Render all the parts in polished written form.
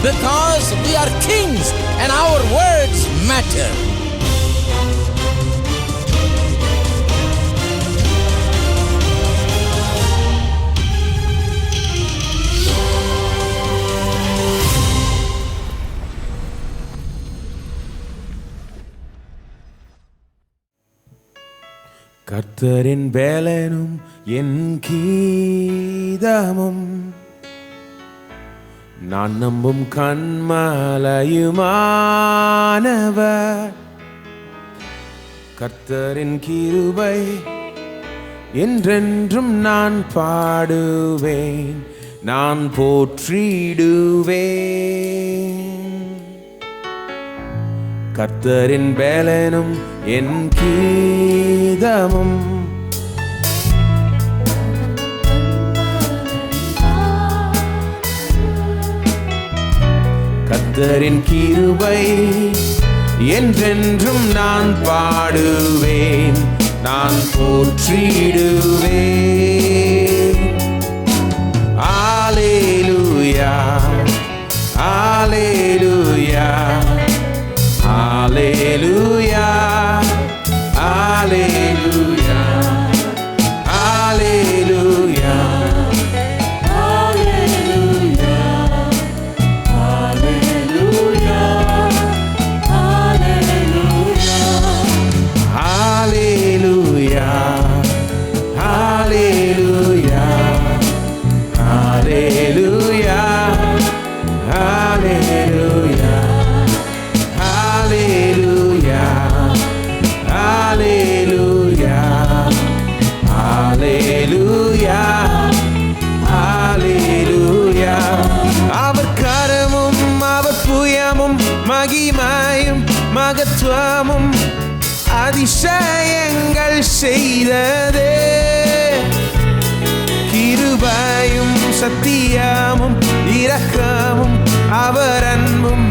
because we are kings and our words matter. கர்த்தரின் வேலனும் என் கீதமும் நான் நம்பும் கண்மலையுமானவர். கர்த்தரின் கிருபை என்றென்றும் நான் பாடுவேன், நான் போற்றிடுவேன். கர்த்தரின் வேலனும் என் கீதமும் கர்த்தரின் கிருபை என்றென்றும் நான் பாடுவேன், நான் போற்றிடுவேன். அல்லேலூயா, அல்லேலூயா, Hallelujah, hallelujah, hallelujah, hallelujah, hallelujah, hallelujah, hallelujah, hallelujah, hallelujah. அவர் கரமும் அவர் புயமும் மகிமையும் மகத்துவமும் அதிசயங்கள் செய்ததே. கிருபையும் சத்தியமும் இரக்கமும் அவர் அன்பும்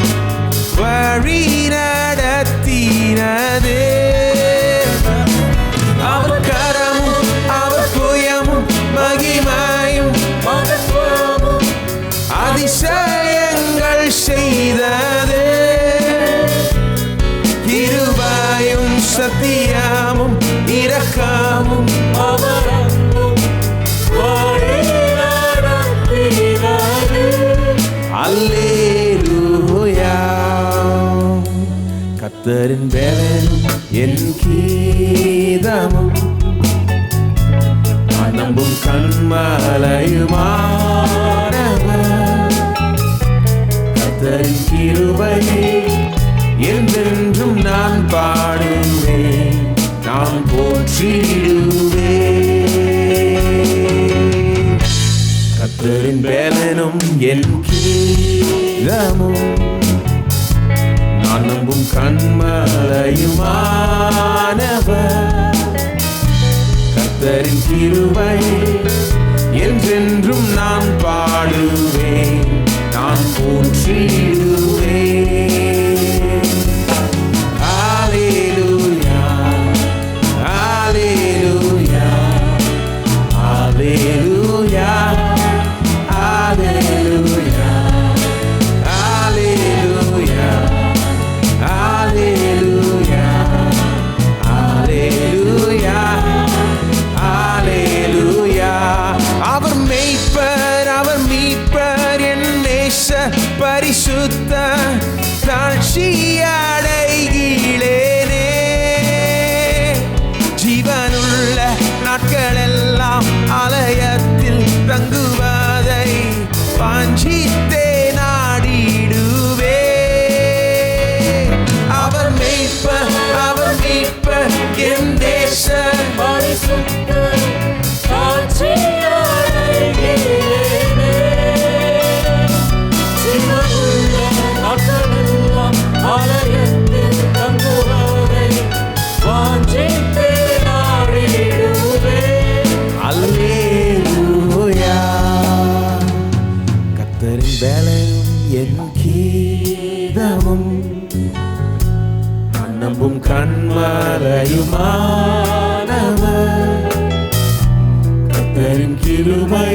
வழி நடத்தினதே. அவர் கரமும் அவர் புயமும் மகிமையும் அதிசயங்கள் செய்ததே. கிருபையும் சத்தியமும் இரக்கமும் அவர் அன்பும் வழி நடத்தினதே. அல்லேலூயா. கர்த்தரின் வேலனும் என் கீதமும் நான் நம்பும் கண்மலையுமானவர். கர்த்தரின் கிருபை என்றென்றும் நான் பாடுவேன், நான் போற்றிடுவேன். கர்த்தரின் வேலனும் என் கீதமும் நான் நம்பும் கண்மலையுமானவர். கர்த்தரின் கிருபை என்றென்றும் நான் பாடுவேன், நான் போற்றிடுவேன். ஹல்லேலூயா, ஹல்லேலூயா, ஹல்லேலூயா, ஹல்லேலூயா, ஹல்லேலூயா, ஹல்லேலூயா, ஹல்லேலூயா, ஹல்லேலூயா. அவர் மேய்ப்பர், அவர் மீட்பர், என் நேசர் பரிசுத்த தாழ்ச்சி அடைகிறேனே. ஜீவனுள்ள நாட்களெல்லாம் ஆலயத்தில் தங்குவதை வாஞ்சித்தே நாடிடுவே. அவர் மேய்ப்பர், அவர் மீட்பர், என் நேசர் பரிசுத்த தாழ்ச்சி அடைகிறேனே. ஜீவனுள்ள நாட்களெல்லாம் ஆலயத்தில் தங்குவதை வாஞ்சித்தே நாடிடுவே. அல்லேலூயா. கர்த்தரின் வேலனும் என் கீதமும் நான் நம்பும் கண்மலையுமானவர். கர்த்தரின் கிருபை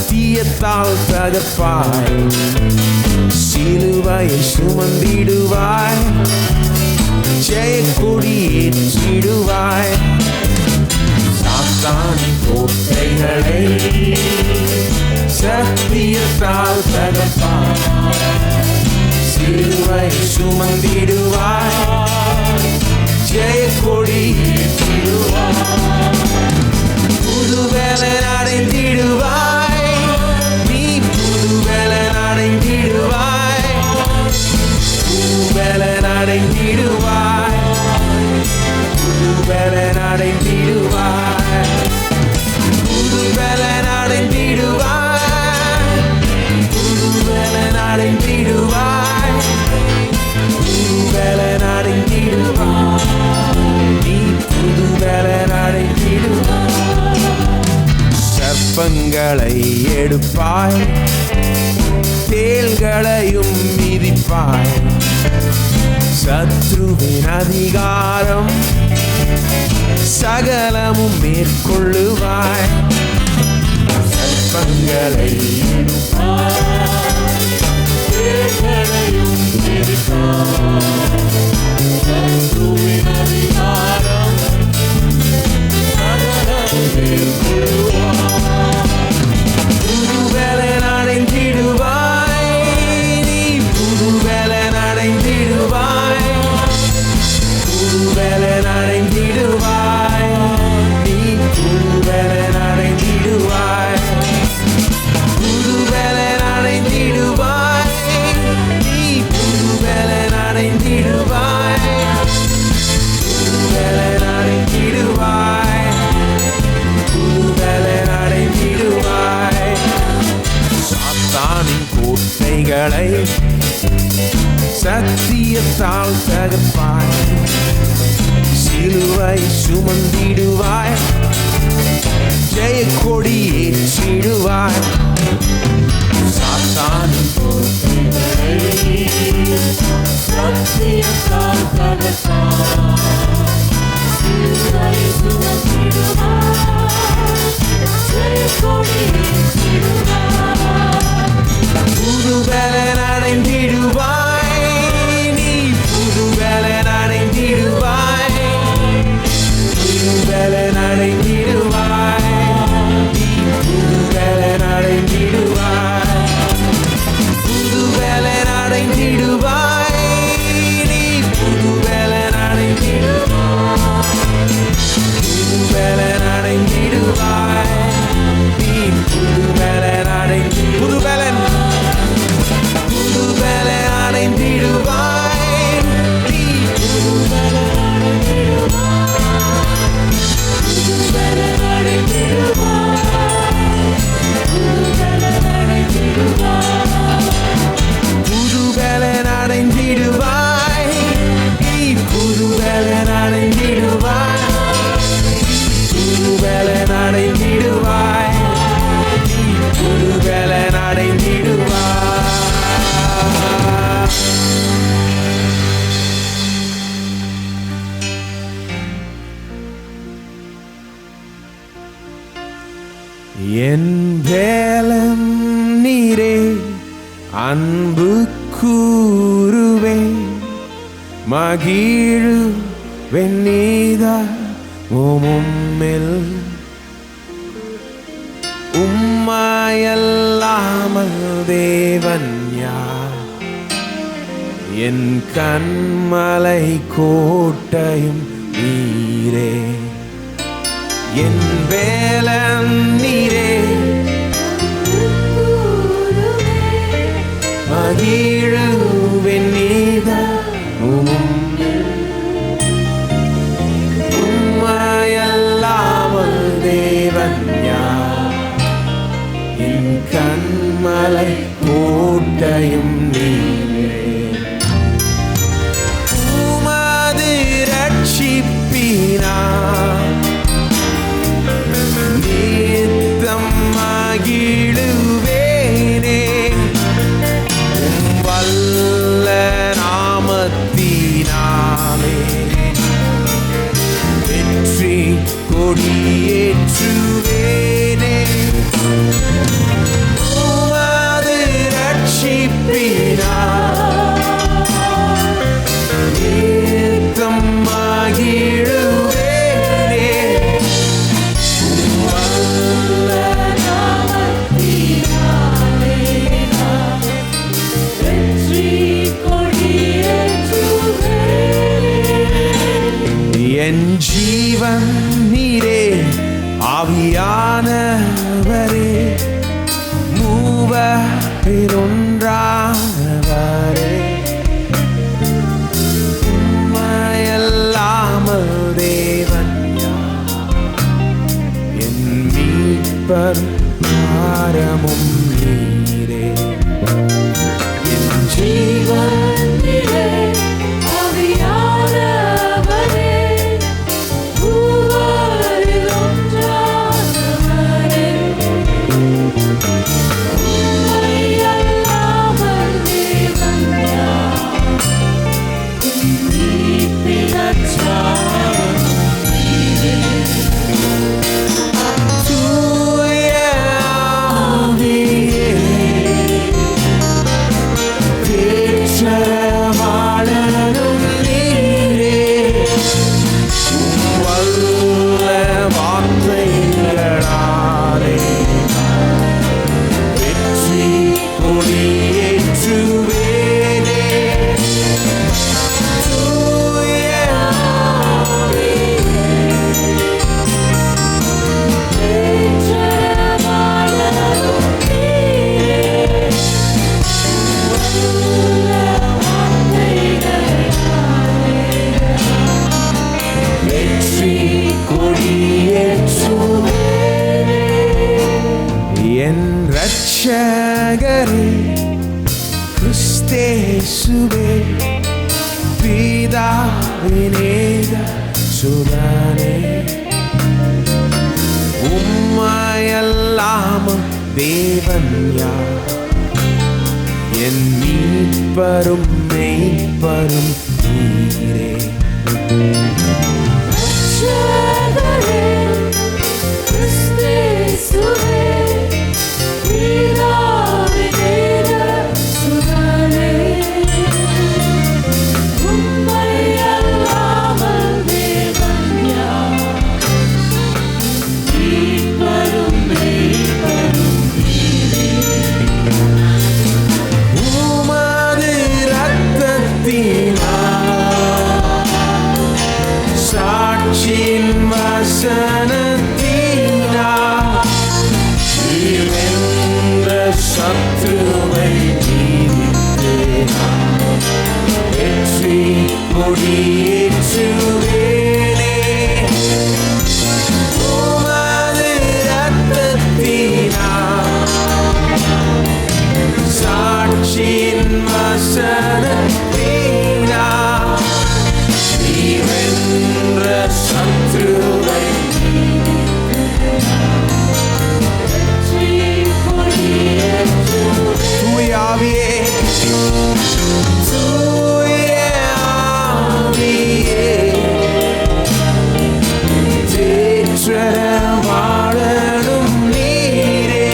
சத்தியத்தால் தகர்ப்பாய், சிலுவையை சுமந்திடுவாய், ஜெயக்கொடி ஏற்றிடுவாய். சாத்தானின் கோட்டைகளை சத்தியத்தால் தகர்ப்பாய், சிலுவையை சுமந்திடுவாய், ஜெயக்கொடி ஏற்றிடுவாய். புதுபலன் அடைந்திடுவாய், நீ புதுபலன் அடைந்திடுவாய், புதுபலன் அடைந்திடுவாய், புதுபலன் அடைந்திடுவாய், புதுபலன் அடைந்திடுவாய், புதுபலன் அடைந்திடுவாய், புதுபலன் அடைந்திடுவாய், நீ புதுபலன் அடைந்திடுவாய். சர்ப்பங்களை எடுப்பாய், தேள்களையும் மிதிப்பாய், சத்ருவின் அதிகாரம் சகலமும் மேற்கொள்ளுவாய். சர்ப்பங்களை எடுப்பாய், தேள்களையும் மிதிப்பாய், சத்ருவின் அதிகாரம் சகலமும் மேற்கொள்ளுவாய். புதுபலன் அடைந்திடுவாய், நீ புதுபலன் அடைந்திடுவாய், புதுபலன் அடைந்திடுவாய், நீ புதுபலன் அடைந்திடுவாய், புதுபலன் அடைந்திடுவாய், நீ புதுபலன் அடைந்திடுவாய், புதுபலன் அடைந்திடுவாய், புதுபலன் அடைந்திடுவாய். சாத்தானின் கோட்டைகளை சத்தியத்தால் தகர்ப்பாய், சிலுவை சுமந்திடுவாய், ஜெயக்கொடி ஏற்றிடுவாய். சாத்தானின் கோட்டைகளை சத்தியத்தால் தகர்ப்பாய், சிலுவை சுமந்திடுவாய், ஜெயக்கொடி ஏற்றிடுவாய். புதுபலன் அடைந்திடுவாய், நீ புதுபலன் அடைந்திடுவாய், புதுபலன் அடைந்திடுவாய், நீ புதுபலன் அடைந்திடுவாய், புதுபலன் அடைந்திடுவாய், நீ புதுபலன் அடைந்திடுவாய், புதுபலன் அடைந்திடுவாய், நீ புதுபலன் அடைந்திடுவாய், புதுபலன் புதுபலன் அடைந்திடுவாய், நீ புதுபலன் அடைந்திடுவாய், புதுபலன் அடைந்திடுவாய், புதுபலன் அடைந்திடுவாய், புதுபலன் அடைந்திடுவாய், நீ புதுபலன் அடைந்திடுவாய், புதுபலன் அடைந்திடுவாய், நீ புதுபலன் அடைந்திடுவாய். என் வேலம் நீரே, அன்பு கூறுவே, மகிழு வெண்ணீதா உம்மில், உம்மாயல்லாமல் தேவன் யார், என் கண்மலை கோட்டையும் நீரே, என் வேலன் நீரே, மகிழு வெண்ணீதா உம்மாயல்லாமல் தேவன் யார், என் கண்மலை கோட்டையும் நீரே. உமது ரட்சிப்பினார் நித்தம் மகிழுவேனே, வல்ல நாமத்தினாலே வெற்றி கொடியேற்றுவேனே. ஒன்றானவரே உம்மையல்லாமல் தேவன் என் மீட்பர் பாரமும் நீரே என் ஜீவன் நீரே ஆவியானவரே மூவரில் ஒன்றானவரே உம்மையல்லாமல் தேவன் யார் என் மீட்பின் அச்சாரம் நீரே தூய ஆவியே தேற்றரவாளனும் நீரே வல்ல வார்த்தைகளாலே வெற்றி கொடியேற்றுவேனே தூய வெற்றி கொடியேற்றுவேனே என் இரட்சகரே கிறிஸ்தேசுவே பிதாவினேக சுதனே உம்மையல்லாமல் தேவன் யார் என் மீட்பரும் மெய்ப்பரும் நீரே ரட்சகரே கிறிஸ்தேசுவே பிதாவினேக சுதனே உம்மையல்லாமல் தேவன் யார் மீட்பரும் மெய்ப்பரும் உமது இரத்தத்தினால் சாட்சியின் வசனத்தினால் நீர் வென்ற சத்துருவை நீதித்தேனார் வெற்றி கொடியேற்றுவேனே உமது இரத்தத்தினால் சாட்சியின் வசனத்தினால் நீர் வென்ற சத்துருவை தூய ஆவியே தூய ஆவியே தேற்றரவாளனும் நீரே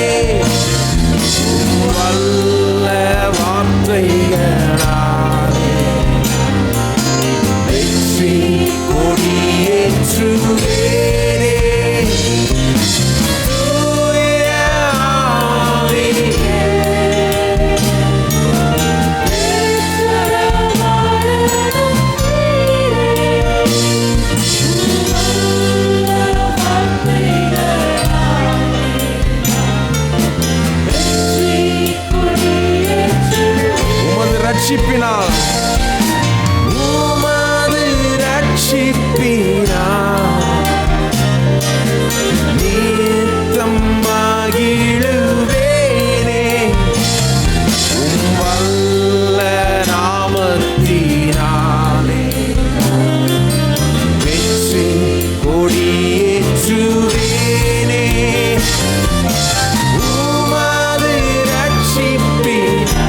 வல்ல வார்த்தைகளாலே வெற்றி கொடியேற்றுவேனே தூய ஆவியே உமது ரட்சிப்பினால் உமது ரட்சிப்பினால் நித்தம் மகிழுவேனே உம் வல்ல நாமத்தினாலே வெற்றி கொடியேற்றுவேனே உமது ரட்சிப்பினால்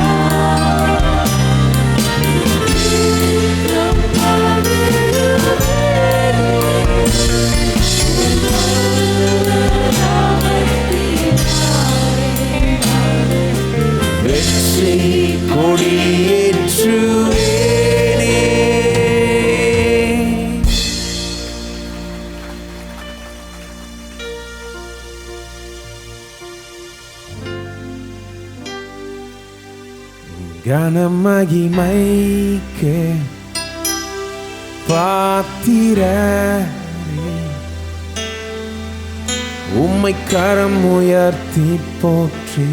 வெற்றி கொடியேற்றுவேனே கனமகிமைக்கு பாத்திரரே உம்மை கரம் உயர்த்தி போற்றி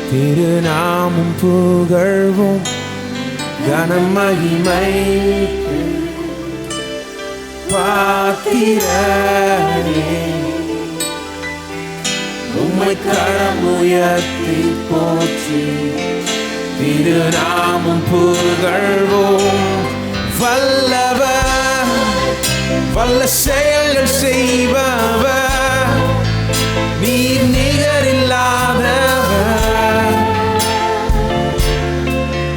திருநாமம் புகழ்வோம் கனமகிமை பாத்திரரே உம்மை கரமுயர்த்தி போற்றி திருநாமம் புகழ்வோம் வல்லவர் வல்ல செயல்கள் செய்பவர் நீர் நிகரில்லாதவர்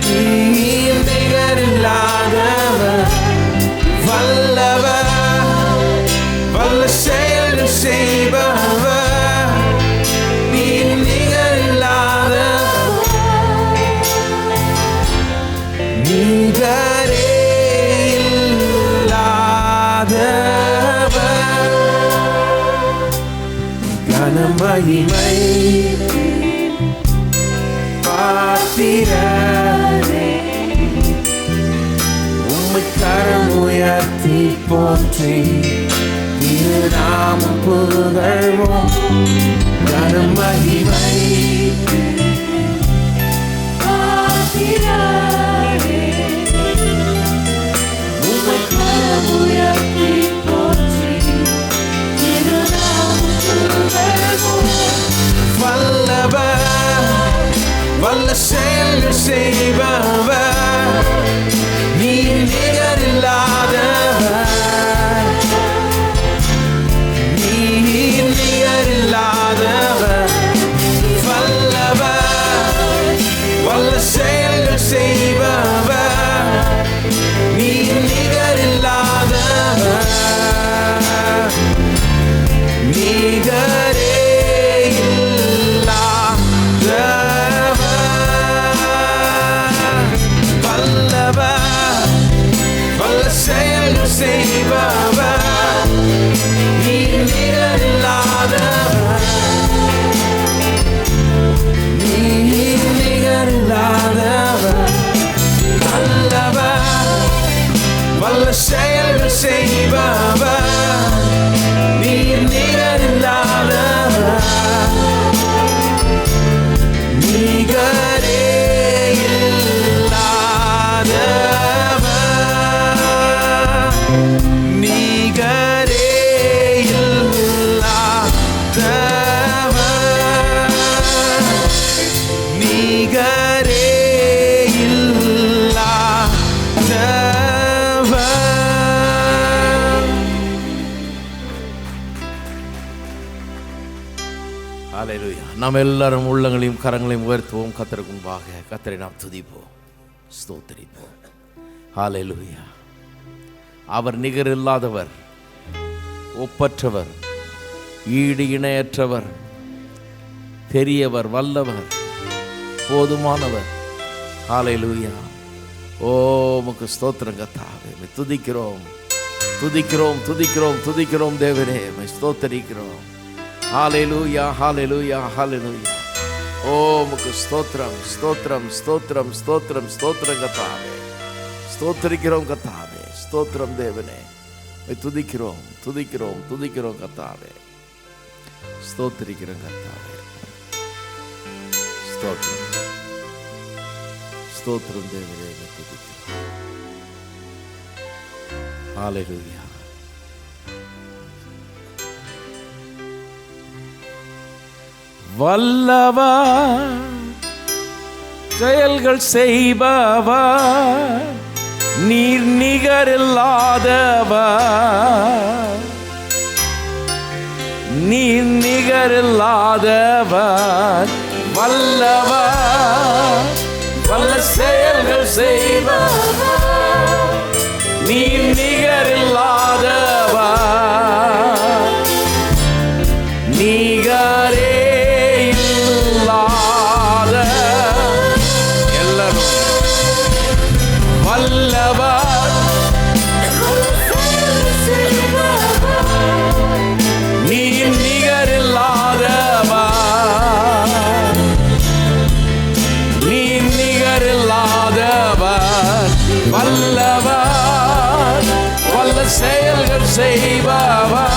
நீர் நிகரில்லாதவர் வல்லவர் வல்ல செயல்கள் செய்பவர் நீர் நிகரில்லாதவர் நிகரே இல்லாதவர் கனமகிமை பாத்திரரே உம்மை கரமுயர்த்தி போற்றி திருநாமம் புகழ்வோம் கனமகிமை பாத்திரரே உம்மை கரமுயர்த்தி போற்றி திருநாமம் புகழ்வோம் வல்லவர் வல்ல செயல்கள் செய்பவர் நீர் நிகரில்லாதவர் நீர் நிகரில்லாதவர் வல்லவர் வல்ல செயல்கள் செய்பவர் நீர் நிகரில்லாதவர் நிகரே செயல்கள் செய்பவர் நீர் நிகரில்லாதவர் நீர் நிகரில்லாதவர் வல்லவர் வல்ல செயல்கள் செய்பவர் நீர் நிகரில்லாதவர் நிகரே நிகரே இல்லாதவர் நிகரே இல்லாதவர். ஹல்லேலூயா. நாம் எல்லாரும் உள்ளங்களையும் கரங்களையும் உயர்த்துவோம். கர்த்தருக்கு முன்பாக கர்த்தரை நாம் துதிப்போம், ஸ்தோத்திரிப்போம். ஹல்லேலூயா. அவர் நிகரில்லாதவர், ஒப்பற்றவர், ஈடு இணையற்றவர், பெரியவர், வல்லவர், போதுமானவர். ஹல்லேலூயா. ஓ உமக்கு ஸ்தோத்திரம் கர்த்தாவே. துதிக்கிறோம் துதிக்கிறோம் துதிக்கிறோம் துதிக்கிறோம் தேவனே, ஸ்தோத்தரிக்கிறோம். ஹல்லேலூயா ஹல்லேலூயா ஹல்லேலூயா. ஓ உமக்கு ஸ்தோத்திரம் ஸ்தோத்திரம் ஸ்தோத்திரம் ஸ்தோத்திரம் ஸ்தோத்திரம் கர்த்தாவே. ஸ்தோத்தரிக்கிறோம் கர்த்தாவே, ஸ்தோத்திரம் தேவனே. துதிக்கிறோம் துதிக்கிறோம் துதிக்கிறோம் கர்த்தாவே. ஸ்தோத்தரிக்கிறோம் கர்த்தாவே. ஸ்தோத்திரம் ஸ்தோத்திரம் தேவனே, துதிக்கிறோம். ஹல்லேலூயா. வல்லவர் செயல்கள் செய்பவர் நீர் நிகரில்லாதவர் நீர் நிகரில்லாதவர் வல்லவர் வல்ல செயல்கள் செய்பவர் நீர் நிகரில்லாதவர் நிகரே இல்லாத எல்லாரும் வல்லவர் நீர் நிகரில்லாதவர் நீர் நிகரில்லாதவர் வல்லவர் வல்ல செயல்கள் செய்பவர்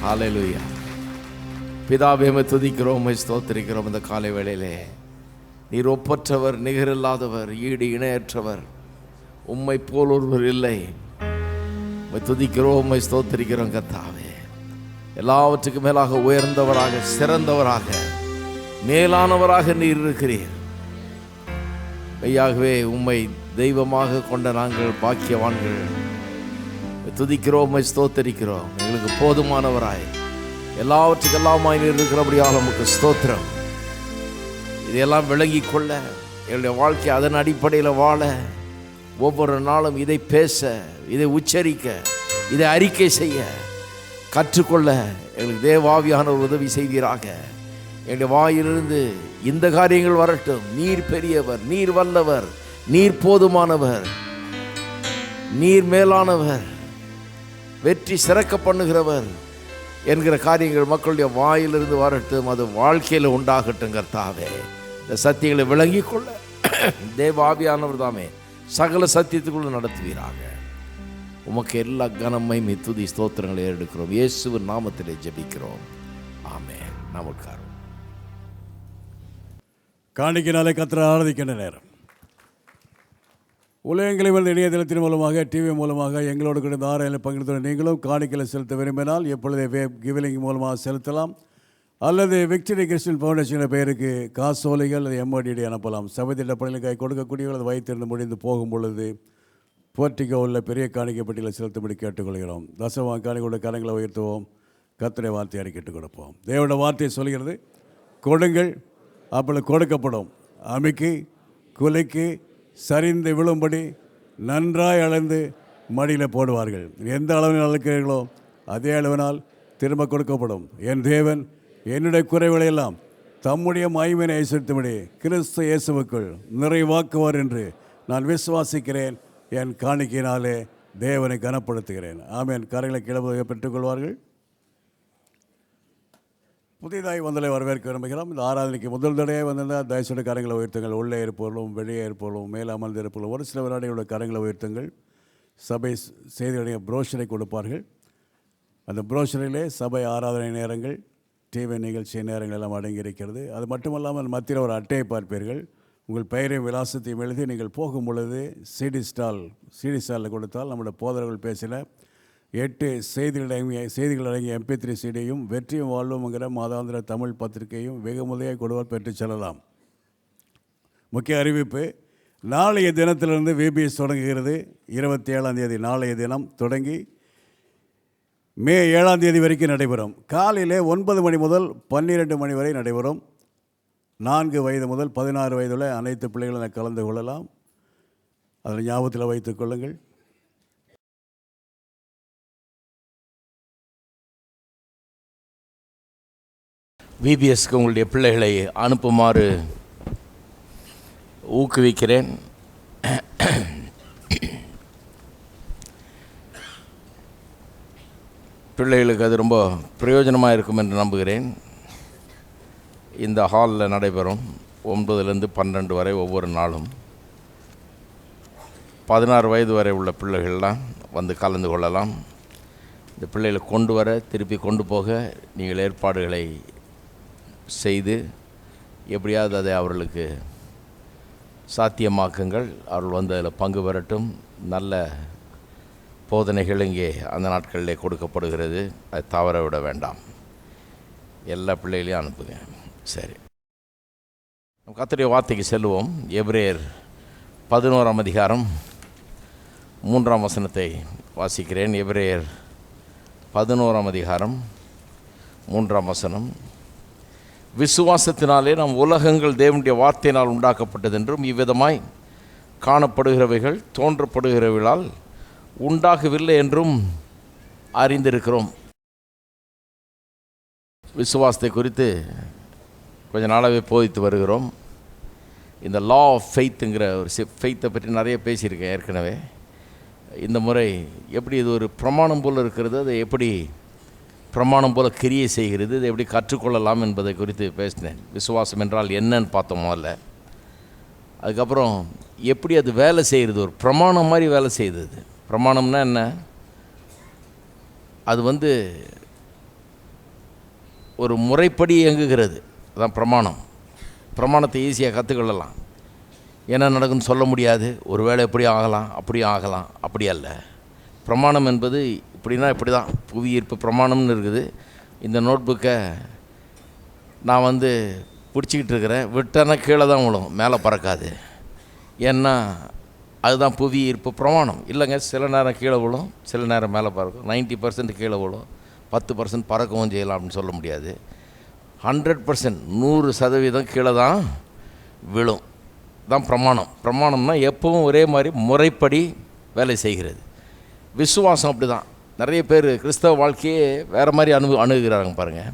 ஹல்லேலூயா. பிதாவே, உம்மை துதிக்கிறோம், உம்மை ஸ்தோத்திரிக்கிறோம். இந்த காலை வேளையிலே நீர் ஒப்பற்றவர், நிகரில்லாதவர், ஈடு இணையற்றவர், உம்மை போல் ஒருவர் இல்லை. உம்மை துதிக்கிறோம், உம்மை ஸ்தோத்திரிக்கிறோம். கர்த்தாவே, எல்லாவற்றுக்கும் மேலாக உயர்ந்தவராக, சிறந்தவராக, மேலானவராக நீர் இருக்கிறீர். மெய்யாகவே உம்மை தெய்வமாக கொண்ட நாங்கள் பாக்கியவான்கள். துதிக்கிறோம், உம்மை ஸ்தோத்திரிக்கிறோம். எங்களுக்கு போதுமானவராய், எல்லாவற்றுக்கெல்லாமாய் நீர் இருக்கிறபடியாக நமக்கு ஸ்தோத்திரம். இதையெல்லாம் விளங்கி கொள்ள, என்னுடைய வாழ்க்கை அதன் அடிப்படையில் வாழ, ஒவ்வொரு நாளும் இதை பேச, இதை உச்சரிக்க, இதை அறிக்கை செய்ய கற்றுக்கொள்ள எங்களுக்கு தேவாவியானவர் உதவி செய்வீராக. என்னுடைய வாயிலிருந்து இந்த காரியங்கள் வரட்டும். நீர் பெரியவர், நீர் வல்லவர், நீர் போதுமானவர், நீர் மேலானவர், வெற்றி சிறக்க பண்ணுகிறவர் என்கிற காரியங்கள் மக்களுடைய வாயிலிருந்து வரட்டும். அது வாழ்க்கையில் உண்டாகட்டும். கர்த்தாவே, இந்த சத்தியங்களை விளங்கி கொள்ள தேவாவியானவர் தாமே சகல சத்தியத்துக்குள்ள நடத்துவீராக. உமக்கு எல்லா கனமையும் துதி ஸ்தோத்திரங்களை எடுக்கிறோம். இயேசுவின் நாமத்திலே ஜெபிக்கிறோம். ஆமென். நமக்கார் காணிக்கினாலே கர்த்தரை ஆராதிக்கின்ற நேரம். உலகங்களை வந்து இணையதளத்தின் மூலமாக, டிவி மூலமாக எங்களோடு கூட இந்த ஆராயில் பங்கெடுத்துள்ள நீங்களும் காணிக்கையில் செலுத்த விரும்பினால் எப்பொழுதே வேப் கிவிலிங் மூலமாக செலுத்தலாம். அல்லது விக்டரி கிறிஸ்டியன் ஃபவுண்டேஷன் பெயருக்கு காசோலைகள் அல்லது எம்ஓடிடி அனுப்பலாம். சபைத்திட்ட பணிகளுக்காக கொடுக்கக்கூடியவர்கள் வைத்திருந்து முடிந்து போகும் பொழுது போர்ட்டிகோ உள்ள பெரிய காணிக்கை பட்டியலை செலுத்தும்படி கேட்டுக்கொள்கிறோம். தசவான் காணிக்கையோட கரங்களை உயர்த்துவோம். கர்த்தருடைய வார்த்தையை அறிக்கிட்டுக் கொடுப்போம். தேவனுடைய வார்த்தையை சொல்கிறது, கொடுங்கள் அப்பொழுது கொடுக்கப்படும், அமுக்கி குலுக்கி சரிந்து விழும்படி நன்றாய் அளந்து மடியில் போடுவார்கள். எந்த அளவில் அளக்கிறீர்களோ அதே அளவினால் திரும்ப கொடுக்கப்படும். என் தேவன் என்னுடைய குறைவுகளையெல்லாம் தம்முடைய மகிமையை ஐஸ்வர்யத்தின்படி கிறிஸ்து இயேசுவுக்குள் நிறைவாக்குவார் என்று நான் விசுவாசிக்கிறேன். என் காணிக்கையினாலே தேவனை கனப்படுத்துகிறேன். ஆமென். கரைகளை கிளம்புவதை பெற்றுக்கொள்வார்கள். புதிதாய் வந்தலை வரவேற்க விரும்புகிறோம். இந்த ஆராதனைக்கு முதல் தடையாக வந்திருந்தால் தயவுசெய்து கரங்களை உயர்த்துங்கள். உள்ளே இருப்பவர்களும் வெளியே இருப்பவர்களும் மேலே அமர்ந்து இருப்பவர்களும் ஒரு சில வினாடிகளோட கரங்களை உயர்த்துங்கள். சபை செய்திகளுடைய புரோஷரை கொடுப்பார்கள். அந்த புரோஷரிலே சபை ஆராதனை நேரங்கள், டிவி நிகழ்ச்சி நேரங்கள் எல்லாம் அடங்கியிருக்கிறது. அது மட்டுமல்லாமல் மத்தியில் ஒரு அட்டையை பார்ப்பீர்கள். உங்கள் பெயரையும் விலாசத்தையும் எழுதி நீங்கள் போகும் பொழுது சிடி ஸ்டாலில் கொடுத்தால் நம்முடைய போதகர்கள் பேசின 8 செய்திகள் அடங்கிய MP3 சிடியும் வெற்றியும் வாழ்வுங்கிற மாதாந்திர தமிழ் பத்திரிகையும் வெகுமதியாக கொடுவார் பெற்று செல்லலாம். முக்கிய அறிவிப்பு, நாளைய தினத்திலிருந்து VBS தொடங்குகிறது. 27ஆம் தேதி நாளைய தினம் தொடங்கி மே 7ஆம் தேதி வரைக்கும் நடைபெறும். காலையிலே 9 மணி முதல் 12 மணி வரை நடைபெறும். 4 வயது முதல் 16 வயதுள்ள அனைத்து பிள்ளைகளும் கலந்து கொள்ளலாம். அதில் ஞாபகத்தில் வைத்துக் கொள்ளுங்கள். VBSக்கு உங்களுடைய பிள்ளைகளை அனுப்புமாறு ஊக்குவிக்கிறேன். பிள்ளைகளுக்கு அது ரொம்ப பிரயோஜனமாக இருக்கும் என்று நம்புகிறேன். இந்த ஹாலில் நடைபெறும் 9லேருந்து 12 வரை ஒவ்வொரு நாளும். 16 வயது வரை உள்ள பிள்ளைகள்லாம் வந்து கலந்து கொள்ளலாம். இந்த பிள்ளைகளை கொண்டு வர, திருப்பி கொண்டு போக நீங்கள் ஏற்பாடுகளை செய்து எப்படியாவது அதை அவர்களுக்கு சாத்தியமாக்குங்கள். அவர்கள் வந்து அதில் பங்கு பெறட்டும். நல்ல போதனைகள் இங்கே அந்த நாட்களிலே கொடுக்கப்படுகிறது. அதை தவற விட வேண்டாம். எல்லா பிள்ளைகளையும் அனுப்புங்க. சரி, கர்த்தருடைய வார்த்தைக்கு செல்லுவோம். எபிரேயர் 11ஆம் அதிகாரம் 3ஆம் வசனத்தை வாசிக்கிறேன். எபிரேயர் 11ஆம் அதிகாரம் 3ஆம் வசனம். விசுவாசத்தினாலே நாம் உலகங்கள் தேவனுடைய வார்த்தையினால் உண்டாக்கப்பட்டதென்றும் இவ்விதமாய் காணப்படுகிறவைகள் தோன்றப்படுகிறவைகளால் உண்டாகவில்லை என்றும் அறிந்திருக்கிறோம். விசுவாசத்தை குறித்து கொஞ்ச நாளாகவே போதித்து வருகிறோம். இந்த லா ஆஃப் ஃபெய்த்துங்கிற ஒரு ஃபெய்த்தை பற்றி நிறைய பேசியிருக்கேன் ஏற்கனவே. இந்த முறை எப்படி இது ஒரு பிரமாணம் போல் இருக்கிறது, அதை எப்படி பிரமாணம் போல் கிரியை செய்கிறது, இதை எப்படி கற்றுக்கொள்ளலாம் என்பதை குறித்து பேசினேன். விசுவாசம் என்றால் என்னன்னு பார்த்தோம் முதல்ல. அதுக்கப்புறம் எப்படி அது வேலை செய்கிறது, ஒரு பிரமாணம் மாதிரி வேலை செய்யுது. பிரமாணம்னா என்ன? அது ஒரு முறைப்படி இயங்குகிறது. அதான் பிரமாணம். பிரமாணத்தை ஈஸியாக கற்றுக்கொள்ளலாம். என்ன நடக்குன்னு சொல்ல முடியாது. ஒரு வேளை எப்படி ஆகலாம், அப்படி அல்ல. பிரமாணம் என்பது இப்படின்னா இப்படி தான். புவியீர்ப்பு பிரமாணம்னு இருக்குது. இந்த நோட் புக்கை நான் பிடிச்சிக்கிட்டு இருக்கிறேன். விட்டேன்னா கீழே தான் விழும், மேலே பறக்காது. ஏன்னா அதுதான் புவியீர்ப்பு பிரமாணம். இல்லைங்க, சில நேரம் கீழே விழும், சில நேரம் மேலே பறக்கும். 90% கீழே விழும், 10% பறக்கவும் செய்யலாம் அப்படின்னு சொல்ல முடியாது. 100%, 100% கீழே தான் விழும். தான் பிரமாணம். பிரமாணம்னா எப்பவும் ஒரே மாதிரி முறைப்படி வேலை செய்கிறது. விசுவாசம் அப்படி தான். நிறைய பேர் கிறிஸ்தவ வாழ்க்கையே வேறு மாதிரி அணுகுகிறாங்க பாருங்கள்.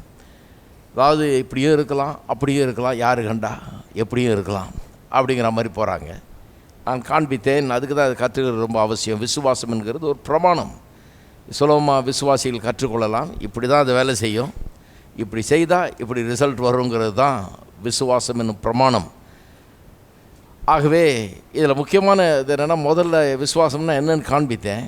அதாவது இப்படியும் இருக்கலாம், அப்படியும் இருக்கலாம், யாரு கண்டா எப்படியும் இருக்கலாம் அப்படிங்கிற மாதிரி போகிறாங்க. நான் காண்பித்தேன். அதுக்கு தான் அது கற்றுக்கிறது ரொம்ப அவசியம். விசுவாசம் என்கிறது ஒரு பிரமாணம். சுலபமாக விசுவாசிகள் கற்றுக்கொள்ளலாம். இப்படி தான் அது வேலை செய்யும், இப்படி செய்தால் இப்படி ரிசல்ட் வருங்கிறது தான் விசுவாசம் என்னும் பிரமாணம். ஆகவே இதில் முக்கியமான இது என்னென்னா, முதல்ல விசுவாசம்னா என்னென்னு காண்பித்தேன்,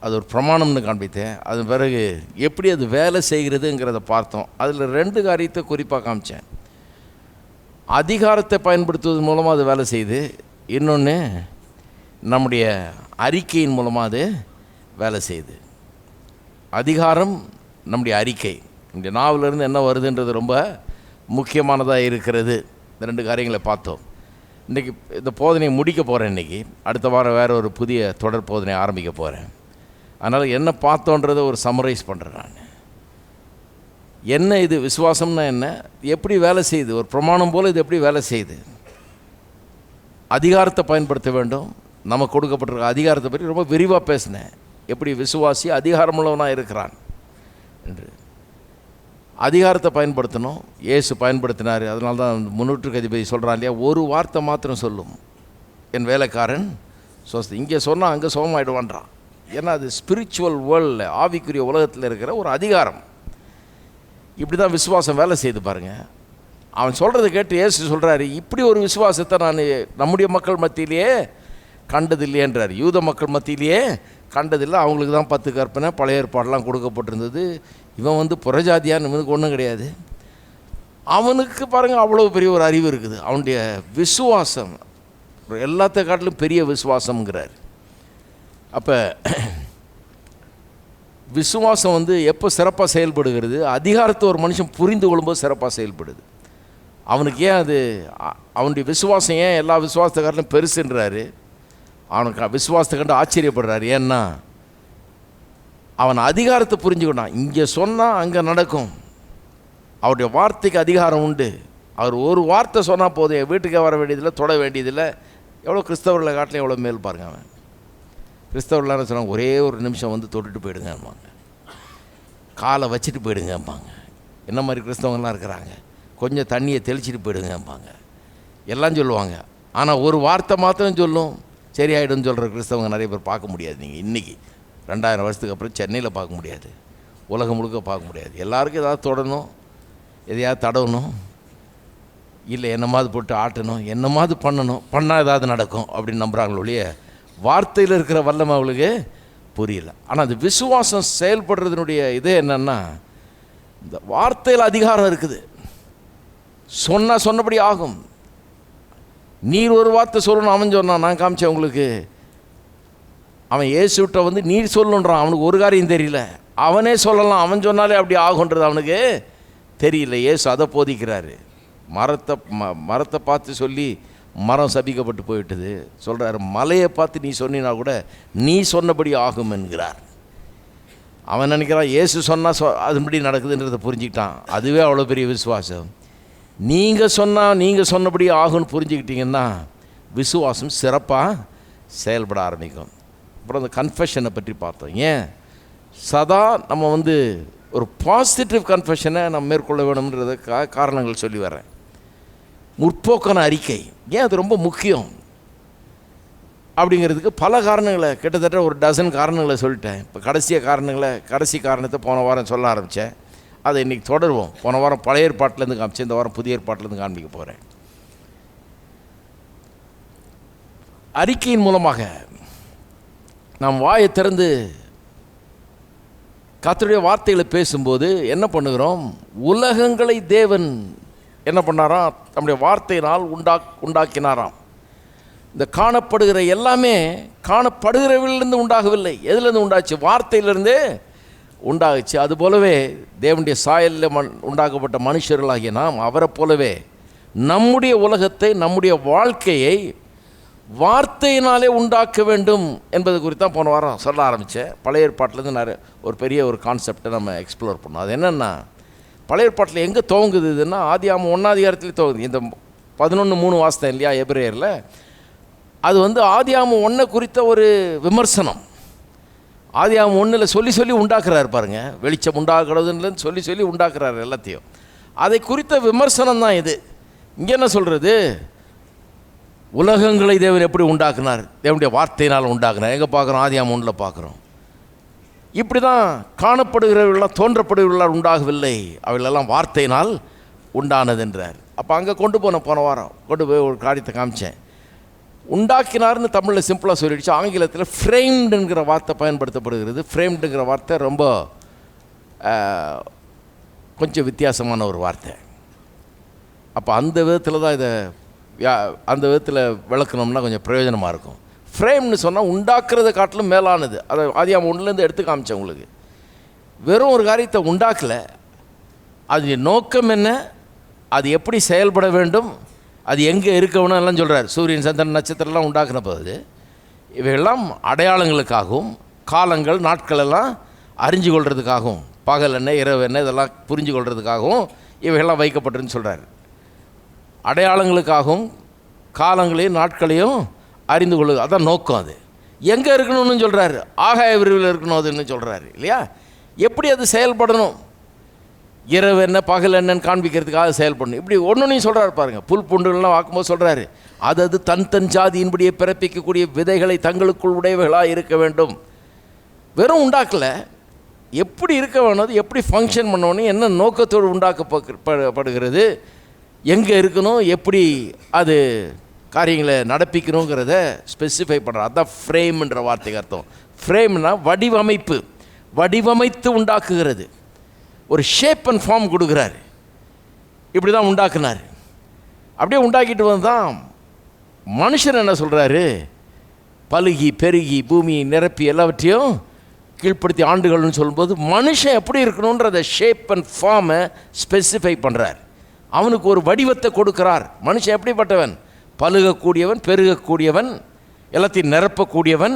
அது ஒரு பிரமாணம்னு காண்பித்தேன். அது பிறகு எப்படி அது வேலை செய்கிறதுங்கிறத பார்த்தோம். அதில் 2 காரியத்தை குறிப்பாக காமித்தேன். அதிகாரத்தை பயன்படுத்துவதன் மூலமாக அது வேலை செய்யுது. இன்னொன்று நம்முடைய அறிக்கையின் மூலமாக அது வேலை செய்யுது. அதிகாரம், நம்முடைய அறிக்கை. இந்த நாவிலிருந்து என்ன வருதுன்றது ரொம்ப முக்கியமானதாக இருக்கிறது. இந்த 2 காரியங்களை பார்த்தோம். இன்றைக்கி இந்த போதனையை முடிக்க போகிறேன். இன்றைக்கி அடுத்த வாரம் வேறு ஒரு புதிய தொடர் போதனை ஆரம்பிக்க போகிறேன். அதனால் என்ன பார்த்தோன்றதை ஒரு சம்மரைஸ் பண்ணுறேன் நான். என்ன இது விசுவாசம்னா என்ன, எப்படி வேலை செய்யுது, ஒரு பிரமாணம் போல் இது எப்படி வேலை செய்யுது. அதிகாரத்தை பயன்படுத்த வேண்டும். நமக்கு கொடுக்கப்பட்டிருக்க அதிகாரத்தை பற்றி ரொம்ப விரிவாக பேசினேன். எப்படி விசுவாசி அதிகாரமுள்ளவனாக இருக்கிறான் என்று. அதிகாரத்தை பயன்படுத்தணும். இயேசு பயன்படுத்தினார். அதனால தான் முன்னூற்றுக்கு அதிபதி சொல்கிறான் இல்லையா, ஒரு வார்த்தை மாத்திரம் சொல்லும் என் வேலைக்காரன் சொஸ்தி. இங்கே சொன்னால் அங்கே சோகமாயிடுவான்றான். ஏன்னா அது ஸ்பிரிச்சுவல் வேர்ல்டில், ஆவிக்குரிய உலகத்தில் இருக்கிற ஒரு அதிகாரம். இப்படி தான் விசுவாசம் வேலை செய்து பாருங்கள். அவன் சொல்கிறத கேட்டு இயேசு சொல்கிறாரு, இப்படி ஒரு விசுவாசத்தை நான் நம்முடைய மக்கள் மத்தியிலேயே கண்டதில்லையேன்றார். யூத மக்கள் மத்தியிலேயே கண்டதில்லை. அவங்களுக்கு தான் 10 கற்பனை பழைய ஏற்பாடெல்லாம் கொடுக்கப்பட்டிருந்தது. இவன் புறஜாதியான்னு இவனுக்கு ஒன்றும் கிடையாது. அவனுக்கு பாருங்கள் அவ்வளோ பெரிய ஒரு அறிவு இருக்குது. அவனுடைய விசுவாசம் எல்லாத்த காட்டிலும் பெரிய விசுவாசம்ங்கிறார். அப்போ விசுவாசம் எப்போ சிறப்பாக செயல்படுகிறது, அதிகாரத்தை ஒரு மனுஷன் புரிந்து கொள்ளும்போது சிறப்பாக செயல்படுது. அவனுக்கு ஏன் அது, அவனுடைய விசுவாசம் ஏன் எல்லா விசுவாசத்தை காட்டிலும் பெருசுன்றாரு. அவனுக்கு விசுவாசத்தை கண்டு ஆச்சரியப்படுறாரு. ஏன்னா அவன் அதிகாரத்தை புரிஞ்சுக்கிட்டான். இங்கே சொன்னால் அங்கே நடக்கும். அவருடைய வார்த்தைக்கு அதிகாரம் உண்டு. அவர் ஒரு வார்த்தை சொன்னால் போதும், என் வீட்டுக்கே வர வேண்டியதில்லை, தொட வேண்டியதில்லை. எவ்வளோ கிறிஸ்தவர்களை காட்டிலும் எவ்வளோ மேல் பாருங்க. அவன் கிறிஸ்தவர்களான சொன்னாங்க, ஒரே ஒரு நிமிஷம் தொட்டுட்டு போயிடுங்கம்பாங்க, காலை வச்சுட்டு போயிடுங்கம்பாங்க. என்ன மாதிரி கிறிஸ்தவங்கள்லாம் இருக்கிறாங்க. கொஞ்சம் தண்ணியை தெளிச்சிட்டு போயிடுங்கம்பாங்க, எல்லாம் சொல்லுவாங்க. ஆனால் ஒரு வார்த்தை மாத்திரம் சொல்லும், சரியாயிடும்னு சொல்கிற கிறிஸ்தவங்க நிறைய பேர் பார்க்க முடியாது. நீங்கள் இன்றைக்கி 2000 வருஷத்துக்கு அப்புறம் சென்னையில் பார்க்க முடியாது, உலகம் முழுக்க பார்க்க முடியாது. எல்லாருக்கும் ஏதாவது தொடணும், எதையாவது தடவணும், இல்லை என்னமாவது போட்டு ஆட்டணும், என்னமாவது பண்ணால் ஏதாவது நடக்கும் அப்படின்னு நம்புகிறாங்களோ ஒழிய வார்த்தையில் இருக்கிற வல்லமை அவளுக்கு புரியல. ஆனால் அது விசுவாசம் செயல்படுறதுனுடைய இதே என்னென்னா, இந்த வார்த்தையில் அதிகாரம் இருக்குது. சொன்னபடி ஆகும். நீர் ஒரு வார்த்தை சொல்லணும், அவன் சொன்னான், நான் காமிச்சேன் உங்களுக்கு. அவன் இயேசுட்ட நீர் சொல்லணுன்றான். அவனுக்கு ஒரு காரியம் தெரியல. அவனே சொல்லலாம், அவன் சொன்னாலே அப்படி ஆகுன்றது அவனுக்கு தெரியல. இயேசு அதை போதிக்கிறாரு. மரத்தை பார்த்து சொல்லி மரம் சபிக்கப்பட்டு போயிட்டது சொல்கிறார். மலையை பார்த்து நீ சொன்னா கூட நீ சொன்னபடி ஆகும் என்கிறார். அவன் நினைக்கிறான் இயேசு சொன்னால் அதுபடி நடக்குதுன்றதை புரிஞ்சுக்கிட்டான். அதுவே அவ்வளோ பெரிய விசுவாசம். நீங்கள் சொன்னால் நீங்கள் சொன்னபடி ஆகும்னு புரிஞ்சுக்கிட்டிங்கன்னா விசுவாசம் சிறப்பாக செயல்பட ஆரம்பிக்கும். அப்புறம் அந்த கன்ஃபெஷனை பற்றி பார்த்தோம். ஏன் சதா நம்ம ஒரு பாசிட்டிவ் கன்ஃபெஷனை நம்ம மேற்கொள்ள வேணும்ன்றத காரணங்கள் சொல்லி வரேன். முற்போக்கான அறிக்கை ஏன் அது ரொம்ப முக்கியம் அப்படிங்கிறதுக்கு பல காரணங்களை, கிட்டத்தட்ட ஒரு டசன் காரணங்களை சொல்லிட்டேன். இப்போ கடைசி காரணத்தை போன வாரம் சொல்ல ஆரம்பித்தேன். அதை இன்றைக்கி தொடருவோம். போன வாரம் பழைய ஏற்பாட்டிலேருந்து காமிச்சேன், இந்த வாரம் புதிய ஏற்பாட்டிலேருந்து காண்பிக்க போகிறேன். அறிக்கையின் மூலமாக நாம் வாயை திறந்து கர்த்தருடைய வார்த்தைகளை பேசும்போது என்ன பண்ணுகிறோம்? உலகங்களை தேவன் என்ன பண்ணாராம்? தம்முடைய வார்த்தையினால் உண்டாக்கினாராம். இந்த காணப்படுகிற எல்லாமே காணப்படுகிறவிலிருந்து உண்டாகவில்லை. எதுலேருந்து உண்டாச்சு? வார்த்தையிலிருந்தே உண்டாகுச்சு. அதுபோலவே தேவனுடைய சாயலில் உண்டாக்கப்பட்ட மனுஷர்களாகிய நாம் அவரை போலவே நம்முடைய உலகத்தை, நம்முடைய வாழ்க்கையை வார்த்தையினாலே உண்டாக்க வேண்டும் என்பது குறித்து தான் போன வாரம் சொல்ல ஆரம்பித்தேன். பழைய ஏற்பாட்டிலேருந்து நிறைய ஒரு பெரிய ஒரு கான்செப்டை நம்ம எக்ஸ்ப்ளோர் பண்ணோம். அது என்னென்னா, பழைய ஏற்பாட்டில் எங்கே துவங்குதுன்னா ஆதியாகமம் 1ஆம் அதிகாரத்திலே துவங்குது. இந்த 11:3 வாசித்தேன் இல்லையா எபிரேயரில். அது வந்து ஆதியாகமம் 1 குறித்த ஒரு விமர்சனம். ஆதியாகமம் 1 சொல்லி உண்டாக்குறாரு பாருங்க. வெளிச்சம் உண்டாக்குறதுன்னு சொல்லி உண்டாக்குறாரு எல்லாத்தையும். அதை குறித்த விமர்சனம் தான் இது. இங்கே என்ன சொல்கிறது? உலகங்களை தேவன் எப்படி உண்டாக்குனார்? தேவனுடைய வார்த்தையினால் உண்டாக்குனார். எங்கே பார்க்குறோம்? ஆதியாகமம் 1 பார்க்குறோம். இப்படி தான் காணப்படுகிறவர்களால் தோன்றப்படுகிறவர்களால் உண்டாகவில்லை, அவைகளெல்லாம் வார்த்தையினால் உண்டானது என்றார். அப்போ அங்கே போன வாரம் கொண்டு போய் ஒரு காரியத்தை காமிச்சேன். உண்டாக்கினார்னு தமிழில் சிம்பிளாக சொல்லிடுச்சு. ஆங்கிலத்தில் ஃப்ரேம்டுங்கிற வார்த்தை பயன்படுத்தப்படுகிறது. ஃப்ரேம்டுங்கிற வார்த்தை ரொம்ப கொஞ்சம் வித்தியாசமான ஒரு வார்த்தை. அப்போ அந்த விதத்தில் தான் இதை அந்த விதத்தில் விளக்கணும்னா கொஞ்சம் பிரயோஜனமாக இருக்கும். ஃப்ரேம்னு சொன்னால் உண்டாக்குறதை காட்டிலும் மேலானது. அதை ஆதியாகமம் 1 எடுத்து காமிச்சேன் உங்களுக்கு. வெறும் ஒரு காரியத்தை உண்டாக்கலை, அது நோக்கம் என்ன, அது எப்படி செயல்பட வேண்டும், அது எங்கே இருக்கணும் எல்லாம் சொல்கிறார். சூரியன், சந்திரன், நட்சத்திரம்லாம் உண்டாக்குன போது இவையெல்லாம் அடையாளங்களுக்காகவும் காலங்கள் நாட்கள் எல்லாம் அறிஞ்சு கொள்றதுக்காகவும், பகல் என்ன இரவு என்ன இதெல்லாம் புரிஞ்சு கொள்றதுக்காகவும் இவையெல்லாம் வைக்கப்பட்டிருன்னு சொல்கிறார். அடையாளங்களுக்காகவும் காலங்களையும் நாட்களையும் அறிந்து கொள்வது, அதான் நோக்கம். அது எங்கே இருக்கணும்னு சொல்கிறாரு? ஆகாய விரிவில் இருக்கணும் அதுன்னு சொல்கிறாரு இல்லையா? எப்படி அது செயல்படணும், இரவு என்ன பகல் என்னன்னு காண்பிக்கிறதுக்காக செயல்படணும். இப்படி ஒன்றுனையும் சொல்கிறாரு பாருங்கள். புல் பூண்டுகள்லாம் வாக்கும்போது சொல்கிறாரு, அது தன் ஜாதியின்படியே பிறப்பிக்கக்கூடிய விதைகளை தங்களுக்குள் உடையவைகளாக இருக்க வேண்டும். வெறும் உண்டாக்கலை, எப்படி இருக்க வேணும், அது எப்படி ஃபங்க்ஷன் பண்ணணும், என்ன நோக்கத்தோடு உண்டாக்கப்படுகிறது, எங்கே இருக்கணும், எப்படி அது காரியங்களை நடப்பிக்கணுங்கிறத ஸ்பெசிஃபை பண்ணுறார். அதுதான் ஃப்ரேம்ன்ற வார்த்தைக்கு அர்த்தம். ஃப்ரேம்னா வடிவமைப்பு, வடிவமைத்து உண்டாக்குகிறது. ஒரு ஷேப் அண்ட் ஃபார்ம் கொடுக்குறாரு. இப்படி தான் உண்டாக்குனார். அப்படியே உண்டாக்கிட்டு வந்தான். மனுஷன் என்ன சொல்கிறாரு? பலுகி பெருகி பூமியை நிரப்பி எல்லாவற்றையும் கீழ்ப்படுத்தி ஆண்டுகள்னு சொல்லும்போது மனுஷன் எப்படி இருக்கணுன்றத ஷேப் அண்ட் ஃபார்மை ஸ்பெசிஃபை பண்ணுறார். அவனுக்கு ஒரு வடிவத்தை கொடுக்கிறார். மனுஷன் எப்படிப்பட்டவன்? பலுகக்கூடியவன், பெருகக்கூடியவன், எல்லாத்தையும் நிரப்பக்கூடியவன்,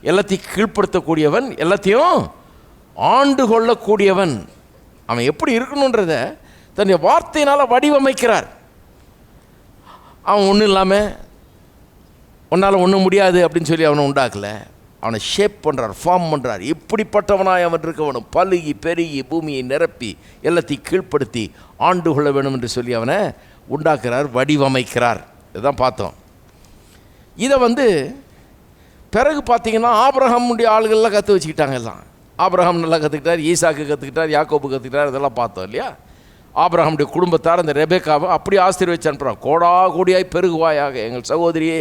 எல்லாத்தையும் கீழ்ப்படுத்தக்கூடியவன், எல்லாத்தையும் ஆண்டு கொள்ளக்கூடியவன். அவன் எப்படி இருக்கணுன்றத தன்னுடைய வார்த்தையினால் வடிவமைக்கிறார். அவன் ஒன்றும் இல்லாமல் உன்னால் ஒன்றும் முடியாது அப்படின்னு சொல்லி அவனை உண்டாக்கலை. அவனை ஷேப் பண்ணுறார், ஃபார்ம் பண்ணுறார். இப்படிப்பட்டவனாய் அவன் இருக்க வேணும், பலுகி பெருகி பூமியை நிரப்பி எல்லாத்தையும் கீழ்ப்படுத்தி ஆண்டு கொள்ள வேணும் என்று சொல்லி அவனை உண்டாக்குறார், வடிவமைக்கிறார். இதுதான் பார்த்தோம். இதை பிறகு பார்த்தீங்கன்னா ஆபிரகாமுடைய ஆளுகள்லாம் கற்று வச்சுக்கிட்டாங்க. எல்லாம் ஆபிரகாம் நல்லா கற்றுக்கிட்டார், ஈசாக்கு கற்றுக்கிட்டார், யாக்கோபு கற்றுக்கிட்டார். இதெல்லாம் பார்த்தோம் இல்லையா? ஆபிரகாமுடைய குடும்பத்தார் அந்த ரெபேக்காவை அப்படி ஆசீர்வதிச்சு அனுப்புகிறான். கோடா கோடியாய் பெருகுவாயாக, எங்கள் சகோதரியே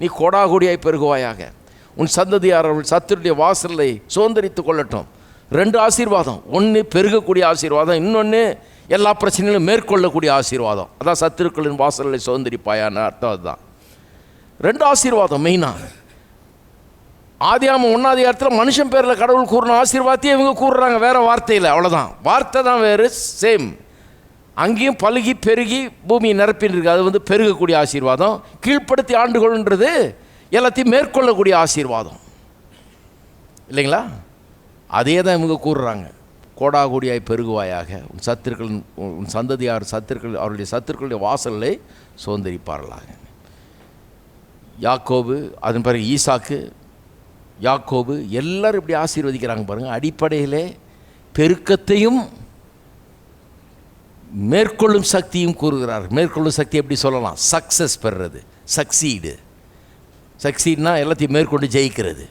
நீ கோடா கோடியாய் பெருகுவாயாக, உன் சந்ததியார் அவள் சத்துருடைய வாசலை சுதந்திரித்து கொள்ளட்டும். 2 ஆசீர்வாதம். ஒன்று பெருகக்கூடிய ஆசீர்வாதம், இன்னொன்று எல்லா பிரச்சனைகளும் மேற்கொள்ளக்கூடிய ஆசீர்வாதம். அதான் சத்துருக்களின் வாசலை சுதந்திரிப்பாயான அர்த்தம். அதுதான் 2 ஆசீர்வாதம் மெயினாக. ஆதியாகமம் 1ஆம் அதிகாரத்தில் மனுஷன் பேரில் கடவுள் கூறின ஆசீர்வாதத்தையும் இவங்க கூறுறாங்க வேறு வார்த்தையில். அவ்வளோதான், வார்த்தை தான் வேறு, சேம். அங்கேயும் பலுகி பெருகி பூமியை நிரப்பின்னு இருக்குது. அது பெருகக்கூடிய ஆசீர்வாதம். கீழ்ப்படுத்தி ஆண்டுகொள்ன்றது எல்லாத்தையும் மேற்கொள்ளக்கூடிய ஆசீர்வாதம் இல்லைங்களா? அதே தான் இவங்க கூறுறாங்க. கோடா கோடியாய் பெருகுவாயாக, உன் சத்துருக்கள், உன் சந்ததியார் சத்துருக்கள் அவருடைய சத்துருக்களுடைய வாசலை சுதந்திரிப்பார்களாக. யாக்கோபு, அதன் பிறகு ஈசாக்கு, யாக்கோபு எல்லாரும் இப்படி ஆசீர்வதிக்கிறாங்க பாருங்கள். அடிப்படையிலே பெருக்கத்தையும் மேற்கொள்ளும் சக்தியும் கூறுகிறார். மேற்கொள்ளும் சக்தி எப்படி சொல்லலாம்? சக்ஸஸ் பெறுறது, சக்சீட்னா எல்லாத்தையும் மேற்கொண்டு ஜெயிக்கிறது.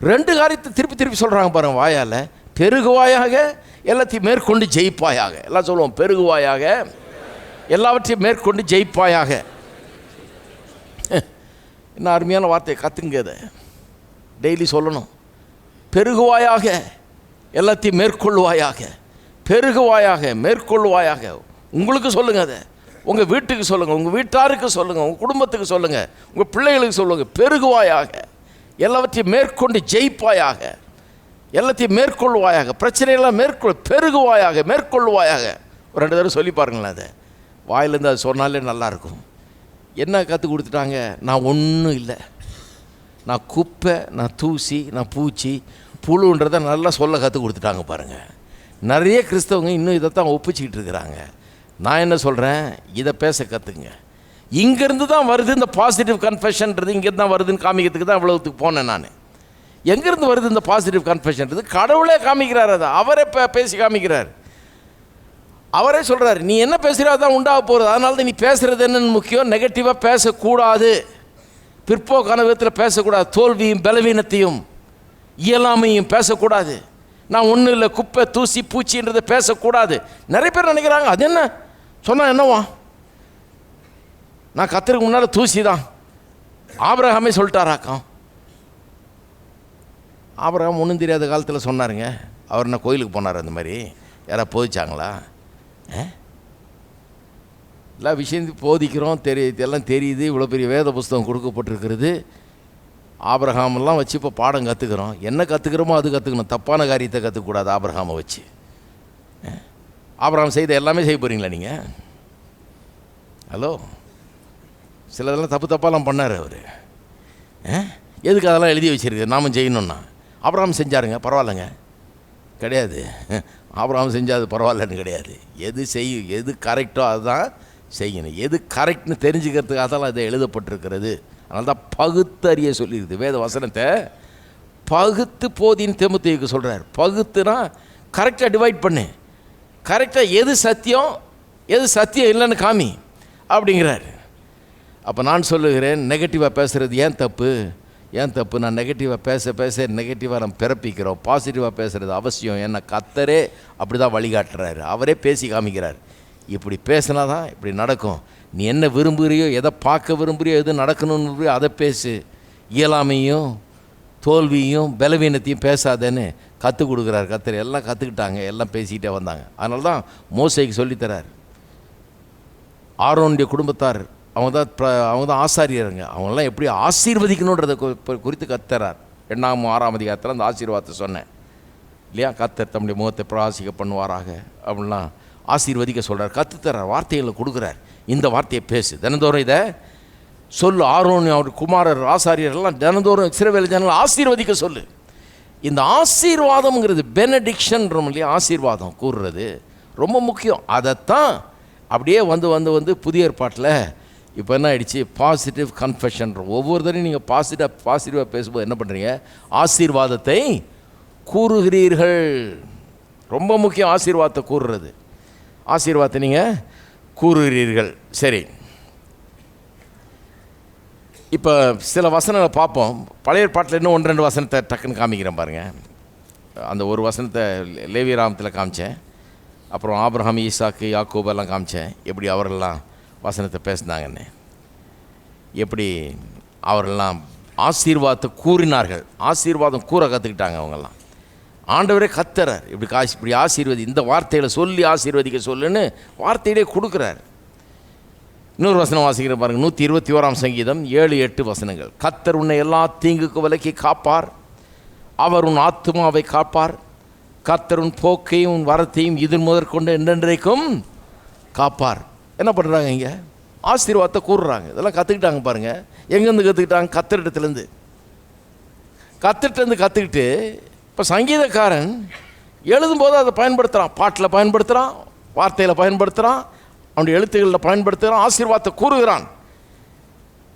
2 காரியத்தை திருப்பி சொல்கிறாங்க பாருங்கள் வாயால். பெருகுவாயாக, எல்லாத்தையும் மேற்கொண்டு ஜெயிப்பாயாக. எல்லாம் சொல்லுவோம், பெருகுவாயாக, எல்லாவற்றையும் மேற்கொண்டு ஜெயிப்பாயாக. என்ன அருமையான வார்த்தை, கற்றுங்க, அதை டெய்லி சொல்லணும். பெருகுவாயாக, எல்லாத்தையும் மேற்கொள்வாயாக, பெருகுவாயாக, மேற்கொள்வாயாக. உங்களுக்கு சொல்லுங்கள், அதை உங்கள் வீட்டுக்கு சொல்லுங்கள், உங்கள் வீட்டாருக்கு சொல்லுங்கள், உங்கள் குடும்பத்துக்கு சொல்லுங்கள், உங்கள் பிள்ளைகளுக்கு சொல்லுங்கள். பெருகுவாயாக, எல்லாவற்றையும் மேற்கொண்டு ஜெயிப்பாயாக, எல்லாத்தையும் மேற்கொள்வாயாக, பிரச்சனையெல்லாம் பெருகுவாயாக, மேற்கொள்வாயாக. ஒரு 2 தடவை சொல்லி பாருங்களேன். அதை வாயிலேருந்து அது சொன்னாலே நல்லாயிருக்கும். என்ன கற்றுக் கொடுத்துட்டாங்க? நான் ஒன்றும் இல்லை, நான் குப்பை, நான் தூசி, நான் பூச்சி, புழுன்றதை நல்லா சொல்ல கற்றுக் கொடுத்துட்டாங்க பாருங்கள். நிறைய கிறிஸ்தவங்க இன்னும் இதைத்தான் ஒப்பிச்சிக்கிட்டு இருக்கிறாங்க. நான் என்ன சொல்கிறேன், இதை பேச கற்றுக்குங்க. இங்கேருந்து தான் வருது இந்த பாசிட்டிவ் கன்ஃபெஷன்றது, இங்கேருந்து தான் வருதுன்னு காமிக்கிறதுக்கு தான் இவ்வளவுத்துக்கு போனேன் நான். எங்கேருந்து வருது இந்த பாசிட்டிவ் கன்ஃபெஷன்றது? கடவுளே காமிக்கிறார், அதை அவரே பேசி காமிக்கிறார். அவரே சொல்கிறார், நீ என்ன பேசுகிறா தான் உண்டாக போகிறது. அதனால தான் நீ பேசுகிறது என்னன்னு முக்கியம். நெகட்டிவாக பேசக்கூடாது, பிற்போக்கான விதத்தில் பேசக்கூடாது, தோல்வியும் பலவீனத்தையும் இயலாமையும் பேசக்கூடாது. நான் ஒன்றும் இல்லை, குப்பை தூசி பூச்சின்றதை பேசக்கூடாது. நிறைய பேர் நினைக்கிறாங்க, அது என்ன சொன்னால் என்னவா, நான் கர்த்தருக்கு முன்னால் தூசி தான். ஆபிரகாமே சொல்லிட்டாராக்கம். ஆபிரகாம் ஒன்றும் தெரியாத காலத்தில் சொன்னாருங்க. அவர் என்ன கோயிலுக்கு போனார்? அந்த மாதிரி யாராவது போதிச்சாங்களா? எல்லா விஷயம் போதிக்கிறோம், எல்லாம் தெரியுது. இவ்வளோ பெரிய வேத புஸ்தகம் கொடுக்கப்பட்டிருக்கிறது. ஆபிரகாமெல்லாம் வச்சு இப்போ பாடம் கற்றுக்கிறோம். என்ன கற்றுக்கிறோமோ அது கற்றுக்கணும், தப்பான காரியத்தை கற்றுக்கக்கூடாது. ஆபிரகாமை வச்சு ஆபிரகாம் செய்த எல்லாமே செய்ய போகிறீங்களா நீங்கள்? ஹலோ, சிலதெல்லாம் தப்பாலாம் பண்ணார் அவர். எதுக்கு அதெல்லாம் எழுதி வச்சுருக்கு நாம செய்யணுன்னா? ஆபிரகாம் செஞ்சாருங்க, பரவாயில்லைங்க, கிடையாது. ஆபிரகாம் செஞ்சால் அது பரவாயில்லன்னு கிடையாது. எது கரெக்டோ அதுதான் செய்யணும். எது கரெக்ட்னு தெரிஞ்சுக்கிறதுக்கு அதெல்லாம் இதை எழுதப்பட்டிருக்கிறது. அதனால தான் பகுத்தறிய சொல்லியிருக்குது. வேத வசனத்தை பகுத்து போதின்னு தீமோத்தேயுவுக்கு சொல்கிறார். பகுத்துனா கரெக்டாக டிவைட் பண்ணு, கரெக்டாக எது சத்தியம் எது சத்தியம் இல்லைன்னு காமி அப்படிங்கிறார். அப்போ நான் சொல்லுகிறேன், நெகட்டிவாக பேசுகிறது ஏன் தப்பு? நான் நெகட்டிவாக பேச நெகட்டிவாக நம்ம பிறப்பிக்கிறோம். பாசிட்டிவாக பேசுகிறது அவசியம். ஏன்னா கர்த்தரே அப்படி தான் வழிகாட்டுறாரு, அவரே பேசி காமிக்கிறார். இப்படி பேசினா தான் இப்படி நடக்கும். நீ என்ன விரும்புகிறியோ, எதை பார்க்க விரும்புகிறியோ, எது நடக்கணும்னு அதை பேசு. இயலாமையும் தோல்வியும் பலவீனத்தையும் பேசாதேன்னு கற்றுக் கொடுக்குறாரு கர்த்தர். எல்லாம் கற்றுக்கிட்டாங்க, எல்லாம் பேசிக்கிட்டே வந்தாங்க. அதனால தான் மோசேக்கு சொல்லித்தரார். ஆரோனுடைய குடும்பத்தார் அவங்க தான் ஆசாரியருங்க. அவங்களாம் எப்படி ஆசீர்வதிக்கணுன்றதை குறித்து கத்துறார். 2ஆம் 6ஆம் அதிகாரத்தில் அந்த ஆசீர்வாதத்தை சொன்னேன் இல்லையா? கர்த்தர் தம்முடைய முகத்தை பிரகாசிக்க பண்ணுவாராக அப்படின்லாம் ஆசீர்வதிக்க சொல்கிறார். கற்றுத்தரார், வார்த்தைகளை கொடுக்குறார். இந்த வார்த்தையை பேசு, தினந்தோறும் இதை சொல்லு. ஆரோன் அவர் குமாரர் ஆசாரியர்கள்லாம் தினந்தோறும் இஸ்ரவேல் ஜனங்களை ஆசீர்வதிக்க சொல்லு. இந்த ஆசீர்வாதம்ங்கிறது பெனடிக்ஷன்றோம் இல்லையா? ஆசீர்வாதம் கூறுறது ரொம்ப முக்கியம். அதைத்தான் அப்படியே வந்து புதிய ஏற்பாட்டில் இப்போ என்ன ஆயிடுச்சு, பாசிட்டிவ் கன்ஃபெஷன். ஒவ்வொரு தரையும் நீங்கள் பாசிட்டிவாக பேசும்போது என்ன பண்ணுறீங்க? ஆசீர்வாதத்தை கூறுகிறீர்கள். ரொம்ப முக்கியம் ஆசீர்வாதத்தை கூறுறது. ஆசீர்வாதத்தை நீங்கள் கூறுகிறீர்கள். சரி, இப்போ சில வசனங்களை பார்ப்போம். பழைய ஏற்பாட்டில் இன்னும் 1-2 வசனத்தை டக்குன்னு காமிக்கிறேன் பாருங்கள். அந்த ஒரு வசனத்தை லேவியராமத்தில் காமிச்சேன். அப்புறம் ஆபிரகாம், ஈசாக்கு, யாக்கோபெல்லாம் காமிச்சேன். எப்படி அவர்களெல்லாம் வசனத்தை பேசினாங்கன்னு, எப்படி அவர்களெல்லாம் ஆசீர்வாதத்தை கூறினார்கள். ஆசீர்வாதம் கூற கற்றுக்கிட்டாங்க அவங்கெல்லாம். ஆண்டவரே கத்துறார், இப்படி ஆசீர்வதி, இந்த வார்த்தைகளை சொல்லி ஆசீர்வதிக்க சொல்லுன்னு வார்த்தையிலே கொடுக்குறார். இன்னொரு வசனம் வாசிக்கிற பாருங்கள், 121ஆம் சங்கீதம் 7-8 வசனங்கள். கர்த்தர் உன்னை எல்லா தீங்குக்கு விலக்கி காப்பார், அவர் உன் ஆத்துமாவை காப்பார். கர்த்தர் உன் போக்கையும் உன் வரத்தையும் இது முதற்கொண்டு என்றென்றைக்கும் காப்பார். என்ன பண்ணுறாங்க இங்கே? ஆசீர்வாதத்தை கூறுறாங்க. இதெல்லாம் கற்றுக்கிட்டாங்க பாருங்கள். எங்கேருந்து கற்றுக்கிட்டாங்க? கர்த்தரிடத்துலேருந்து கற்றுக்கிட்டு இப்போ சங்கீதக்காரன் எழுதும்போது அதை பயன்படுத்துகிறான். பாட்டில் பயன்படுத்துகிறான், வார்த்தையில் பயன்படுத்துகிறான், அவனுடைய எழுத்துக்களில் பயன்படுத்துகிறான். ஆசீர்வாதத்தை கூறுகிறான்.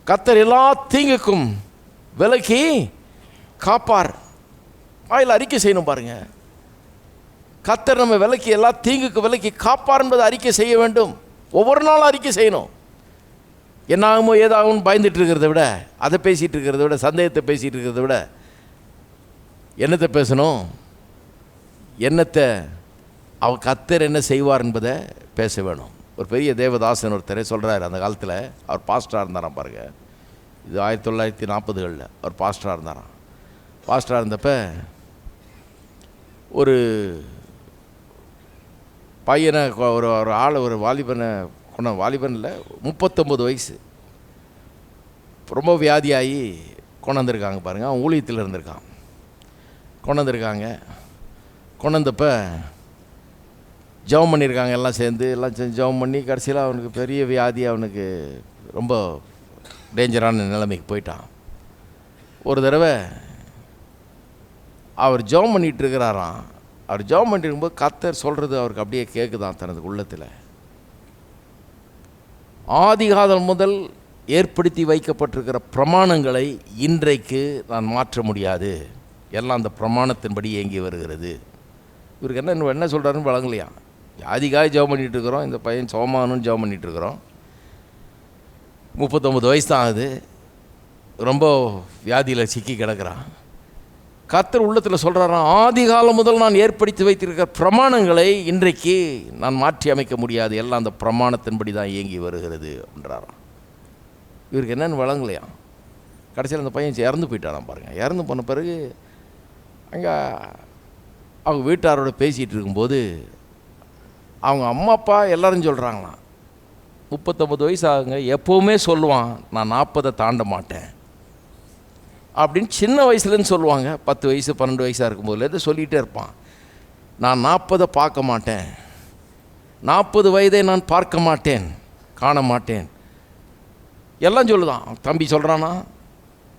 கர்த்தர் எல்லா தீங்குக்கும் விலக்கி காப்பார். வாயில் அறிக்கை செய்யணும் பாருங்கள். கர்த்தர் நம்ம விலக்கி எல்லா தீங்குக்கு விலக்கி காப்பார் என்பதை அறிக்கை செய்ய வேண்டும். ஒவ்வொரு நாளும் அறிக்கை செய்யணும். என்னாகுமோ ஏதாகும்னு பயந்துட்டு இருக்கிறத விட, அதை பேசிகிட்டு இருக்கிறத விட, சந்தேகத்தை பேசிகிட்டு இருக்கிறத விட என்னத்தை பேசணும்? என்னத்தை கர்த்தர் என்ன செய்வார் என்பதை பேச வேணும். ஒரு பெரிய தேவதாசன் ஒருத்தரை சொல்கிறார். அந்த காலத்தில் அவர் பாஸ்டராக இருந்தாராம் பாருங்க. இது 1940களில் அவர் பாஸ்டராக இருந்தாராம். பாஸ்டராக இருந்தப்போ ஒரு பையனை ஒரு ஒரு ஆள் ஒரு வாலிபனை வாலிபன் இல்லை 39 வயசு ரொம்ப வியாதியாகி கொண்டாந்துருக்காங்க பாருங்கள். அவன் ஊழியத்தில் இருந்திருக்கான். கொண்டாந்துருக்காங்க. கொண்டாந்தப்போ ஜெபம் பண்ணியிருக்காங்க எல்லாம் சேர்ந்து ஜெபம் பண்ணி கடைசியில் அவனுக்கு பெரிய வியாதி, அவனுக்கு ரொம்ப டேஞ்சரான நிலைமைக்கு போயிட்டான். ஒரு தடவை அவர் ஜெபம் பண்ணிகிட்டு இருக்கிறாராம். அவர் ஜெபம் பண்ணிட்டு இருக்கும்போது கர்த்தர் சொல்கிறது அவருக்கு அப்படியே கேட்குதான் தனது உள்ளத்தில். ஆதிகாலம் முதல் ஏற்படுத்தி வைக்கப்பட்டிருக்கிற பிரமாணங்களை இன்றைக்கு நான் மாற்ற முடியாது, எல்லாம் அந்த பிரமாணத்தின்படி இயங்கி வருகிறது. இவருக்கு என்ன சொல்கிறாருன்னு வழங்கலையா. ஆதிகாய் ஜெபம் பண்ணிகிட்டு இருக்கிறோம், இந்த பையன் சோமானுன்னு ஜெபம் பண்ணிகிட்டு இருக்கிறோம். 39 வயசு தான் ஆகுது, ரொம்ப வியாதியில் சிக்கி கிடக்கிறான். கர்த்தர் உள்ளத்தில் சொல்கிறாராம், ஆதிகாலம் முதல் நான் ஏற்படுத்தி வைத்திருக்கிற பிரமாணங்களை இன்றைக்கு நான் மாற்றி அமைக்க முடியாது, எல்லாம் அந்த பிரமாணத்தின்படி தான் இயங்கி வருகிறது அப்படின்றாராம். இவருக்கு என்னென்னு வழங்கலையா. கடைசியில் அந்த பையன் இறந்து போயிட்டாராம் பாருங்கள். இறந்து போன பிறகு அங்கே அவங்க வீட்டாரோட பேசிகிட்டு இருக்கும்போது அவங்க அம்மா அப்பா எல்லோரும் சொல்கிறாங்களாம், 39 வயசு ஆகுங்க, எப்போவுமே சொல்லுவான் நான் 40 தாண்ட மாட்டேன் அப்படின்னு. சின்ன வயசுலேருந்து சொல்லுவாங்க, 10 வயசு 12 வயசாக இருக்கும்போதுலேருந்து சொல்லிகிட்டே இருப்பான், நான் 40 பார்க்க மாட்டேன், 40 வயதை நான் பார்க்க மாட்டேன், காண மாட்டேன், எல்லாம் சொல்லுதான். தம்பி சொல்கிறானா,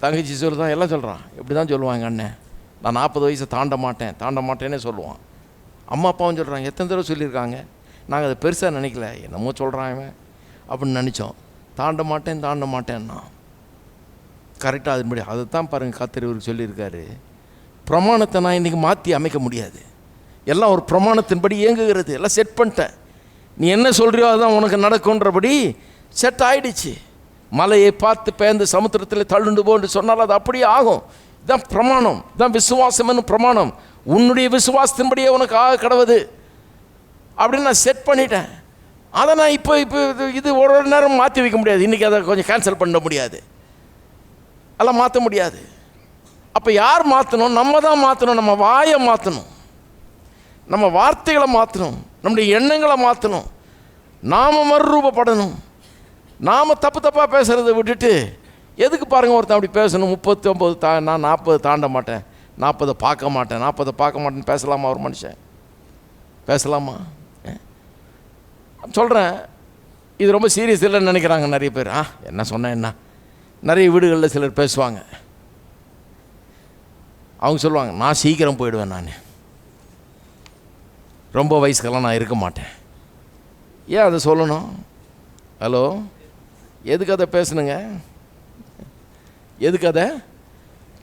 தங்கச்சி சொல்லுதான், எல்லாம் சொல்கிறான். இப்படி தான் சொல்லுவாங்க அண்ணன், நான் 40 வயசை தாண்ட மாட்டேன்னே சொல்லுவான். அம்மா அப்பாவும் சொல்கிறாங்க, எத்தனை தடவை சொல்லியிருக்காங்க, நாங்கள் அதை பெருசாக நினைக்கல, என்னமோ சொல்கிறான் இவன் அப்படின்னு நினச்சோம். தாண்ட மாட்டேன்னா கரெக்டாக அதுபடி அதை தான் பாருங்கள் கர்த்தர் இவருக்கு சொல்லியிருக்காரு. பிரமாணத்தை நான் இன்றைக்கி மாற்றி அமைக்க முடியாது, எல்லாம் ஒரு பிரமாணத்தின்படி இயங்குகிறது, எல்லாம் செட் பண்ணிட்டேன். நீ என்ன சொல்கிறியோ அதுதான் உனக்கு நடக்கும்ன்றபடி செட் ஆகிடுச்சு. மலையை பார்த்து பேர்ந்து சமுத்திரத்தில் தள்ளுண்டு போன்று சொன்னால் அது அப்படியே ஆகும். இதுதான் பிரமாணம், இதுதான் விசுவாசம் என்னும் பிரமாணம். உன்னுடைய விசுவாசத்தின்படியே உனக்கு ஆக கடவுது அப்படின்னு நான் செட் பண்ணிட்டேன். அதை நான் இப்போ இது ஒரு நேரம் மாற்றி வைக்க முடியாது, இன்றைக்கி அதை கொஞ்சம் கேன்சல் பண்ண முடியாது, அதெல்லாம் மாற்ற முடியாது. அப்போ யார் மாற்றணும்? நம்ம தான் மாற்றணும். நம்ம வாயை மாற்றணும், நம்ம வார்த்தைகளை மாற்றணும், நம்முடைய எண்ணங்களை மாற்றணும், நாம் மறுரூபப்படணும். நாம் தப்பாக பேசுகிறத விட்டுட்டு எதுக்கு பாருங்கள் ஒருத்தன் அப்படி பேசணும், 39 நான் 40 தாண்ட மாட்டேன், 40 பார்க்க மாட்டேன்னு பேசலாமா? ஒரு மனுஷன் பேசலாமா? சொல்கிறேன், இது ரொம்ப சீரியஸ் இல்லைன்னு நினைக்கிறாங்க நிறைய பேர். என்ன சொன்னேன் என்ன, நிறைய வீடுகளில் சிலர் பேசுவாங்க. அவங்க சொல்லுவாங்க, நான் சீக்கிரம் போயிடுவேன், நான் ரொம்ப வயசுக்கெல்லாம் நான் இருக்க மாட்டேன். ஏன் அதை சொல்லணும்? ஹலோ, எதுக்கு அதை பேசணுங்க? எதுக்கு அதை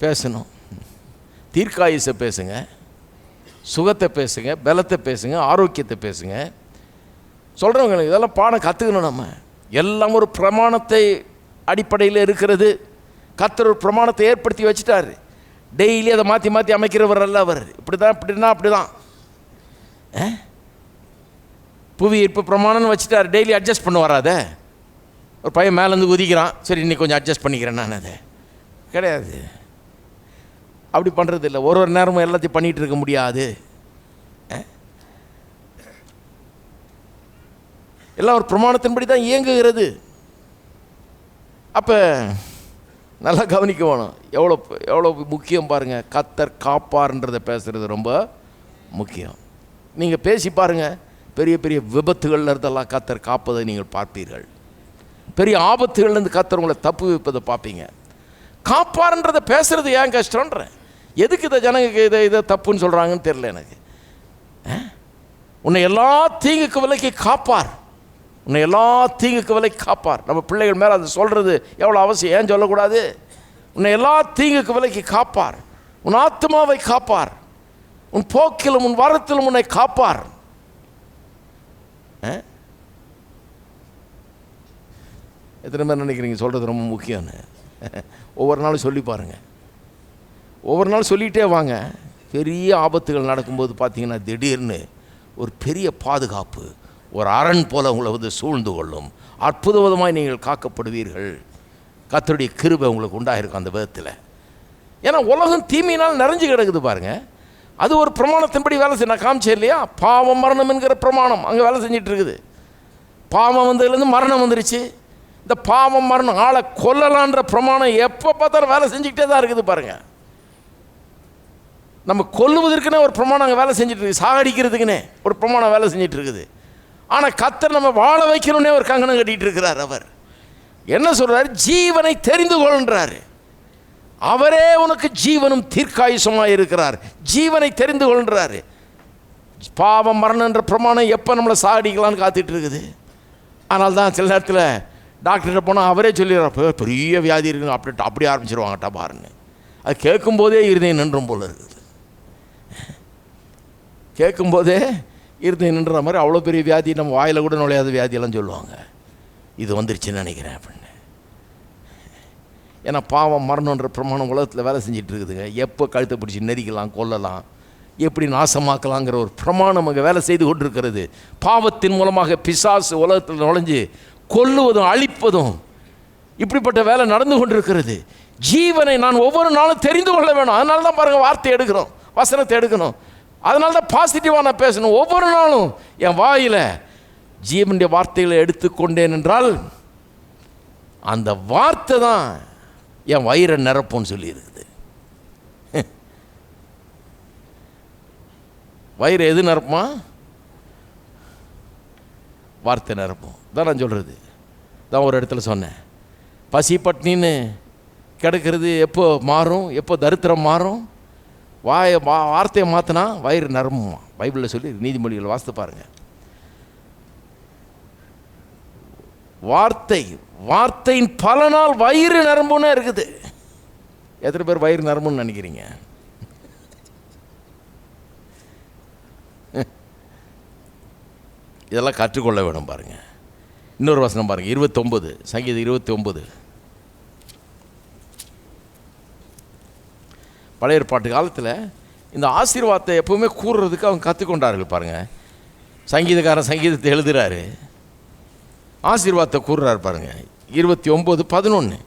பேசணும்? தீர்க்காயுசை பேசுங்க, சுகத்தை பேசுங்க, பலத்தை பேசுங்க, ஆரோக்கியத்தை பேசுங்க. சொல்கிறவங்க இதெல்லாம் பாடம் கற்றுக்கணும். நம்ம எல்லாம் ஒரு பிரமாணத்தை அடிப்படையில் இருக்கிறது. கர்த்தர் ஒரு பிரமாணத்தை ஏற்படுத்தி வச்சுட்டார். டெய்லி அதை மாற்றி அமைக்கிறவர் அல்ல அவர். இப்படி தான் புவி ஈர்ப்பு பிரமாணம்னு வச்சுட்டார். டெய்லி அட்ஜஸ்ட் பண்ண வராத. ஒரு பையன் மேலேருந்து குதிக்கிறான், சரி இன்னைக்கு கொஞ்சம் அட்ஜஸ்ட் பண்ணிக்கிறேன் நான், அதை கிடையாது. அப்படி பண்ணுறது இல்லை. ஒரு நேரமும் எல்லாத்தையும் பண்ணிகிட்டு இருக்க முடியாது. எல்லாம் ஒரு பிரமாணத்தின்படி தான் இயங்குகிறது. அப்போ நல்லா கவனிக்க வேணும். எவ்வளோ முக்கியம் பாருங்கள். கர்த்தர் காப்பார்ன்றதை பேசுகிறது ரொம்ப முக்கியம். நீங்கள் பேசி பாருங்கள், பெரிய பெரிய விபத்துகளில் இருந்தெல்லாம் கர்த்தர் காப்பதை நீங்கள் பார்ப்பீர்கள். பெரிய ஆபத்துகள்லேருந்து கர்த்தர் உங்களை தப்பு வைப்பதை பார்ப்பீங்க. காப்பார்ன்றதை பேசுகிறது ஏன் கஷ்டன்ற, எதுக்கு இதை ஜனங்க இதை தப்புன்னு சொல்கிறாங்கன்னு தெரியல எனக்கு. உன்னை எல்லா தீங்குக்கு விலைக்கு காப்பார், உன்னை எல்லா தீங்குக்கு விலைக்கு காப்பார். நம்ம பிள்ளைகள் மேலே அது சொல்கிறது எவ்வளோ அவசியம், ஏன் சொல்லக்கூடாது? உன்னை எல்லா தீங்குக்கு விலைக்கு காப்பார், உன் ஆத்மாவை காப்பார், உன் போக்கிலும் உன் வரத்திலும் உன்னை காப்பார். எத்தனை பேர் நினைக்கிறீங்க சொல்கிறது ரொம்ப முக்கியம்னு? ஒவ்வொரு நாளும் சொல்லி பாருங்கள், ஒவ்வொரு நாள் சொல்லிகிட்டே வாங்க. பெரிய ஆபத்துகள் நடக்கும்போது பார்த்தீங்கன்னா திடீர்னு ஒரு பெரிய பாதுகாப்பு, ஒரு அரண் போல் உங்களை வந்து சூழ்ந்து கொள்ளும். அற்புதமாய் நீங்கள் காக்கப்படுவீர்கள். கர்த்தருடைய கிருபை உங்களுக்கு உண்டாயிருக்கும் அந்த விதத்தில். ஏன்னா உலகம் தீமையினால் நிறைஞ்சு கிடக்குது பாருங்கள். அது ஒரு பிரமாணத்தின்படி வேலை செய்ய நான் காமிச்சேன் இல்லையா? பாவம் மரணம் என்கிற பிரமாணம் அங்கே வேலை செஞ்சிட்டு இருக்குது. பாவம் வந்ததுலேருந்து மரணம் வந்துருச்சு. இந்த பாவம் மரணம் ஆளை கொல்லலான்ற பிரமாணம் எப்போ பார்த்தாலும் வேலை செஞ்சுக்கிட்டே தான் இருக்குது பாருங்கள். நம்ம கொல்லுவதற்குனே ஒரு பிரமாணம் அங்கே வேலை செஞ்சுட்டு இருக்குது, சாகடிக்கிறதுக்குன்னே ஒரு பிரமாணம் வேலை செஞ்சுட்டு இருக்குது. ஆனால் கர்த்தர் நம்ம வாழ வைக்கணுன்னே ஒரு கங்கணம் கட்டிகிட்டு இருக்கிறார். அவர் என்ன சொல்கிறார்? ஜீவனை தெரிந்து கொள்ன்றார். அவரே உனக்கு ஜீவனும் தீர்க்காயுசமாக இருக்கிறார். ஜீவனை தெரிந்து கொள்ன்றார். பாவம் மரணன்ற பிரமாணம் எப்போ நம்மளை சாகடிக்கலான்னு காத்துட்டு இருக்குது. ஆனால் தான் சில நேரத்தில் டாக்டர்கிட்ட போனால் அவரே சொல்லிடுறார், பெரிய வியாதி இருக்குன்னு அப்படி ஆரம்பிச்சிருவாங்கட்டா பாருன்னு. அது கேட்கும்போதே இருதயம் நின்றும் போல இருக்குது. கேட்கும்போதே இருதயம் நின்ற மாதிரி அவ்வளோ பெரிய வியாதி, நம்ம வாயில் கூட நுழையாத வியாதியெல்லாம் சொல்லுவாங்க. இது வந்துருச்சுன்னு நினைக்கிறேன் அப்படின்னு. ஏன்னா பாவம் மரணன்ற பிரமாணம் உலகத்தில் வேலை செஞ்சிட்டு இருக்குதுங்க. எப்போ கழுத்தை பிடிச்சி நெரிக்கலாம், கொல்லலாம், எப்படி நாசமாக்கலாங்கிற ஒரு பிரமாணம் அங்கே வேலை செய்து கொண்டிருக்கிறது. பாவத்தின் மூலமாக பிசாசு உலகத்தில் நுழைஞ்சு கொல்லுவதும் அழிப்பதும் இப்படிப்பட்ட வேலை நடந்து கொண்டிருக்கிறது. ஜீவனை நான் ஒவ்வொரு நாளும் தெரிந்து கொள்ள வேணும். அதனால தான் பாருங்கள் வார்த்தை எடுக்கிறோம், வசனத்தை எடுக்கணும். அதனால தான் பாசிட்டிவாக நான் பேசணும். ஒவ்வொரு நாளும் என் வாயில் ஜீவனுடைய வார்த்தைகளை எடுத்துக்கொண்டேன் என்றால் அந்த வார்த்தை தான் என் வயிறை நிரப்பும்னு சொல்லியிருக்குது. வயிறு எது நிரப்புமா? வார்த்தை நிரப்பும். தான் நான் சொல்கிறது. தான் ஒரு இடத்துல சொன்னேன், பசி பட்னின்னு கிடக்கிறது எப்போ மாறும், எப்போ தரித்திரம் மாறும்? வார்த்தையை மாற்றினா வயிறு நிரம்புமா. பைபிளில் சொல்லி நீதிமொழிகள் வாசித்து பாருங்கள். வார்த்தையின் பலனால் வயிறு நிரம்புன்னு இருக்குது. எத்தனை பேர் வயிறு நிரம்புன்னு நினைக்கிறீங்க? இதெல்லாம் கற்றுக்கொள்ள வேணும் பாருங்க. இன்னொரு வசனம் பாருங்க, 29 சங்கீதம் 29. பழைய ஏற்பாட்டு காலத்தில் இந்த ஆசீர்வாதத்தை எப்பவுமே கூறுறதுக்கு அவங்க கற்றுக்கொண்டார்கள் பாருங்கள். சங்கீதக்காரன் சங்கீதத்தை எழுதுகிறாரு, ஆசீர்வாதத்தை கூறுறாரு பாருங்கள். 29:11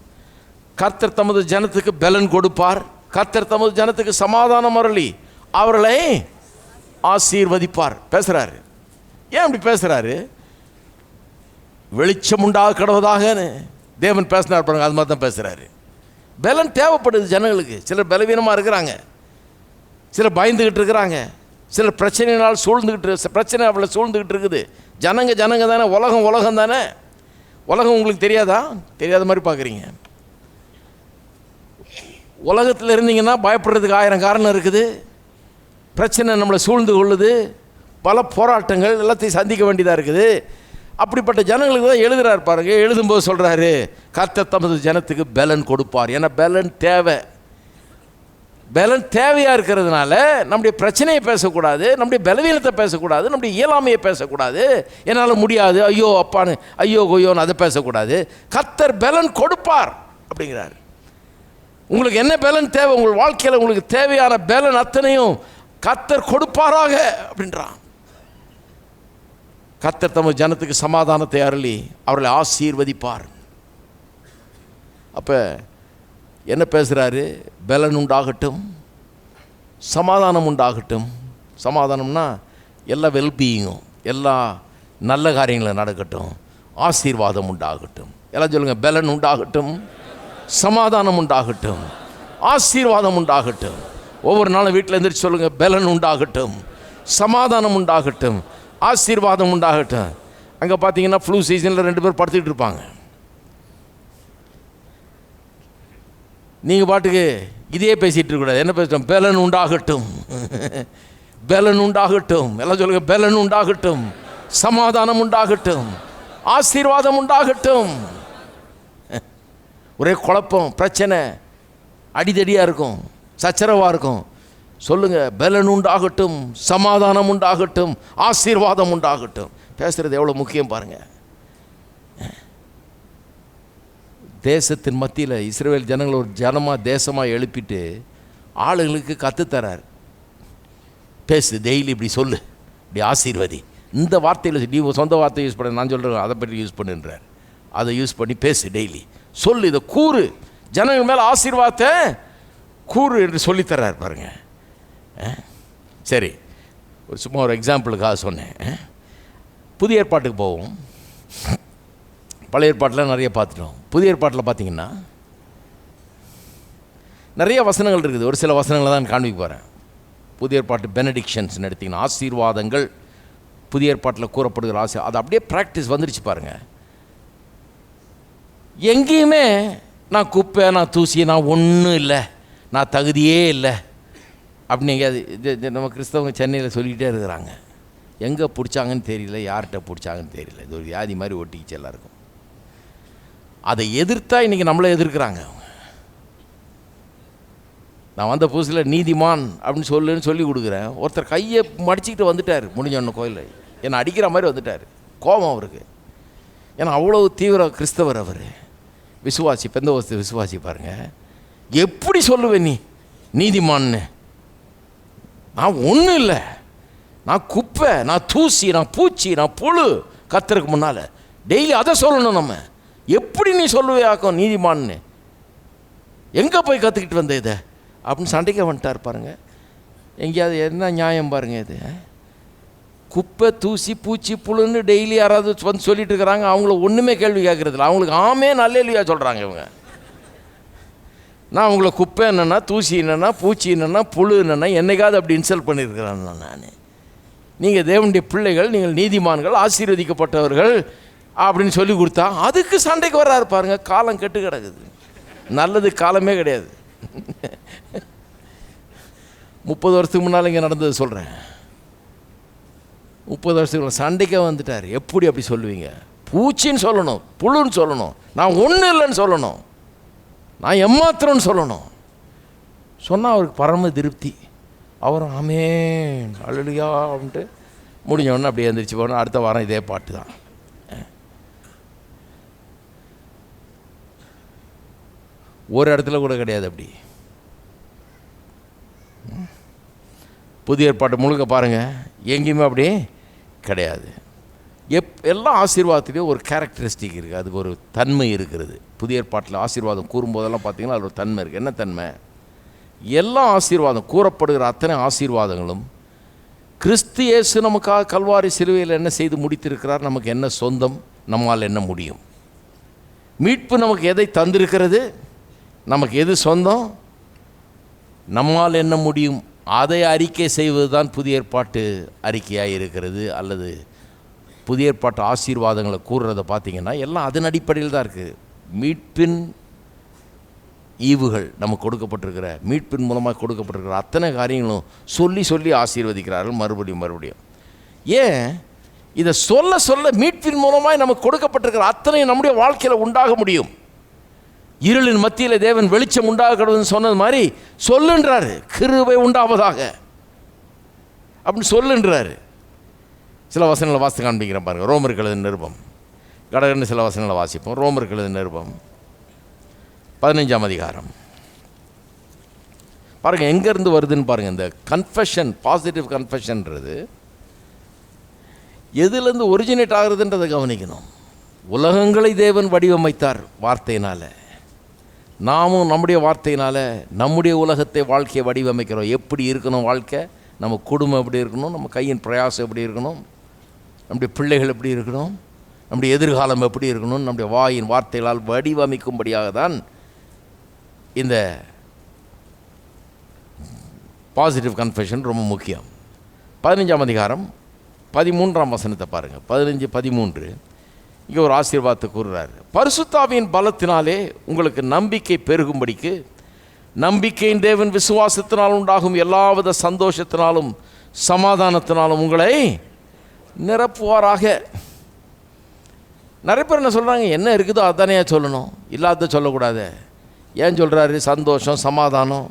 கர்த்தர் தமது ஜனத்துக்கு பலன் கொடுப்பார், கர்த்தர் தமது ஜனத்துக்கு சமாதானம் அருளி அவர்களை ஆசீர்வதிப்பார் பேசுகிறாரு. ஏன் அப்படி பேசுகிறாரு? வெளிச்சம் உண்டாக கடவுதாகன்னு தேவன் பேசினார் பாருங்க. அது மாதிரி தான் பேசுகிறாரு. பலன் தேவைப்படுது ஜனங்களுக்கு. சிலர் பலவீனமாக இருக்கிறாங்க, சிலர் பயந்துக்கிட்டு இருக்கிறாங்க, சிலர் பிரச்சனையினால் பிரச்சனை அவளை சூழ்ந்துக்கிட்டு இருக்குது. ஜனங்க தானே, உலகம் தானே. உலகம் உங்களுக்கு தெரியாதா? தெரியாத மாதிரி பார்க்குறீங்க. உலகத்தில் இருந்தீங்கன்னா பயப்படுறதுக்கு 1000 காரணம் இருக்குது. பிரச்சனை நம்மளை சூழ்ந்து கொள்ளுது, பல போராட்டங்கள் எல்லாத்தையும் சந்திக்க வேண்டியதாக இருக்குது. அப்படிப்பட்ட ஜனங்களுக்கு தான் எழுதுகிறார் பாருங்க. எழுதும்போது சொல்கிறாரு, கர்த்தர் தமது ஜனத்துக்கு பலன் கொடுப்பார். ஏன்னா பலன் தேவையாக இருக்கிறதுனால நம்முடைய பிரச்சனையை பேசக்கூடாது, நம்முடைய பலவீனத்தை பேசக்கூடாது, நம்முடைய இயலாமையை பேசக்கூடாது, என்னால் முடியாது ஐயோ அப்பான்னு ஐயோ கொய்யோன்னு அதை பேசக்கூடாது. கர்த்தர் பலன் கொடுப்பார் அப்படிங்கிறார். உங்களுக்கு என்ன பலன் தேவை? உங்கள் வாழ்க்கையில் உங்களுக்கு தேவையான பலன் அத்தனையும் கர்த்தர் கொடுப்பாராக அப்படின்றான். கர்த்தர் தமது ஜனத்துக்கு சமாதானத்தை அருளி அவர்களை ஆசீர்வதிப்பார். அப்போ என்ன பேசுகிறாரு? பலன் உண்டாகட்டும், சமாதானம் உண்டாகட்டும். சமாதானம்னா எல்லா வெல்பீயிங்கும், எல்லா நல்ல காரியங்களும் நடக்கட்டும், ஆசீர்வாதம் உண்டாகட்டும். எல்லாம் சொல்லுங்கள், பலன் உண்டாகட்டும், சமாதானம் உண்டாகட்டும், ஆசீர்வாதம் உண்டாகட்டும். ஒவ்வொரு நாளும் வீட்டில் எழுந்திரிச்சு சொல்லுங்கள், பலன் உண்டாகட்டும், சமாதானம் உண்டாகட்டும், ஆசீர்வாதம் உண்டாகட்டும். அங்கே பார்த்தீங்கன்னா ஃப்ளூ சீசனில் 2 பேர் படுத்துக்கிட்டு இருப்பாங்க. நீங்கள் பாட்டுக்கு இதையே பேசிகிட்டு இருக்கக்கூடாது. என்ன பேசிட்டோம்? பலன் உண்டாகட்டும், பலன் உண்டாகட்டும். எல்லாம் சொல்லுங்கள், பலன் உண்டாகட்டும், சமாதானம் உண்டாகட்டும், ஆசீர்வாதம் உண்டாகட்டும். ஒரே குழப்பம், பிரச்சனை, அடிதடியாக இருக்கும், சச்சரவாக இருக்கும். சொல்லுங்கள், பலன் உண்டாகட்டும், சமாதானம் உண்டாகட்டும், ஆசீர்வாதம் உண்டாகட்டும். பேசுகிறது எவ்வளோ முக்கியம் பாருங்கள். தேசத்தின் மத்தியில் இஸ்ரவேல் ஜனங்களை ஒரு தேசமாக எழுப்பிட்டு ஆளுங்களுக்கு கற்றுத்தரார். பேசு, டெய்லி இப்படி சொல்லு, இப்படி ஆசீர்வதி. இந்த வார்த்தையில் நீ சொந்த வார்த்தை யூஸ் பண்ண, நான் சொல்கிறேன் அதை பற்றி யூஸ் பண்ணுன்றார். அதை யூஸ் பண்ணி பேசு, டெய்லி சொல்லு, இதை கூறு, ஜனங்கள் மேலே ஆசீர்வாதத்தை கூறு என்று சொல்லித்தரார் பாருங்க. சரி, சும்மா ஒரு எக்ஸாம்பிளுக்காக சொன்னேன். புதிய ஏற்பாட்டுக்கு போவோம். பழைய ஏற்பாட்டில் நிறைய பார்த்துட்டோம். புதிய ஏற்பாட்டில் பார்த்தீங்கன்னா நிறைய வசனங்கள் இருக்குது. ஒரு சில வசனங்களை தான் காண்பிக்க போகிறேன். புதிய ஏற்பாட்டு பெனடிக்ஷன்ஸ் எடுத்திங்கன்னா ஆசீர்வாதங்கள் புதிய ஏற்பாட்டில் கூறப்படுகிற அது அப்படியே ப்ராக்டிஸ் வந்துடுச்சு பாருங்கள். எங்கேயுமே நான் குப்பை, நான் தூசி, நான் ஒன்றும் இல்லை, நான் தகுதியே இல்லை அப்படின்னு எங்கேயாவது நம்ம கிறிஸ்தவங்க சென்னையில் சொல்லிக்கிட்டே இருக்கிறாங்க. எங்கே பிடிச்சாங்கன்னு தெரியல, யார்கிட்ட பிடிச்சாங்கன்னு தெரியல. இது ஒரு வியாதி மாதிரி ஒட்டிக்கிச்சு எல்லாருக்கும். அதை எதிர்த்தா இன்றைக்கி நம்மளை எதிர்க்கிறாங்க. நான் வந்த புதுசில் நீதிமான் அப்படின்னு சொல்லி கொடுக்குறேன். ஒருத்தர் கையை மடிச்சிக்கிட்டு வந்துட்டார். முடிஞ்சோன்னு கோயிலில் என்னை அடிக்கிற மாதிரி வந்துட்டார். கோபம் அவருக்கு. ஏன்னா அவ்வளோ தீவிர கிறிஸ்தவர் அவர். விசுவாசி, பெந்தகோஸ்து விசுவாசி பாருங்கள். எப்படி சொல்லுவேன் நீ நீதிமான்னு? நான் ஒன்றும் இல்லை, நான் குப்பை, நான் தூசி, நான் பூச்சி, நான் புழு கர்த்தருக்கு முன்னால். டெய்லி அதை சொல்லணும் நம்ம. எப்படி நீ சொல்லுவே ஆக்கும் நீதிமான்னு? எங்கே போய் கற்றுக்கிட்டு வந்த இதை அப்படின்னு சண்டைக்கு வந்துட்டார் பாருங்கள். எங்கேயாவது என்ன நியாயம் பாருங்கள் இது? குப்பை, தூசி, பூச்சி, புழுன்னு டெய்லி யாராவது வந்து சொல்லிட்டு இருக்கிறாங்க. அவங்கள ஒன்றுமே கேள்வி கேட்குறதில்ல. அவங்களுக்கு ஆமே நல்லேலியா சொல்கிறாங்க இவங்க. நான் உங்களை குப்பை என்னென்னா, தூசி என்னென்னா, பூச்சி என்னென்னா, புழு என்னென்னா என்னைக்காவது அப்படி இன்சல்ட் பண்ணியிருக்கிறேன் நான்? நீங்கள் தேவனுடைய பிள்ளைகள், நீங்கள் நீதிமான்கள், ஆசீர்வதிக்கப்பட்டவர்கள் அப்படின்னு சொல்லி கொடுத்தா அதுக்கு சண்டைக்கு வர்றாரு பாருங்க. காலம் கெட்டு கிடக்குது. நல்லது காலமே கிடையாது. 30 வருஷத்துக்கு முன்னால் இங்கே நடந்தது சொல்கிறேன். 30 வருஷத்துக்கு சண்டைக்கே வந்துட்டார். எப்படி அப்படி சொல்லுவீங்க? பூச்சின்னு சொல்லணும், புழுன்னு சொல்லணும், நான் ஒன்றும் இல்லைன்னு சொல்லணும், நான் எம்மாத்திரம்னு சொல்லணும். சொன்னால் அவருக்கு பரம திருப்தி. அவர் ஆமேன் அல்லேலூயா அப்படின்ட்டு முடிஞ்சோடனே அப்படியே எழுந்திரிச்சு போனால் அடுத்த வாரம் இதே பாட்டு தான். ஒரு இடத்துல கூட கிடையாது அப்படி. புதிய ஏற்பாட்டு முழுக்க பாருங்கள், எங்கேயுமே அப்படி கிடையாது. எல்லா ஆசீர்வாதத்துலேயும் ஒரு கேரக்டரிஸ்டிக் இருக்குது, அதுக்கு ஒரு தன்மை இருக்கிறது. புதிய ஏற்பாட்டில் ஆசீர்வாதம் கூறும்போதெல்லாம் பார்த்தீங்கன்னா அது ஒரு தன்மை இருக்குது. என்ன தன்மை? எல்லா ஆசீர்வாதம் கூறப்படுகிற அத்தனை ஆசீர்வாதங்களும் கிறிஸ்து இயேசு நமக்காக கல்வாரி சிலுவையில் என்ன செய்து முடித்திருக்கிறார், நமக்கு என்ன சொந்தம், நம்மால் என்ன முடியும், மீட்பு நமக்கு எதை தந்திருக்கிறது, நமக்கு எது சொந்தம், நம்மால் என்ன முடியும், அதை அறிக்கை செய்வது தான் புதிய ஏற்பாட்டு அறிக்கையாக இருக்கிறது. அல்லது புதிய ஏற்பாட்டு ஆசீர்வாதங்களை கூறுறதை பார்த்தீங்கன்னா எல்லாம் அதன் அடிப்படையில் தான் இருக்குது. மீட்பின் ஈவுகள் நமக்கு கொடுக்கப்பட்டிருக்கிற, மீட்பின் மூலமாக கொடுக்கப்பட்டிருக்கிற அத்தனை காரியங்களும் சொல்லி ஆசீர்வதிக்கிறார்கள் மறுபடியும். ஏன் இதை சொல்ல மீட்பின் மூலமாக நமக்கு கொடுக்கப்பட்டிருக்கிற அத்தனை நம்முடைய வாழ்க்கையில் உண்டாக முடியும். இருளின் மத்தியில் தேவன் வெளிச்சம் உண்டாகணும்னு சொன்னது மாதிரி சொல்லுன்றாரு, கிருபை உண்டாவதாக அப்படின்னு சொல்லுன்றாரு. சில வசனங்களை வாசித்து காண்பிக்கிறேன் பாருங்கள். ரோமருக்கு எழுதின நிருபம், கடகன்னு சில வசனங்களை வாசிப்போம். ரோமருக்கு எழுதின நிருபம் 15ஆம் அதிகாரம் பாருங்கள், எங்கேருந்து வருதுன்னு பாருங்கள். இந்த கன்ஃபெஷன், பாசிட்டிவ் கன்ஃபெஷன்றது எதுலேருந்து ஒரிஜினேட் ஆகுறதுன்றதை கவனிக்கணும். உலகங்களை தேவன் வடிவமைத்தார் வார்த்தையினால். நாமும் நம்முடைய வார்த்தையினால் நம்முடைய உலகத்தை, வாழ்க்கையை வடிவமைக்கிறோம். எப்படி இருக்கணும் வாழ்க்கை, நம்ம குடும்பம் எப்படி இருக்கணும், நம்ம கையின் பிரயாசம் எப்படி இருக்கணும், நம்முடைய பிள்ளைகள் எப்படி இருக்கணும், நம்முடைய எதிர்காலம் எப்படி இருக்கணும், நம்முடைய வாயின் வார்த்தைகளால் வடிவமைக்கும்படியாக தான் இந்த பாசிட்டிவ் கன்ஃபெஷன் ரொம்ப முக்கியம். 15ஆம் அதிகாரம் 13ஆம் வசனத்தை பாருங்கள். 15-13 இங்கே ஒரு ஆசீர்வாதத்தை கூறுறாரு. பரிசுத்தாவியின் பலத்தினாலே உங்களுக்கு நம்பிக்கை பெருகும்படிக்கு நம்பிக்கையின் தேவன் விசுவாசத்தினால் உண்டாகும் எல்லாவித சந்தோஷத்தினாலும் சமாதானத்தினாலும் உங்களை நிரப்புவாராக. நிறைய பேர் என்ன சொல்கிறாங்க, என்ன இருக்குதோ அதுதானே சொல்லணும், இல்லாத சொல்லக்கூடாது. ஏன் சொல்கிறாரு? சந்தோஷம், சமாதானம்,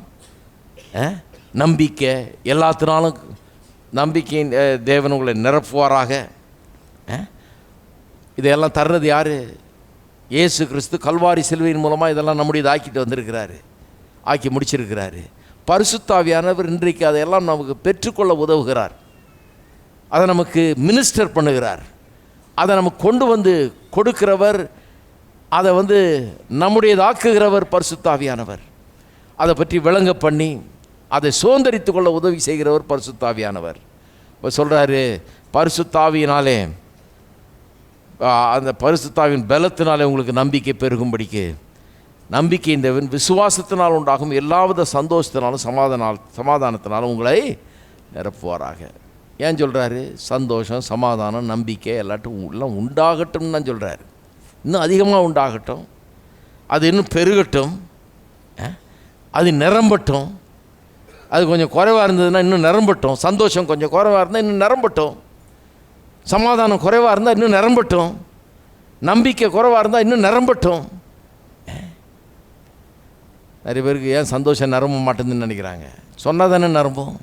நம்பிக்கை, எல்லாத்தினாலும் நம்பிக்கையின் தேவன் உங்களை நிரப்புவாராக. இதையெல்லாம் தர்றது யார்? இயேசு கிறிஸ்து கல்வாரி சிலுவையின் மூலமாக இதெல்லாம் நம்முடையது ஆக்கிட்டு வந்திருக்கிறாரு, ஆக்கி முடிச்சிருக்கிறாரு. பரிசுத்தாவியானவர் இன்றைக்கு அதையெல்லாம் நமக்கு பெற்றுக்கொள்ள உதவுகிறார். அதை நமக்கு மினிஸ்டர் பண்ணுகிறார். அதை நமக்கு கொண்டு வந்து கொடுக்கிறவர், அதை நம்முடையதாக்குகிறவர் பரிசுத்தாவியானவர். அதை பற்றி விளங்க பண்ணி அதை சுதந்தரித்து கொள்ள உதவி செய்கிறவர் பரிசுத்த ஆவியானவர். இப்போ சொல்கிறாரு, பரிசுத்த ஆவியினாலே, அந்த பரிசுத்த ஆவியின் பலத்தினாலே உங்களுக்கு நம்பிக்கை பெருகும்படிக்கு, நம்பிக்கை இந்த விசுவாசத்தினால் உண்டாகும் எல்லாவித சந்தோஷத்தினாலும் சமாதானத்தினாலும் உங்களை நிரப்புவாராக. ஏன் சொல்கிறாரு? சந்தோஷம், சமாதானம், நம்பிக்கை எல்லாம் உண்டாகட்டும்னு தான் சொல்கிறாரு. இன்னும் அதிகமாக உண்டாகட்டும், அது இன்னும் பெருகட்டும், அது நிரம்பட்டும். அது கொஞ்சம் குறைவாக இருந்ததுன்னா இன்னும் நிரம்பட்டும். சந்தோஷம் கொஞ்சம் குறைவாக இருந்தால் இன்னும் நிரம்பட்டும். சமாதானம் குறைவாக இருந்தால் இன்னும் நிரம்பட்டும். நம்பிக்கை குறைவாக இருந்தால் இன்னும் நிரம்பட்டும். நிறைய பேருக்கு ஏன் சந்தோஷம் நிரம்ப மாட்டேங்குதுன்னு நினைக்கிறாங்க. சொன்னால் தானே நிரம்பும்.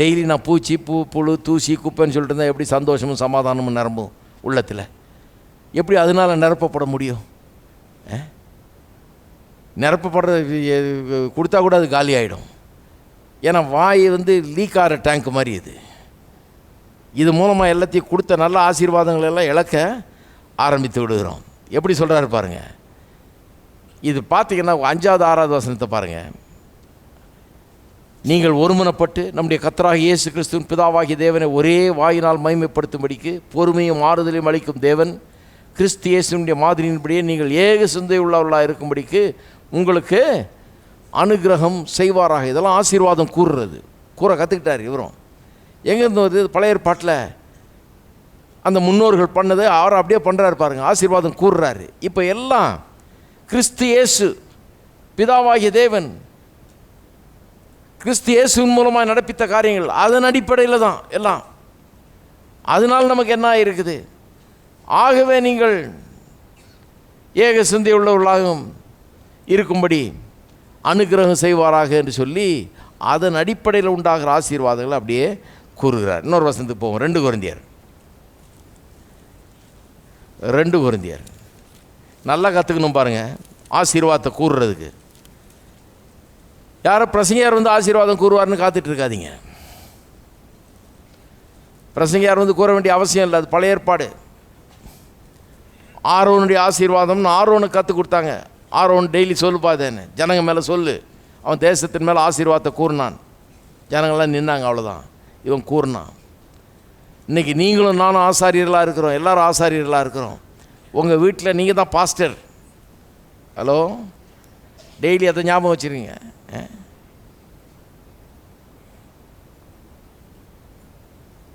டெய்லி நான் பூச்சி புழு தூசி குப்பைன்னு சொல்லிட்டு இருந்தால் எப்படி சந்தோஷமும் சமாதானமும் நிரம்பும் உள்ளத்தில்? எப்படி அதனால் நிரப்பப்பட முடியும்? நிரப்பப்படுறது கொடுத்தா கூட அது காலி ஆகிடும். ஏன்னா வாய் லீக் ஆகிற டேங்க் மாதிரி இது மூலமாக எல்லாத்தையும் கொடுத்த நல்ல ஆசீர்வாதங்கள் எல்லாம் இழக்க ஆரம்பித்து விடுகிறோம். எப்படி சொல்கிறாரு பாருங்கள். இது பார்த்தீங்கன்னா 5வது 6வது வசனத்தை பாருங்கள். நீங்கள் ஒருமனப்பட்டு நம்முடைய கர்த்தராகிய இயேசு கிறிஸ்துவின் பிதாவாகிய தேவனை ஒரே வாயினால் மகிமைப்படுத்தும்படிக்கு பொறுமையும் ஆறுதலையும் அளிக்கும் தேவன் கிறிஸ்து இயேசுவினுடைய மாதிரியின்படியே நீங்கள் ஏக சிந்தை உள்ளவர்களாக இருக்கும்படிக்கு உங்களுக்கு அனுகிரகம் செய்வாராக. இதெல்லாம் ஆசீர்வாதம் கூற கற்றுக்கிட்டார். இவரும் எங்கேருந்து வருது? பழைய ஏற்பாட்டில் அந்த முன்னோர்கள் பண்ணதை அவர் அப்படியே பண்ணுறாரு பாருங்க. ஆசீர்வாதம் கூறுறாரு. இப்போ எல்லாம் கிறிஸ்து இயேசு பிதாவாகிய தேவன் கிறிஸ்து இயேசுவின் மூலமாக நடப்பித்த காரியங்கள் அதன் அடிப்படையில் தான் எல்லாம். அதனால் நமக்கு என்ன இருக்குது? ஆகவே நீங்கள் ஏக சிந்தை உள்ளவர்களாகவும் இருக்கும்படி அனுகிரகம் செய்வாராக என்று சொல்லி அதன் அடிப்படையில் உண்டாகிற ஆசீர்வாதங்களை அப்படியே கூறுகிறார். இன்னொரு வசனத்துக்கு போவோம். 2 கொரிந்தியர் நல்லா கற்றுக்கணும் பாருங்கள். ஆசீர்வாதத்தை கூறுறதுக்கு யாரோ பிரசங்கியார் ஆசீர்வாதம் கூறுவார்னு காத்துட்டு இருக்காதீங்க. பிரசங்கியார் கூற வேண்டிய அவசியம் இல்லை. அது பழைய ஏற்பாடு. ஆரோனுடைய ஆசீர்வாதம்னு ஆரோனுக்கு கற்றுக் கொடுத்தாங்க. ஆரோன் டெய்லி சொல்லுப்பாதேன்னு ஜனங்க மேலே சொல்லு. அவன் தேசத்தின் மேலே ஆசீர்வாதத்தை கூறினான். ஜனங்கள்லாம் நின்னாங்க. அவ்வளோதான். இவன் கூறினான். இன்றைக்கி நீங்களும் நானும் ஆசாரியர்களாக இருக்கிறோம். எல்லோரும் ஆசாரியர்களாக இருக்கிறோம். உங்கள் வீட்டில் நீங்கள் தான் பாஸ்டர். ஹலோ, டெய்லி அதை ஞாபகம் வச்சுருங்க.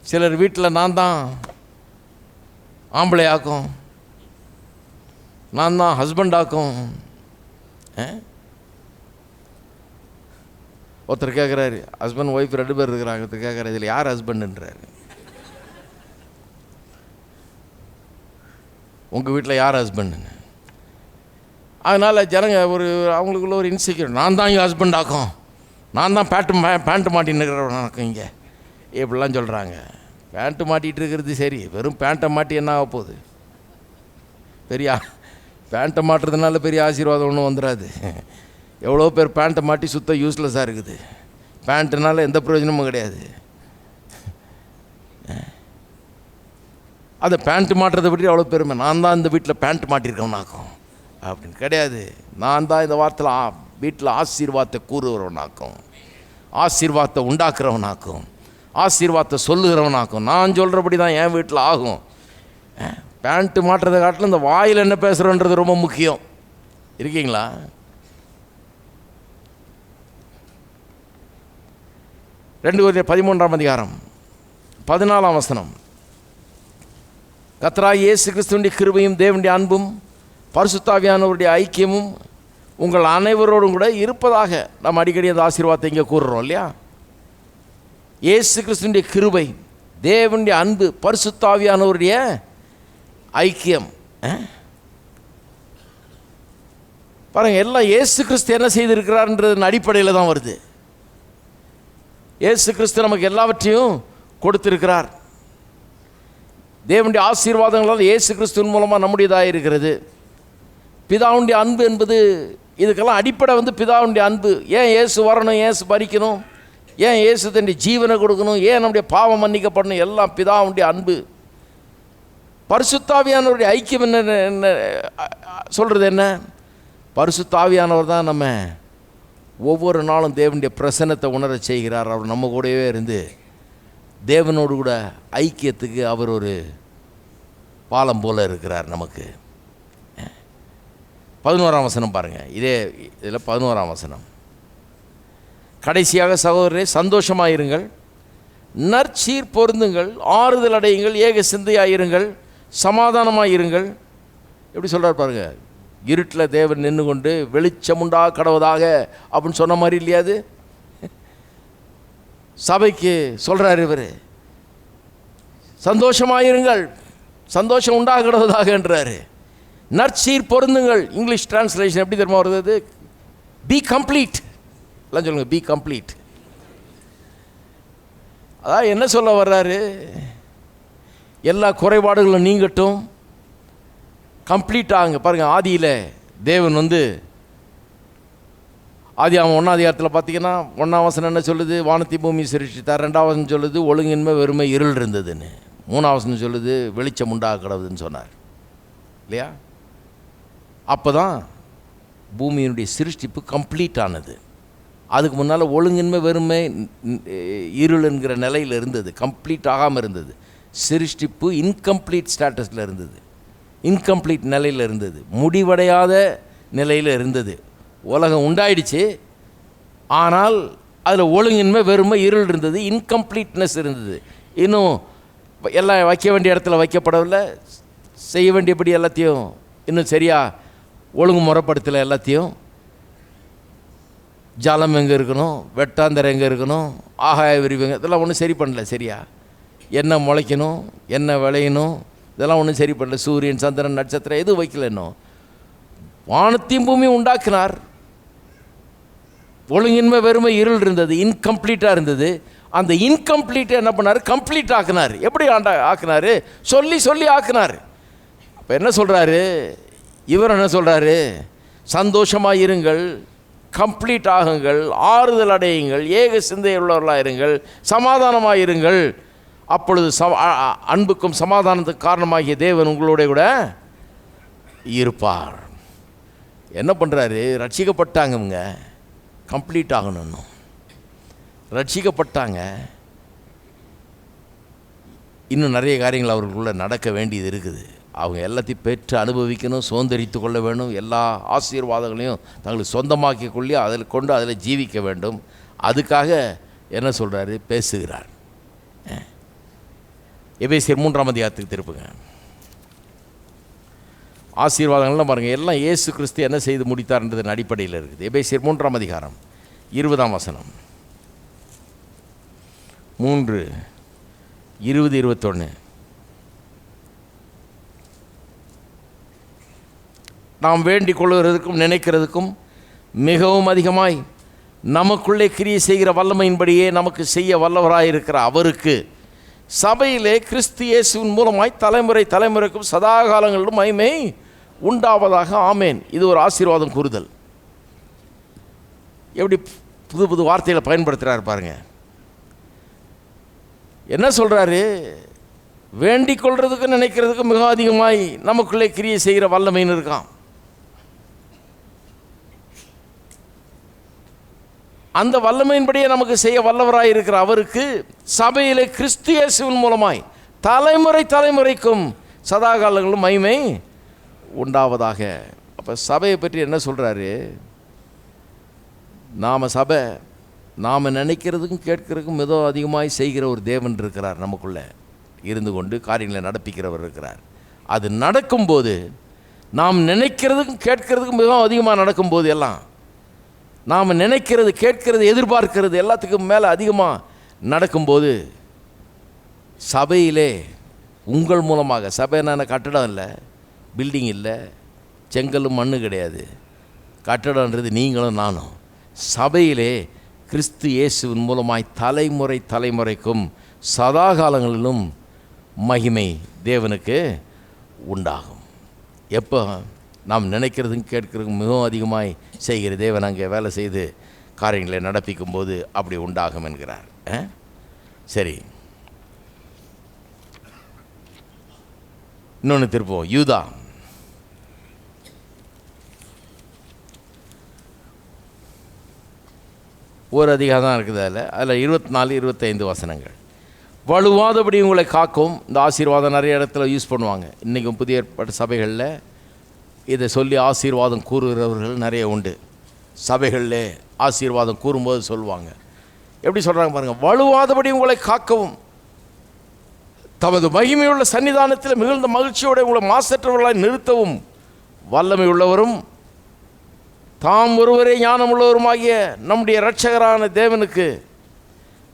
சிலர் வீட்டில் நான் தான் ஆம்பளை ஆக்கும், நான் தான் ஹஸ்பண்ட் ஆக்கும். ஒருத்தர் கேட்குறாரு, ஹஸ்பண்ட் ஒய்ஃப் 2 பேர் இருக்கிறாங்க. ஒருத்தர் கேட்குறாரு, இதில் யார் ஹஸ்பண்டுன்றாரு? உங்கள் வீட்டில் யார் ஹஸ்பண்டுன்னு. அதனால் ஜனங்க அவங்களுக்குள்ள ஒரு இன்செக்யூர். நான் தான் இங்கே ஹஸ்பண்ட் ஆக்கும், நான் தான் பேண்ட்டு மாட்டின்னு இருக்கிறவனாக்கும் இங்கே இப்படிலாம் சொல்கிறாங்க. பேண்ட்டு மாட்டிகிட்டு இருக்கிறது சரி, வெறும் பேண்ட்டை மாட்டி என்ன ஆக போகுது? பெரிய பேண்ட்டை மாட்டுறதுனால பெரிய ஆசீர்வாதம் ஒன்றும் வந்துடாது. எவ்வளோ பேர் பேண்ட்டை மாட்டி சுத்த யூஸ்லெஸ்ஸாக இருக்குது. பேண்ட்டுனால எந்த பிரயோஜனமும் கிடையாது. அதை பேண்ட்டு மாட்டுறதை பற்றி அவ்வளோ பெருமை. நான் தான் இந்த வீட்டில் பேண்ட் மாட்டியிருக்கவனாக்கும் அப்படின்னு கிடையாது. நான் தான் இந்த வார்த்தையில் வீட்டில் ஆசீர்வாதத்தை கூறுகிறவனாக்கும், ஆசீர்வாதத்தை உண்டாக்குறவனாக்கும், ஆசீர்வாதத்தை சொல்லுகிறவனாக்கும். நான் சொல்கிறபடி தான் என் வீட்டில் ஆகும். பேண்ட்டு மாட்டுறதை காட்டில் இந்த வாயில் என்ன பேசுகிறோன்றது ரொம்ப முக்கியம். இருக்கீங்களா? ரெண்டு Corinthians 13ஆம் அதிகாரம் 14ஆம் வசனம். கர்த்தராகிய இயேசு கிறிஸ்துவின் கிருபையும் தேவனுடைய அன்பும் பரிசுத்த ஆவியானவருடைய ஐக்கியமும் உங்கள் அனைவரோடும் கூட இருப்பதாக. நம்ம அடிக்கடி அந்த ஆசீர்வாதத்தை இங்கே கூறுறோம் இல்லையா? இயேசு கிறிஸ்துவின் கிருபை, தேவனுடைய அன்பு, பரிசுத்த ஆவியானவருடைய ஐக்கியம். பாருங்கள், எல்லாம் இயேசு கிறிஸ்து என்ன செய்திருக்கிறார்ன்றதன் அடிப்படையில் தான் வருது. இயேசு கிறிஸ்து நமக்கு எல்லாவற்றையும் கொடுத்திருக்கிறார். தேவனுடைய ஆசீர்வாதங்களால் இயேசு கிறிஸ்துவின் மூலமாக நம்முடையதாக இருக்கிறது. பிதாவுடைய அன்பு என்பது இதுக்கெல்லாம் அடிப்படை பிதாவுடைய அன்பு. ஏன் இயேசு வரணும், இயேசு பறிக்கணும், ஏன் இயேசு தன்னுடைய ஜீவனை கொடுக்கணும், ஏன் நம்முடைய பாவம் மன்னிக்கப்படணும், எல்லாம் பிதாவுடைய அன்பு. பரிசுத்த ஆவியானவருடைய ஐக்கியம் என்ன சொல்கிறது? என்ன? பரிசுத்த ஆவியானவர் தான் நம்ம ஒவ்வொரு நாளும் தேவனுடைய பிரசன்னத்தை உணர செய்கிறார். அவர் நம்ம கூடவே இருந்து தேவனோடு கூட ஐக்கியத்துக்கு அவர் ஒரு பாலம் போல இருக்கிறார் நமக்கு. 11ஆம் வசனம் பாருங்கள். இதில் 11ஆம் வசனம். கடைசியாக சகோதரரே, சந்தோஷமாயிருங்கள், நற்சீர் பொருந்துங்கள், ஆறுதல் அடையுங்கள், ஏக சிந்தையாயிருங்கள், சமாதானமாயிருங்கள். எப்படி சொல்கிறார் பாருங்கள். இருட்டில் தேவன் நின்று கொண்டு வெளிச்சமுண்டா கடவுதாக அப்படின்னு சொன்ன மாதிரி இல்லையாது? சபைக்கு சொல்கிறார் இவர், சந்தோஷமாயிருங்கள், சந்தோஷம் உண்டாகிறதாக என்றார். நற்சீர் பொருந்துங்கள். இங்கிலீஷ் டிரான்ஸ்லேஷன் எப்படி தெரியுமா வருது? Be complete. எல்லாம் சொல்லுங்கள், பி கம்ப்ளீட். அதான் என்ன சொல்ல வர்றாரு? எல்லா குறைபாடுகளும் நீங்கட்டும், கம்ப்ளீட் ஆகுங்க. பாருங்கள், ஆதியில் தேவன் ஆதியாகமம் 1ஆம் அதிகாரத்தில் பார்த்தீங்கன்னா 1ஆம் வசனம் என்ன சொல்லுது? வானத்தை பூமி சிருஷ்டித்தார். 2ஆம் வசனம் சொல்லுது ஒழுங்கின்மை வெறுமை இருள் இருந்ததுன்னு. 3ஆம் வசனம் சொல்லுது வெளிச்சம் உண்டாக கடவுதுன்னு சொன்னார் இல்லையா? அப்போ தான் பூமியினுடைய சிருஷ்டிப்பு கம்ப்ளீட் ஆனது. அதுக்கு முன்னால் ஒழுங்கின்மை வெறுமை இருள் என்கிற நிலையில் இருந்தது, கம்ப்ளீட் ஆகாமல் இருந்தது. சிருஷ்டிப்பு இன்கம்ப்ளீட் ஸ்டேட்டஸில் இருந்தது, இன்கம்ப்ளீட் நிலையில் இருந்தது, முடிவடையாத நிலையில் இருந்தது. உலகம் உண்டாயிடுச்சு, ஆனால் அதில் ஒழுங்கின்மை வெறுமை இருள் இருந்தது, இன்கம்ப்ளீட்னஸ் இருந்தது. இன்னும் எல்லாம் வைக்க வேண்டிய இடத்துல வைக்கப்படவில்லை, செய்ய வேண்டியபடி எல்லாத்தையும் இன்னும் சரியாக ஒழுங்கு முறைப்படுத்தலை. எல்லாத்தையும் ஜலம் எங்கே இருக்கணும், வெட்டாந்தரை எங்கே இருக்கணும், ஆகாய விரிவுங்க, இதெல்லாம் ஒன்றும் சரி பண்ணல. சரியா என்ன முளைக்கணும், என்ன விளையணும், இதெல்லாம் ஒன்றும் சரி பண்ணல. சூரியன் சந்திரன் நட்சத்திரம் எதுவும் வைக்கல. இன்னும் வானத்தையும் பூமியும் உண்டாக்கினார். ஒழுங்கின்மை வெறுமை இருள் இருந்தது, இன்கம்ப்ளீட்டாக இருந்தது. அந்த இன்கம்ப்ளீட்டை என்ன பண்ணார்? கம்ப்ளீட் ஆக்கினார். எப்படி ஆக்கினார்? சொல்லி சொல்லி ஆக்கினார். அப்போ என்ன சொல்கிறாரு இவர்? என்ன சொல்கிறாரு? சந்தோஷமாக இருங்கள், கம்ப்ளீட் ஆகுங்கள், ஆறுதல் அடையுங்கள், ஏக சிந்தை உள்ளவர்களாக இருங்கள், சமாதானமாக இருங்கள். அப்பொழுது அன்புக்கும் சமாதானத்துக்கு காரணமாகிய தேவன் உங்களோட கூட இருப்பார். என்ன பண்ணுறாரு? ரட்சிக்கப்பட்டாங்கங்க, கம்ப்ளீட் ஆகணும். ரட்சிக்கப்பட்டாங்க, இன்னும் நிறைய காரியங்கள் அவர்களுக்குள்ளே நடக்க வேண்டியது இருக்குது. அவங்க எல்லாத்தையும் பெற்று அனுபவிக்கணும், சுதந்திரித்து கொள்ள வேண்டும். எல்லா ஆசீர்வாதங்களையும் தங்களுக்கு சொந்தமாக்கி கொள்ளி அதில் ஜீவிக்க வேண்டும். அதுக்காக என்ன சொல்கிறாரு? பேசுகிறார். எபேசியர் 3ஆம் அதிகாரத்துக்கு திருப்புங்க. ஆசீர்வாதங்கள்லாம் பாருங்கள், எல்லாம் இயேசு கிறிஸ்து என்ன செய்து முடித்தார்ன்றதன் அடிப்படையில் இருக்குது. எபேசியர் 3ஆம் அதிகாரம் 20ஆம் வசனம். 3, 20, 21. நாம் வேண்டிக் கொள்கிறதுக்கும் நினைக்கிறதுக்கும் மிகவும் அதிகமாய் நமக்குள்ளே கிரியை செய்கிற வல்லமையின்படியே நமக்கு செய்ய வல்லவராயிருக்கிற அவருக்கு சபையிலே கிறிஸ்து இயேசுவின் மூலமாய் தலைமுறை தலைமுறைக்கும் சதா காலங்களிலும் மகிமை உண்டாவதாக. ஆமேன். இது ஒரு ஆசீர்வாதம் கூறுதல். எப்படி புது புது வார்த்தைகளை பயன்படுத்துகிறார் பாருங்க. என்ன சொல்கிறாரு? வேண்டிக் கொள்றதுக்கும் நினைக்கிறதுக்கும் மிக அதிகமாய் நமக்குள்ளே கிரியை செய்கிற வல்லமைன்னு இருக்கான். அந்த வல்லமையின்படியே நமக்கு செய்ய வல்லவராய் இருக்கிற அவருக்கு சபையிலே கிறிஸ்து இயேசுவின் மூலமாய் தலைமுறை தலைமுறைக்கும் சதா காலங்களும் மகிமை உண்டாவதாக. அப்போ சபையை பற்றி என்ன சொல்கிறாரு? சபை நாம் நினைக்கிறதுக்கும் கேட்கிறதுக்கும் மிக அதிகமாய் செய்கிற ஒரு தேவன் இருக்கிறார், நமக்குள்ளே இருந்து கொண்டு காரியங்களை நடப்பிக்கிறவர் இருக்கிறார். அது நடக்கும்போது, நாம் நினைக்கிறதுக்கும் கேட்கிறதுக்கும் மிகவும் அதிகமாக நடக்கும்போது, எல்லாம் நாம் நினைக்கிறது கேட்கிறது எதிர்பார்க்கிறது எல்லாத்துக்கும் மேலே அதிகமாக நடக்கும்போது, சபையிலே உங்கள் மூலமாக, சபையான கட்டடம் இல்லை, பில்டிங் இல்லை, செங்கலும் மண்ணு கிடையாது, கட்டடன்றது நீங்களும் நானும். சபையிலே கிறிஸ்து இயேசுவின் மூலமாய் தலைமுறை தலைமுறைக்கும் சதா காலங்களிலும் மகிமை தேவனுக்கு உண்டாகும். எப்போ நாம் நினைக்கிறதும் கேட்கிறதும் மிகவும் அதிகமாய் செய்கிற தேவன் அங்கே வேலை செய்து காரியங்களை நடப்பிக்கும் போது அப்படி உண்டாகும் என்கிறார். சரி, இன்னொன்று திருப்போம். யூதா ஒரு அதிகாரம் தான் இருக்குது. அதில் 24, 25 வசனங்கள். வலுவாதபடி உங்களை காக்கும். இந்த ஆசீர்வாதம் நிறைய இடத்துல யூஸ் பண்ணுவாங்க. இன்றைக்கும் புதிய ஏற்பாட்டு சபைகளில் இதை சொல்லி ஆசீர்வாதம் கூறுகிறவர்கள் நிறைய உண்டு. சபைகளில் ஆசீர்வாதம் கூறும்போது சொல்லுவாங்க. எப்படி சொல்கிறாங்க பாருங்கள். வலுவாதபடி உங்களை காக்கவும், தமது மகிமையுள்ள சன்னிதானத்தில் மிகுந்த மகிழ்ச்சியோடு உங்களை மாசற்றவர்களாய் நிறுத்தவும் வல்லமை உள்ளவரும் தாம் ஒருவரே ஞானமுள்ளவருமாகிய நம்முடைய இரட்சகரான தேவனுக்கு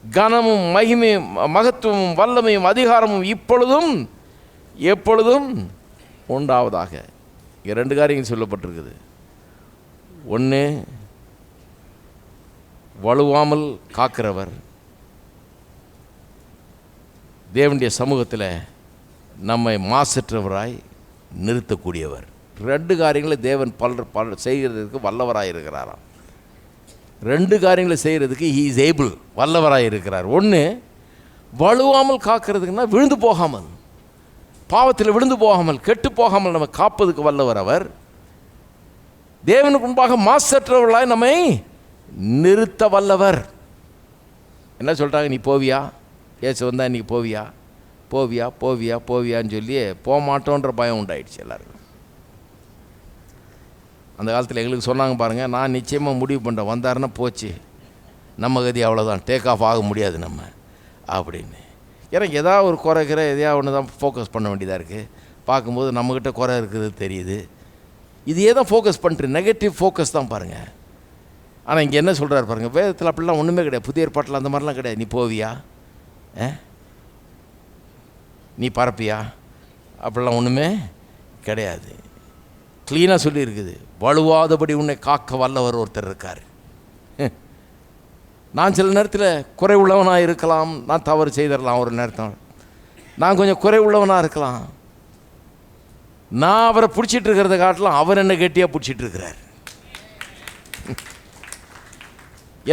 கனமும் மகிமையும் மகத்துவமும் வல்லமையும் அதிகாரமும் இப்பொழுதும் எப்பொழுதும் உண்டாவதாக. இங்கே 2 காரியங்கள் சொல்லப்பட்டிருக்குது. ஒன்று, வலுவாமல் காக்கிறவர், தேவனுடைய சமூகத்தில் நம்மை மாசற்றவராய் நிறுத்தக்கூடியவர். 2 காரியங்களை தேவன் பல செய்கிறதுக்கு வல்லவராக இருக்கிறாராம். 2 காரியங்களை செய்கிறதுக்கு ஹீ இஸ் ஏபிள், வல்லவராக இருக்கிறார். ஒன்று, வலுவாமல் காக்கிறதுக்குன்னா விழுந்து போகாமல், பாவத்தில் விழுந்து போகாமல், கெட்டு போகாமல் நம்ம காப்பதுக்கு வல்லவர் அவர். தேவனுக்கு முன்பாக மாசற்றவர்களாய் நம்மை நிறுத்த வல்லவர். என்ன சொல்கிறாங்க? நீ போவியா? ஏசு வந்தால் இன்றைக்கி போவியா போவியா போவியா போவியான்னு சொல்லி போக மாட்டோன்ற பயம் உண்டாயிடுச்சு எல்லாருக்கும். அந்த காலத்தில் எங்களுக்கு சொன்னாங்க பாருங்கள், நான் நிச்சயமாக முடிவு பண்ணுறேன், வந்தாருன்னா போச்சு, நம்ம கதி அவ்வளோதான், டேக் ஆஃப் ஆக முடியாது நம்ம அப்படின்னு. எனக்கு ஏதாவது ஒரு குறைக்கிற எதையாவது ஒன்று தான் ஃபோக்கஸ் பண்ண வேண்டியதாக இருக்குது. பார்க்கும்போது நம்மக்கிட்ட குறை இருக்கிறது தெரியுது. இதையே தான் ஃபோக்கஸ் பண்ணிட்டு, நெகட்டிவ் ஃபோக்கஸ் தான் பாருங்கள். ஆனால் இங்கே என்ன சொல்கிறார் பாருங்கள், வேதத்தில் அப்படிலாம் ஒன்றுமே கிடையாது. புதிய ஏற்பாட்டில் அந்த மாதிரிலாம் கிடையாது. நீ போவியா, நீ பரப்பியா, அப்படிலாம் ஒன்றுமே கிடையாது. க்ளீனாக சொல்லியிருக்குது. வலுவாதபடி உன்னை காக்க வல்லவர் ஒருத்தர் இருக்கார். நான் சில நேரத்தில் குறை உள்ளவனாக இருக்கலாம், நான் தவறு செய்திடலாம். ஒரு நேரத்தில் நான் கொஞ்சம் குறை உள்ளவனாக இருக்கலாம். நான் அவரை பிடிச்சிட்டு இருக்கிறத காட்டலாம், அவர் என்ன கெட்டியாக பிடிச்சிட்டு இருக்கிறார்.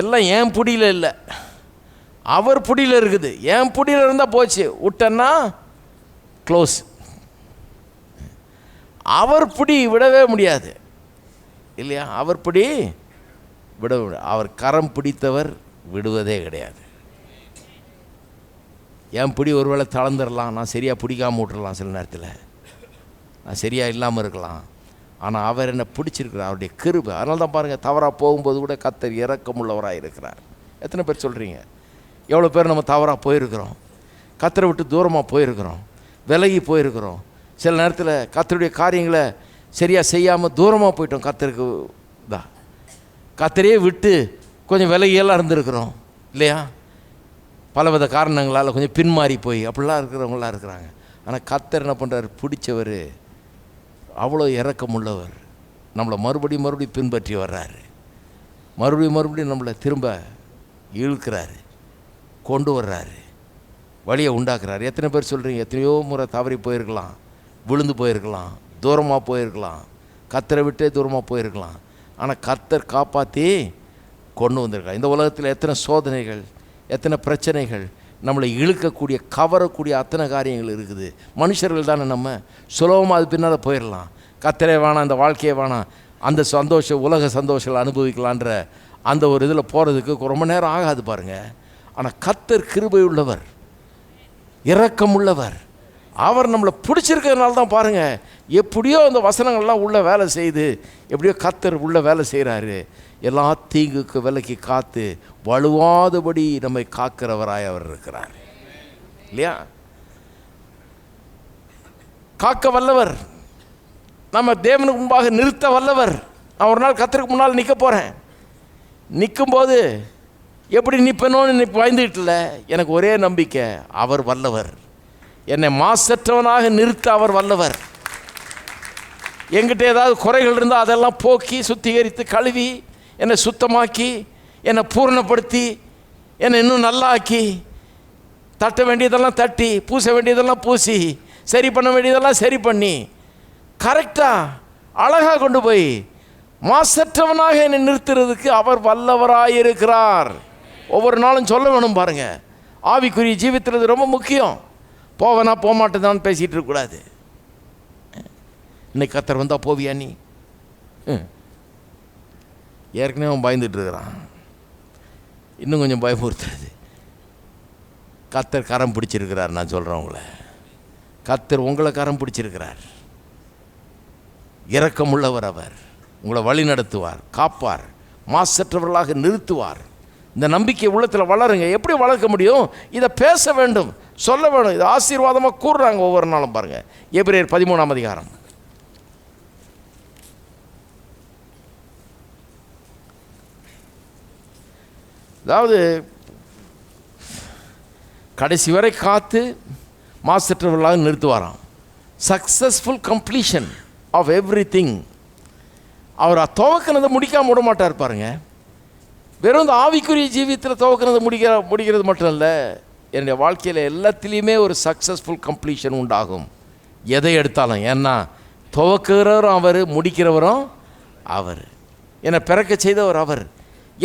எல்லாம் என் பிடியில் இல்லை, அவர் பிடியில் இருக்குது. என் பிடியில் இருந்தால் போச்சு, விட்டேன்னா க்ளோஸ். அவர் பிடி விடவே முடியாது இல்லையா? அவர் பிடி விட, அவர் கரம் பிடித்தவர் விடுவதே கிடையாது. என் பிடி ஒருவேளை தளர்ந்துடலாம், நான் சரியாக பிடிக்காமல் விட்டுடலாம், சில நேரத்தில் நான் சரியாக இல்லாமல் இருக்கலாம். ஆனால் அவர் என்னை பிடிச்சிருக்கிறார், அவருடைய கிருபை. அதனால தான் பாருங்கள், தவறாக போகும்போது கூட கர்த்தர் இரக்கமுள்ளவராக இருக்கிறார். எத்தனை பேர் சொல்கிறீங்க? எவ்வளோ பேர் நம்ம தவறாக போயிருக்கிறோம், கர்த்தரை விட்டு தூரமாக போயிருக்கிறோம், விலகி போயிருக்கிறோம். சில நேரத்தில் கர்த்தருடைய காரியங்களை சரியாக செய்யாமல் தூரமாக போயிட்டோம். கர்த்தருக்கு தான் கர்த்தரையே விட்டு கொஞ்சம் விலகியெல்லாம் இருந்திருக்கிறோம் இல்லையா? பலவித காரணங்களால் கொஞ்சம் பின்மாறி போய் அப்படிலாம் இருக்கிறவங்களாம் இருக்கிறாங்க. ஆனால் கர்த்தர் என்ன பண்ணுறாரு? பிடிச்சவர், அவ்வளோ இரக்கமுள்ளவர், நம்மளை மறுபடியும் பின்பற்றி வர்றாரு. மறுபடியும் நம்மளை திரும்ப இழுக்கிறாரு, கொண்டு வர்றாரு, வழியை உண்டாக்குறாரு. எத்தனை பேர் சொல்கிறீங்க? எத்தனையோ முறை தவறி போயிருக்கலாம், விழுந்து போயிருக்கலாம், தூரமாக போயிருக்கலாம், கர்த்தரை விட்டே தூரமாக போயிருக்கலாம். ஆனால் கர்த்தர் காப்பாற்றி கொண்டு வந்திருக்கார். இந்த உலகத்தில் எத்தனை சோதனைகள், எத்தனை பிரச்சனைகள், நம்மளை இழுக்கக்கூடிய கவரக்கூடிய அத்தனை காரியங்கள் இருக்குது. மனுஷர்கள் தானே, நம்ம சுலபமாக அது பின்னால் போயிடலாம். கர்த்தரே வேணாம், இந்த வாழ்க்கையே வேணாம், அந்த சந்தோஷம், உலக சந்தோஷங்களை அனுபவிக்கலான்ற அந்த ஒரு இதில் போகிறதுக்கு ரொம்ப நேரம் ஆகாது பாருங்கள். ஆனால் கர்த்தர் கிருபை உள்ளவர், இரக்கம் உள்ளவர். அவர் நம்மளை பிடிச்சிருக்கிறதுனால தான் பாருங்கள், எப்படியோ அந்த வசனங்கள்லாம் உள்ளே வேலை செய்து, எப்படியோ கர்த்தர் உள்ளே வேலை செய்கிறாரு. எல்லா தீங்குக்கு விலக்கி காத்து வலுவாதபடி நம்மை காக்கிறவராய் அவர் இருக்கிறார் இல்லையா? காக்க வல்லவர், நம்ம தேவனுக்கு முன்பாக நிறுத்த வல்லவர். நான் ஒரு நாள் கர்த்தருக்கு முன்னால் நிற்க போகிறேன். நிற்கும்போது எப்படி நிற்பனோன்னு பயந்துக்கிட்டல, எனக்கு ஒரே நம்பிக்கை, அவர் வல்லவர். என்னை மாசற்றவனாக நிறுத்த அவர் வல்லவர். என்கிட்ட ஏதாவது குறைகள் இருந்தால் அதெல்லாம் போக்கி சுத்திகரித்து கழுவி என்னை சுத்தமாக்கி என்னை பூரணப்படுத்தி என்னை இன்னும் நல்லாக்கி, தட்ட வேண்டியதெல்லாம் தட்டி, பூச வேண்டியதெல்லாம் பூசி, சரி பண்ண வேண்டியதெல்லாம் சரி பண்ணி, கரெக்டாக அழகாக கொண்டு போய் மாசற்றவனாக என்னை நிறுத்துறதுக்கு அவர் வல்லவராயிருக்கிறார். ஒவ்வொரு நாளும் சொல்ல வேணும் பாருங்கள். ஆவிக்குரிய ஜீவித்தில் இது ரொம்ப முக்கியம். போவேனா போக மாட்டேதான்னு பேசிகிட்டு இருக்கக்கூடாது. இன்னைக்கு கர்த்தர் வந்தால் போவியா நீ? ஏற்கனவே அவன் பயந்துட்டு இருக்கிறான். இன்னும் கொஞ்சம் பயமுறுத்துறது. கர்த்தர் கரம் பிடிச்சிருக்கிறார். நான் சொல்கிறேன் உங்களை, கர்த்தர் உங்களை கரம் பிடிச்சிருக்கிறார். இரக்கமுள்ளவர் அவர். உங்களை வழி நடத்துவார், காப்பார், மாசற்றவர்களாக நிறுத்துவார். இந்த நம்பிக்கை உள்ளத்தில் வளருங்க. எப்படி வளர்க்க முடியும்? இதை பேச வேண்டும், சொல்ல வேண்டும். இது ஆசீர்வாதமாக கூறுறாங்க ஒவ்வொரு நாளும். பாருங்கள், எபிரேயர் 13ஆம் அதிகாரம். அதாவது கடைசி வரை காத்து மாசற்றவர்களாக நிறுத்துவாராம். Successful completion of every thing. அவர் துவக்கினதை முடிக்காமல் விட மாட்டார். பாருங்க, வெறும் இந்த ஆவிக்குரிய ஜீவியத்தில் துவக்கினதை முடிக்கிறது மட்டும் இல்லை, என்னுடைய வாழ்க்கையில் எல்லாத்துலேயுமே ஒரு சக்ஸஸ்ஃபுல் கம்ப்ளீஷன் உண்டாகும். எதை எடுத்தாலும். ஏன்னா துவக்கிறவரும் அவர், முடிக்கிறவரும் அவர். என்னை பிறக்க செய்தவர் அவர்.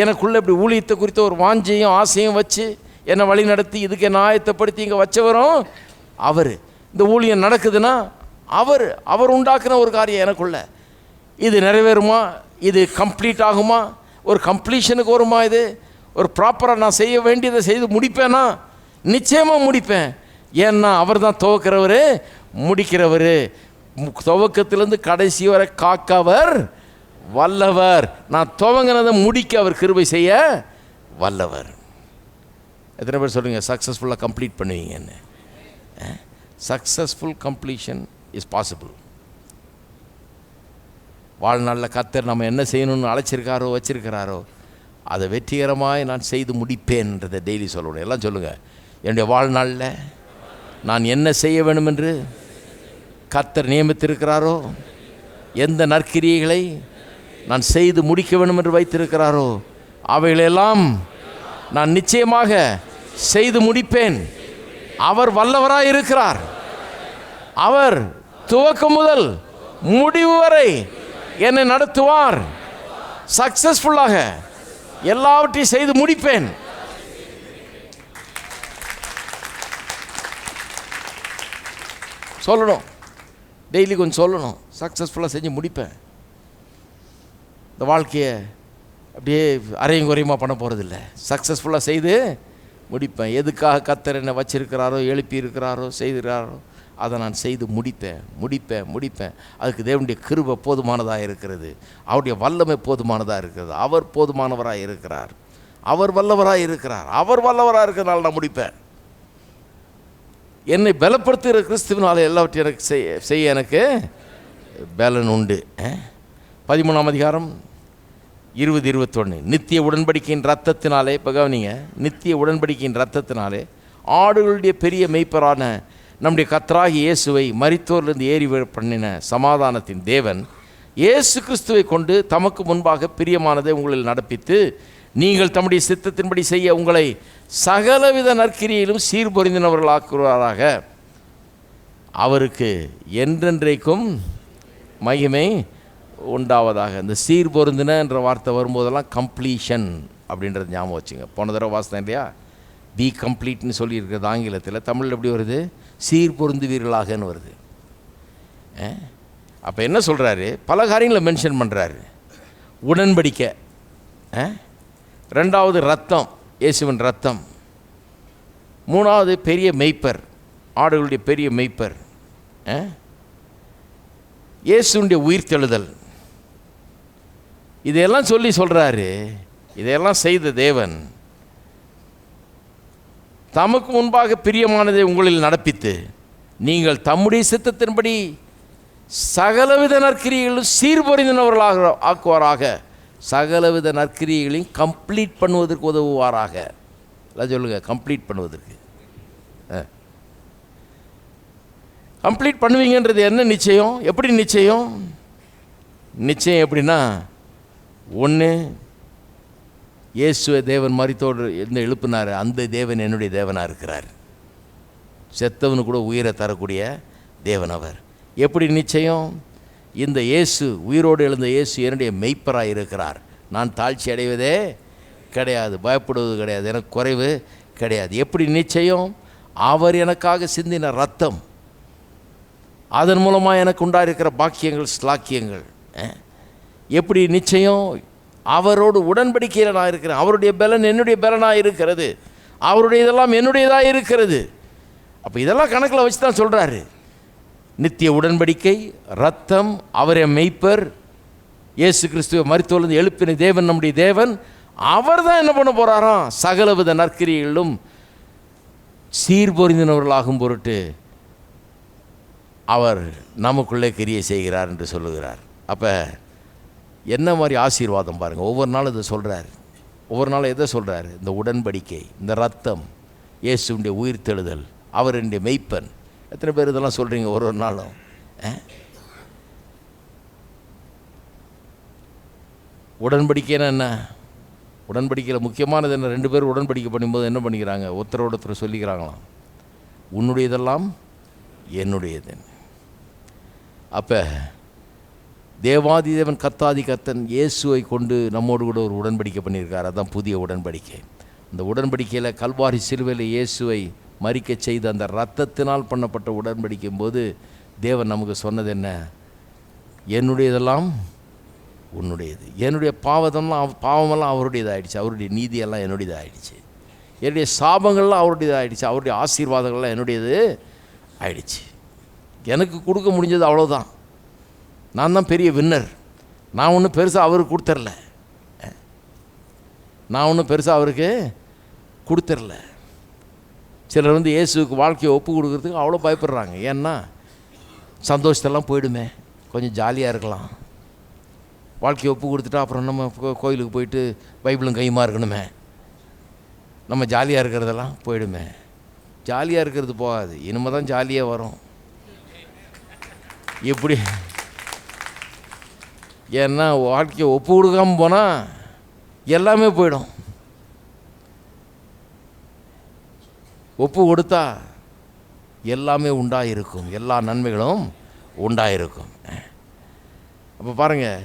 எனக்குள்ளே இப்படி ஊழியத்தை குறித்த ஒரு வாஞ்சையும் ஆசையும் வச்சு என்னை வழி நடத்தி இதுக்கு என்னை ஆயத்தப்படுத்தி இங்கே வச்சவரும் அவர். இந்த ஊழியம் நடக்குதுன்னா அவர் உண்டாக்குன ஒரு காரியம் எனக்குள்ள. இது நிறைவேறுமா? இது கம்ப்ளீட் ஆகுமா? ஒரு கம்ப்ளீஷனுக்கு வருமா? இது ஒரு ப்ராப்பராக நான் செய்ய வேண்டியதை செய்து முடிப்பேனா? நிச்சயமாக முடிப்பேன். ஏன்னா அவர் தான் துவக்கிறவர், முடிக்கிறவர். துவக்கத்திலேருந்து கடைசி வரை காக்கவர் வல்லவர். நான் துவங்கினதை முடிக்க அவர் கிருபை செய்ய வல்லவர். எத்தனை பேர் சொல்லுங்கள் சக்ஸஸ்ஃபுல்லாக கம்ப்ளீட் பண்ணுவீங்கன்னு? Successful completion is possible. வாழ்நாளில் கர்த்தர் நம்ம என்ன செய்யணும்னு அழைச்சிருக்காரோ வச்சிருக்கிறாரோ அதை வெற்றிகரமாக நான் செய்து முடிப்பேன்றதை டெய்லி சொல்லணும். எல்லாம் சொல்லுங்கள், என்னுடைய வாழ்நாளில் நான் என்ன செய்ய வேண்டும் என்று கர்த்தர் நியமித்திருக்கிறாரோ, எந்த நற்கிரியைகளை நான் செய்து முடிக்க வேண்டும் என்று வைத்திருக்கிறாரோ அவைகளெல்லாம் நான் நிச்சயமாக செய்து முடிப்பேன். அவர் வல்லவராய் இருக்கிறார். அவர் துவக்கம் முதல் முடிவு வரை என்னை நடத்துவார். சக்சஸ்ஃபுல்லாக எல்லாவற்றையும் செய்து முடிப்பேன். சொல்லணும், டெய்லி கொஞ்சம் சொல்லணும். சக்ஸஸ்ஃபுல்லாக செஞ்சு முடிப்பேன். இந்த வாழ்க்கையை அப்படியே அரையும் குறையுமா பண்ண போகிறதில்ல. சக்ஸஸ்ஃபுல்லாக செய்து முடிப்பேன். எதுக்காக கர்த்தர் என்னை வச்சிருக்கிறாரோ, எழுப்பி இருக்கிறாரோ, செய்கிறாரோ அதை நான் செய்து முடிப்பேன். அதுக்கு தேவனுடைய கிருபை போதுமானதாக இருக்கிறது. அவருடைய வல்லமை போதுமானதாக இருக்கிறது. அவர் போதுமானவராக இருக்கிறார். அவர் வல்லவராக இருக்கிறனால நான் முடிப்பேன். என்னை பலப்படுத்துகிற கிறிஸ்துவினால எல்லாவற்றையும் எனக்கு செய்ய எனக்கு பலன் உண்டு. 13ஆம் அதிகாரம் 20-21. நித்திய உடன்படிக்கையின் ரத்தத்தினாலே, இப்போ கவனிங்க, நித்திய உடன்படிக்கையின் ரத்தத்தினாலே ஆடுகளுடைய பெரிய மெய்ப்பரான நம்முடைய கர்த்தராகிய இயேசுவை மரித்தோரிலிருந்து ஏறி பண்ணின சமாதானத்தின் தேவன் இயேசு கிறிஸ்துவை கொண்டு தமக்கு முன்பாக பிரியமானதை உங்களில் நடப்பித்து நீங்கள் தம்முடைய சித்தத்தின்படி செய்ய உங்களை சகலவித நற்கிரியிலும் சீர்பொருந்தினவர்களாக்குவாராக. அவருக்கு என்றென்றைக்கும் மகிமை உண்டாவதாக. இந்த சீர்பொருந்தின என்ற வார்த்தை வரும்போதெல்லாம் கம்ப்ளீஷன் அப்படின்றது ஞாபகம் வச்சுங்க. போன தடவை வாசித்தேன் இல்லையா, பி கம்ப்ளீட்னு சொல்லியிருக்கிறது ஆங்கிலத்தில். தமிழில் எப்படி வருது? சீர்பொருந்துவீர்களாகன்னு வருது. அப்போ என்ன சொல்கிறாரு? பல காரியங்களை மென்ஷன் பண்ணுறாரு. உடன்படிக்கை, ரெண்டாவது ரத்தம், இயேசுவின் ரத்தம், மூணாவது பெரிய மெய்ப்பர், ஆடுகளுடைய பெரிய மெய்ப்பர், இயேசுடைய உயிர்த்தெழுதல். இதையெல்லாம் சொல்லி சொல்கிறாரு. இதையெல்லாம் செய்த தேவன் தமக்கு முன்பாக பிரியமானதை உங்களில் நடப்பித்து நீங்கள் தம்முடைய சித்தத்தின்படி சகலவித நற்கிரியைகளும் சீர்பொருந்தினவர்களாக ஆக்குவாராக. சகலவித நற்கிரியைகளையும் கம்ப்ளீட் பண்ணுவதற்கு உதவுவாராக. எல்லாம் சொல்லுங்கள், கம்ப்ளீட் பண்ணுவதற்கு. கம்ப்ளீட் பண்ணுவீங்கன்றது என்ன நிச்சயம்? எப்படி நிச்சயம்? நிச்சயம் எப்படின்னா, ஒன்று, இயேசுவை தேவன் மரித்தோடு இருந்து எழுப்பினார். அந்த தேவன் என்னுடைய தேவனாக இருக்கிறார். செத்தவனு கூட உயிரை தரக்கூடிய தேவன் அவர். எப்படி நிச்சயம்? இந்த இயேசு, உயிரோடு எழுந்த இயேசு என்னுடைய மெய்ப்பராக இருக்கிறார். நான் தாழ்ச்சி அடைவதே கிடையாது, பயப்படுவது கிடையாது, எனக்கு குறைவு கிடையாது. எப்படி நிச்சயம்? அவர் எனக்காக சிந்தின ரத்தம், அதன் மூலமாக எனக்கு உண்டாயிருக்கிற பாக்கியங்கள், ஸ்லாக்கியங்கள். எப்படி நிச்சயம்? அவரோடு உடன்படிக்கையில் நான் இருக்கிறேன். அவருடைய பலன் என்னுடைய பலனாக இருக்கிறது. அவருடைய இதெல்லாம் என்னுடையதாக இருக்கிறது. அப்போ இதெல்லாம் கணக்கில் வச்சு தான் சொல்கிறாரு. நித்திய உடன்படிக்கை, ரத்தம், அவரே மெய்ப்பர், இயேசு கிறிஸ்துவ மரித்தோலிருந்து எழுப்பின தேவன், நம்முடைய தேவன். அவர் தான் என்ன பண்ண போகிறாராம்? சகலவித நற்கிரிகளிலும் சீர்பொருந்தினவர்களாகும் பொருட்டு அவர் நமக்குள்ளே கிரியை செய்கிறார் என்று சொல்லுகிறார். அப்போ என்ன மாதிரி ஆசீர்வாதம் பாருங்கள். ஒவ்வொரு நாளும் இதை சொல்கிறார். ஒவ்வொரு நாளும் எதை சொல்கிறார்? இந்த உடன்படிக்கை, இந்த ரத்தம், இயேசுடைய உயிர்த்தெழுதல், அவர் என்னுடைய மெய்ப்பன். எத்தனை பேர் இதெல்லாம் சொல்கிறீங்க ஒரு ஒரு நாளும்? உடன்படிக்கைன்னா என்ன? உடன்படிக்கையில் முக்கியமானது என்ன? 2 பேர் உடன்படிக்கை பண்ணும்போது என்ன பண்ணிக்கிறாங்க? ஒருத்தர் சொல்லிக்கிறாங்களாம், உன்னுடையதெல்லாம் என்னுடையது. அப்போ தேவாதி தேவன் கர்த்தாதி கர்த்தன் இயேசுவை கொண்டு நம்மோடு கூட ஒரு உடன்படிக்கை பண்ணியிருக்கார். அதுதான் புதிய உடன்படிக்கை. அந்த உடன்படிக்கையில் கல்வாரி சிலுவையில் இயேசுவை மரிக்க செய்த அந்த இரத்தத்தினால் பண்ணப்பட்ட உடன்படிக்கும் போது தேவன் நமக்கு சொன்னது என்ன? என்னுடையதெல்லாம் உன்னுடையது. என்னுடைய பாவமெல்லாம் அவருடையதாகிடுச்சு. அவருடைய நீதியெல்லாம் என்னுடையதாகிடுச்சு. என்னுடைய சாபங்கள்லாம் அவருடையதாகிடுச்சு. அவருடைய ஆசீர்வாதங்கள்லாம் என்னுடையது ஆயிடுச்சு. எனக்கு கொடுக்க முடிஞ்சது அவ்வளோதான். நான் தான் பெரிய வின்னர். நான் ஒன்றும் பெருசாக அவருக்கு கொடுத்துர்ல. அவருக்கு கொடுத்துர்ல. சிலர் வந்து இயேசுக்கு வாழ்க்கையை ஒப்பு கொடுக்கறதுக்கு அவ்வளோ பயப்படுறாங்க. ஏன்னா சந்தோஷத்தெல்லாம் போயிடுமே, கொஞ்சம் ஜாலியாக இருக்கலாம். வாழ்க்கையை ஒப்பு கொடுத்துட்டா அப்புறம் நம்ம கோயிலுக்கு போயிட்டு பைபிளும் கையுமா இருக்கணுமே, நம்ம ஜாலியாக இருக்கிறதெல்லாம் போயிடுமே. ஜாலியாக இருக்கிறது போகாது, இனிமே தான் ஜாலியாக வரும். எப்படி? ஏன்னா வாழ்க்கையை ஒப்பு கொடுக்காமல் போனால் எல்லாமே போயிடும். ஒப்பு கொடுத்தா எல்லாமே உண்டாயிருக்கும், எல்லா நன்மைகளும் உண்டாயிருக்கும். அப்போ பாருங்கள்,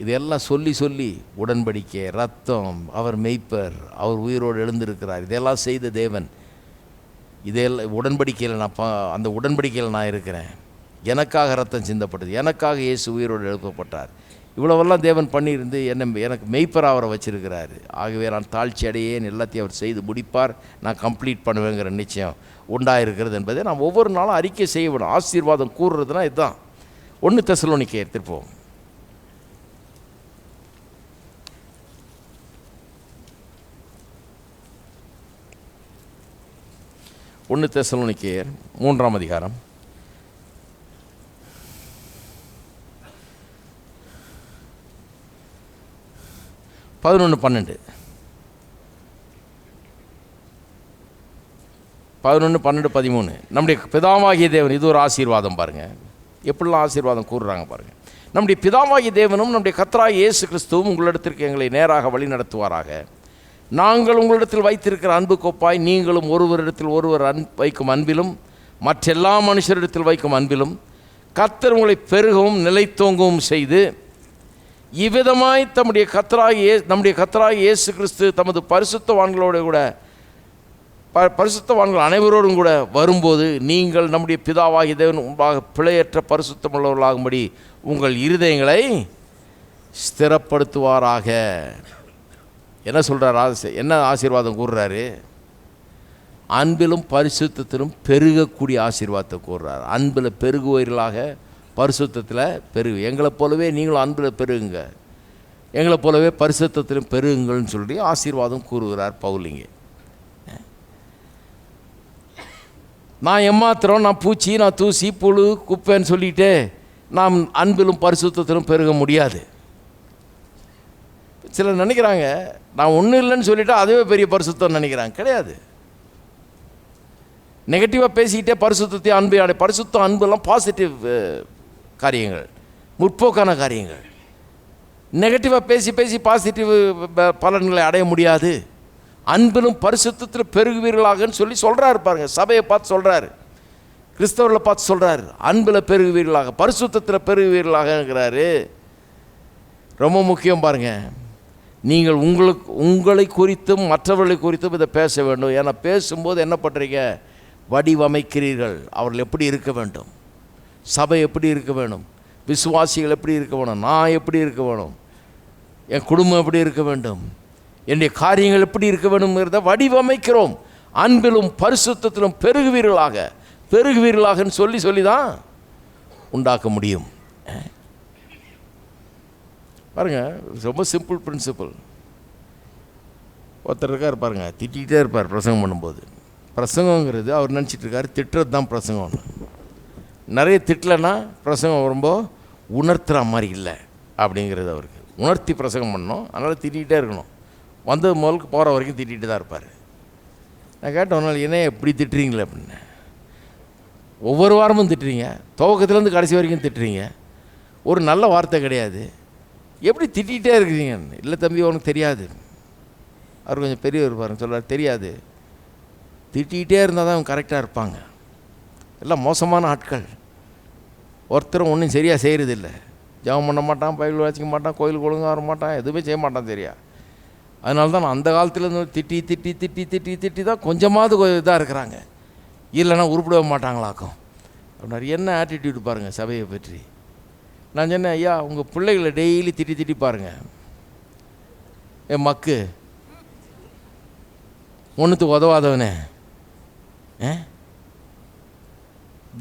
இதெல்லாம் சொல்லி உடன்படிக்கை, ரத்தம், அவர் மெய்ப்பர், அவர் உயிரோடு எழுந்திருக்கிறார், இதெல்லாம் செய்த தேவன். இதெல்லாம் உடன்படிக்கையில் அந்த உடன்படிக்கையில் நான் இருக்கிறேன். எனக்காக ரத்தம் சிந்தப்பட்டது, எனக்காக இயேசு உயிரோடு எழுப்பப்பட்டார். இவ்வளவெல்லாம் தேவன் பண்ணியிருந்து எனக்கு மெய்ப்பராக அவரை வச்சிருக்கிறாரு. ஆகவே நான் தாழ்ச்சி அடையேன், எல்லாத்தையும் அவர் செய்து முடிப்பார், நான் கம்ப்ளீட் பண்ணுவேங்கிற நிச்சயம் உண்டாயிருக்கிறது என்பதை நாம் ஒவ்வொரு நாளும் அறிக்கை செய்ய வேணும். ஆசீர்வாதம் கூறுறதுனா இதுதான். 1 தெசலோனிக்கேயர் திருப்போம். 1 தெசலோனிக்கேயர் 3ஆம் அதிகாரம் 11, 12. 11, 12, 13. நம்முடைய பிதாவாகிய தேவன், இது ஒரு ஆசீர்வாதம் பாருங்கள். எப்படிலாம் ஆசீர்வாதம் கூறுறாங்க பாருங்கள். நம்முடைய பிதாவாகிய தேவனும் நம்முடைய கர்த்தராகிய இயேசு கிறிஸ்துவும் உங்களிடத்திற்கு எங்களை நேராக வழி நடத்துவாராக. நாங்கள் உங்களிடத்தில் வைத்திருக்கிற அன்பு கோப்பாய் நீங்களும் ஒருவரிடத்தில் ஒருவர் வைக்கும் அன்பிலும் மற்றெல்லா மனுஷரிடத்தில் வைக்கும் அன்பிலும் கர்த்தர் உங்களை பெருகவும் நிலைத்தோங்கவும் செய்து இவ்விதமாய் நம்முடைய கர்த்தராகிய இயேசு கிறிஸ்து தமது பரிசுத்தவான்களோடு கூட பரிசுத்தவான்கள் அனைவரோடும் கூட வரும்போது நீங்கள் நம்முடைய பிதாவாகிய தேவன் முன்பாக பிழையற்ற பரிசுத்தமுள்ளவர்களாகும்படி உங்கள் இருதயங்களை ஸ்திரப்படுத்துவாராக. என்ன சொல்கிறார்? என்ன ஆசீர்வாதம் கூறுறாரு? அன்பிலும் பரிசுத்தத்திலும் பெருகக்கூடிய ஆசீர்வாதத்தை கூறுறார். அன்பில் பெருகுவீர்களாக, பரிசுத்தத்தில் பெருகு. எங்களை போலவே நீங்களும் அன்பில் பெருகுங்க, எங்களை போலவே பரிசுத்தத்திலும் பெருகுங்கள்னு சொல்லி ஆசீர்வாதம் கூறுகிறார் பவுலிங்க. நான் ஏமாத்திரம், நான் பூச்சி, நான் தூசி, புழு, குப்பைன்னு சொல்லிட்டு நாம் அன்பிலும் பரிசுத்தத்திலும் பெருக முடியாது. சிலர் நினைக்கிறாங்க நான் ஒன்றும் இல்லைன்னு சொல்லிவிட்டா அதுவே பெரிய பரிசுத்தம் நினைக்கிறாங்க. கிடையாது. நெகட்டிவாக பேசிக்கிட்டே பரிசுத்தத்தை அன்பு பரிசுத்தம் அன்பெல்லாம் பாசிட்டிவ் காரியங்கள், முற்போக்கான காரியங்கள். நெகட்டிவாக பேசி பாசிட்டிவ் பலன்களை அடைய முடியாது. அன்பிலும் பரிசுத்தத்தில் பெருகுவீர்களாகன்னு சொல்லி சொல்கிறாரு பாருங்க. சபையை பார்த்து சொல்கிறாரு, கிறிஸ்தவர்களை பார்த்து சொல்கிறாரு, அன்பில் பெருகுவீர்களாக, பரிசுத்தத்தில் பெருகுவீர்களாகங்கிறாரு. ரொம்ப முக்கியம் பாருங்கள். நீங்கள் உங்களை குறித்தும் மற்றவர்களை குறித்தும் இதை பேச வேண்டும். ஏன்னா பேசும்போது என்ன பண்ணுறீங்க? வடிவமைக்கிறீர்கள். அவர்கள் எப்படி இருக்க வேண்டும், சபை எப்படி இருக்க வேணும், விசுவாசிகள் எப்படி இருக்க வேணும், நான் எப்படி இருக்க வேணும், என் குடும்பம் எப்படி இருக்க வேண்டும், என்னுடைய காரியங்கள் எப்படி இருக்க வேண்டும்ங்கிறத வடிவமைக்கிறோம். அன்பிலும் பரிசுத்தத்திலும் பெருகுவீர்களாகன்னு சொல்லி தான் உண்டாக்க முடியும். பாருங்கள், ரொம்ப சிம்பிள் பிரின்சிபல். ஒருத்தர் இருக்கார் பாருங்க, திட்டிகிட்டே இருப்பார் பிரசங்கம் பண்ணும்போது. பிரசங்கங்கிறது அவர் நினச்சிட்டு இருக்காரு திட்டுறது தான் பிரசங்கம்னு. நிறைய திட்டலைன்னா பிரசங்கம் ரொம்ப உணர்த்துற மாதிரி இல்லை அப்படிங்கிறது அவருக்கு. உணர்த்தி பிரசங்கம் பண்ணணும், அதனால் திட்டிகிட்டே இருக்கணும். வந்தது முதலுக்கு போகிற வரைக்கும் திட்டிகிட்டு தான் இருப்பார். நான் கேட்டேன் ஒரு நாள், என்ன எப்படி திட்டுறீங்களே அப்படின்னு. ஒவ்வொரு வாரமும் திட்டுறீங்க, துவக்கத்துலேருந்து கடைசி வரைக்கும் திட்டுறீங்க, ஒரு நல்ல வார்த்தை கிடையாது, எப்படி திட்டிகிட்டே இருக்கிறீங்க? இல்லை தம்பி உனக்கு தெரியாது. அவர் கொஞ்சம் பெரியவர் பாருங்க சொல்கிறார், தெரியாது, திட்டிகிட்டே இருந்தால் தான் அவங்க கரெக்டாக இருப்பாங்க. எல்லாம் மோசமான ஆட்கள். ஒருத்தரும் ஒன்றும் சரியாக செய்கிறதில்லை. ஜெபம் பண்ண மாட்டான், பைபிள் வாசிக்க மாட்டான், கோயிலுக்கு ஒழுங்காக வர மாட்டான், எதுவுமே செய்ய மாட்டான் சரியா. அதனால தான் நான் அந்த காலத்துலேருந்து திட்டி திட்டி திட்டி திட்டி திட்டி தான் கொஞ்சமாவது இதாக இருக்கிறாங்க, இல்லைன்னா உருப்பிடவே மாட்டாங்களாக்கும் அப்படின்னாரு. என்ன ஆட்டிடியூடு பாருங்கள் சபையை பற்றி. நான் சொன்னேன், ஐயா உங்கள் பிள்ளைகளை டெய்லி திட்டி திட்டி பாருங்கள். என் மக்கு ஒன்றுத்துக்கு உதவாதவனே,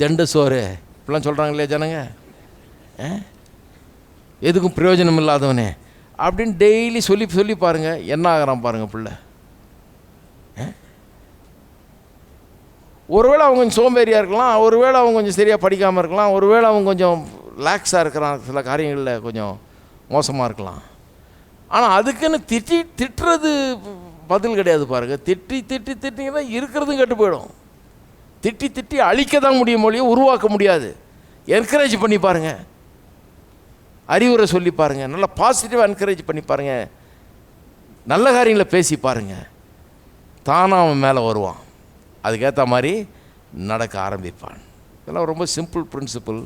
தண்ட சோறு இப்படிலாம் சொல்கிறாங்களே ஜனங்க, எதுக்கும் பிரயோஜனம் இல்லாதவனே அப்படின்னு டெய்லி சொல்லி பாருங்கள், என்ன ஆகிறான் பாருங்கள் பிள்ளை. ஒருவேளை அவங்க கொஞ்சம் சோம்பேறியாக இருக்கலாம், ஒருவேளை அவங்க கொஞ்சம் சரியாக படிக்காமல் இருக்கலாம், ஒருவேளை அவங்க கொஞ்சம் லாக்ஸாக இருக்கிறான், சில காரியங்களில் கொஞ்சம் மோசமாக இருக்கலாம். ஆனால் அதுக்குன்னு திட்டுறது பதில் கிடையாது பாருங்கள். திட்டிங்கன்னா இருக்கிறதும் கெட்டு போயிடும். திட்டி அழிக்க தான் முடியும், மொழியை உருவாக்க முடியாது. என்கரேஜ் பண்ணி பாருங்கள், அறிவுரை சொல்லி பாருங்கள், நல்லா பாசிட்டிவாக என்கரேஜ் பண்ணி பாருங்கள், நல்ல காரியங்களை பேசி பாருங்கள், தானாக அவன் மேலே வருவான், அதுக்கேற்ற மாதிரி நடக்க ஆரம்பிப்பான். இதெல்லாம் ரொம்ப சிம்பிள் பிரின்சிபல்,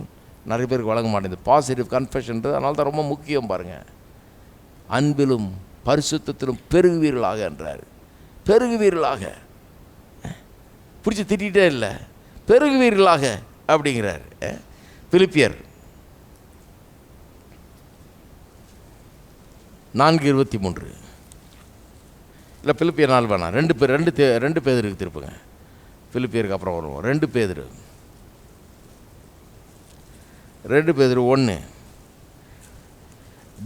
நிறைய பேருக்கு வழங்க மாட்டேங்குது. பாசிட்டிவ் கன்ஃபெஷன்றது அதனால தான் ரொம்ப முக்கியம் பாருங்கள். அன்பிலும் பரிசுத்தத்திலும் பெருகுவீர்களாக என்றார். பெருகுவீர்களாக, பிடிச்சி திட்டிகிட்டே இல்லை, பெருகுவீர்களாக அப்படிங்கிறார். பிலிப்பியர் 4:23 இல்லை பிலிப்பியர் 4 வேணாம், 2 பேதுருக்கு திருப்புங்க. பிலிப்பியருக்கு அப்புறம் வருவோம். 2 பேதுரு 1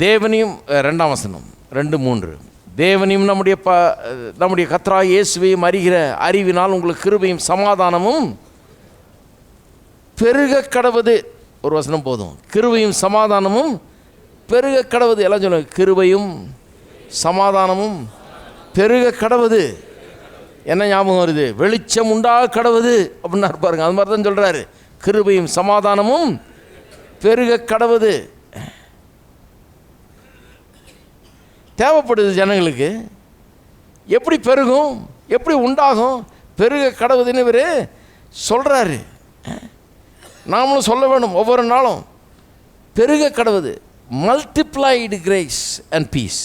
தேவனையும் 2ஆம் வசனம் 2:3 தேவனையும் நம்முடைய கர்த்தராகிய இயேசுவையும் அறிகிற அறிவினால் உங்களுக்கு கிருபையும் சமாதானமும் பெருக கடவது. ஒரு வசனம் போதும். கிருபையும் சமாதானமும் பெருக கடவது. எல்லாம் சொல்லுங்க, கிருபையும் சமாதானமும் பெருக கடவது. என்ன ஞாபகம் வருது? வெளிச்சம் உண்டாக கடவுது அப்படின்னா பாருங்க. அது மாதிரி தான் சொல்கிறாரு, கிருபையும் சமாதானமும் பெருக கடவுது. தேவைப்படுது ஜனங்களுக்கு. எப்படி பெருகும், எப்படி உண்டாகும்? பெருக கடவுதுன்னு இவர் சொல்கிறாரு. நாமளும் சொல்ல வேணும் ஒவ்வொரு நாளும். பெருக கடவுது. Multiplied grace and peace.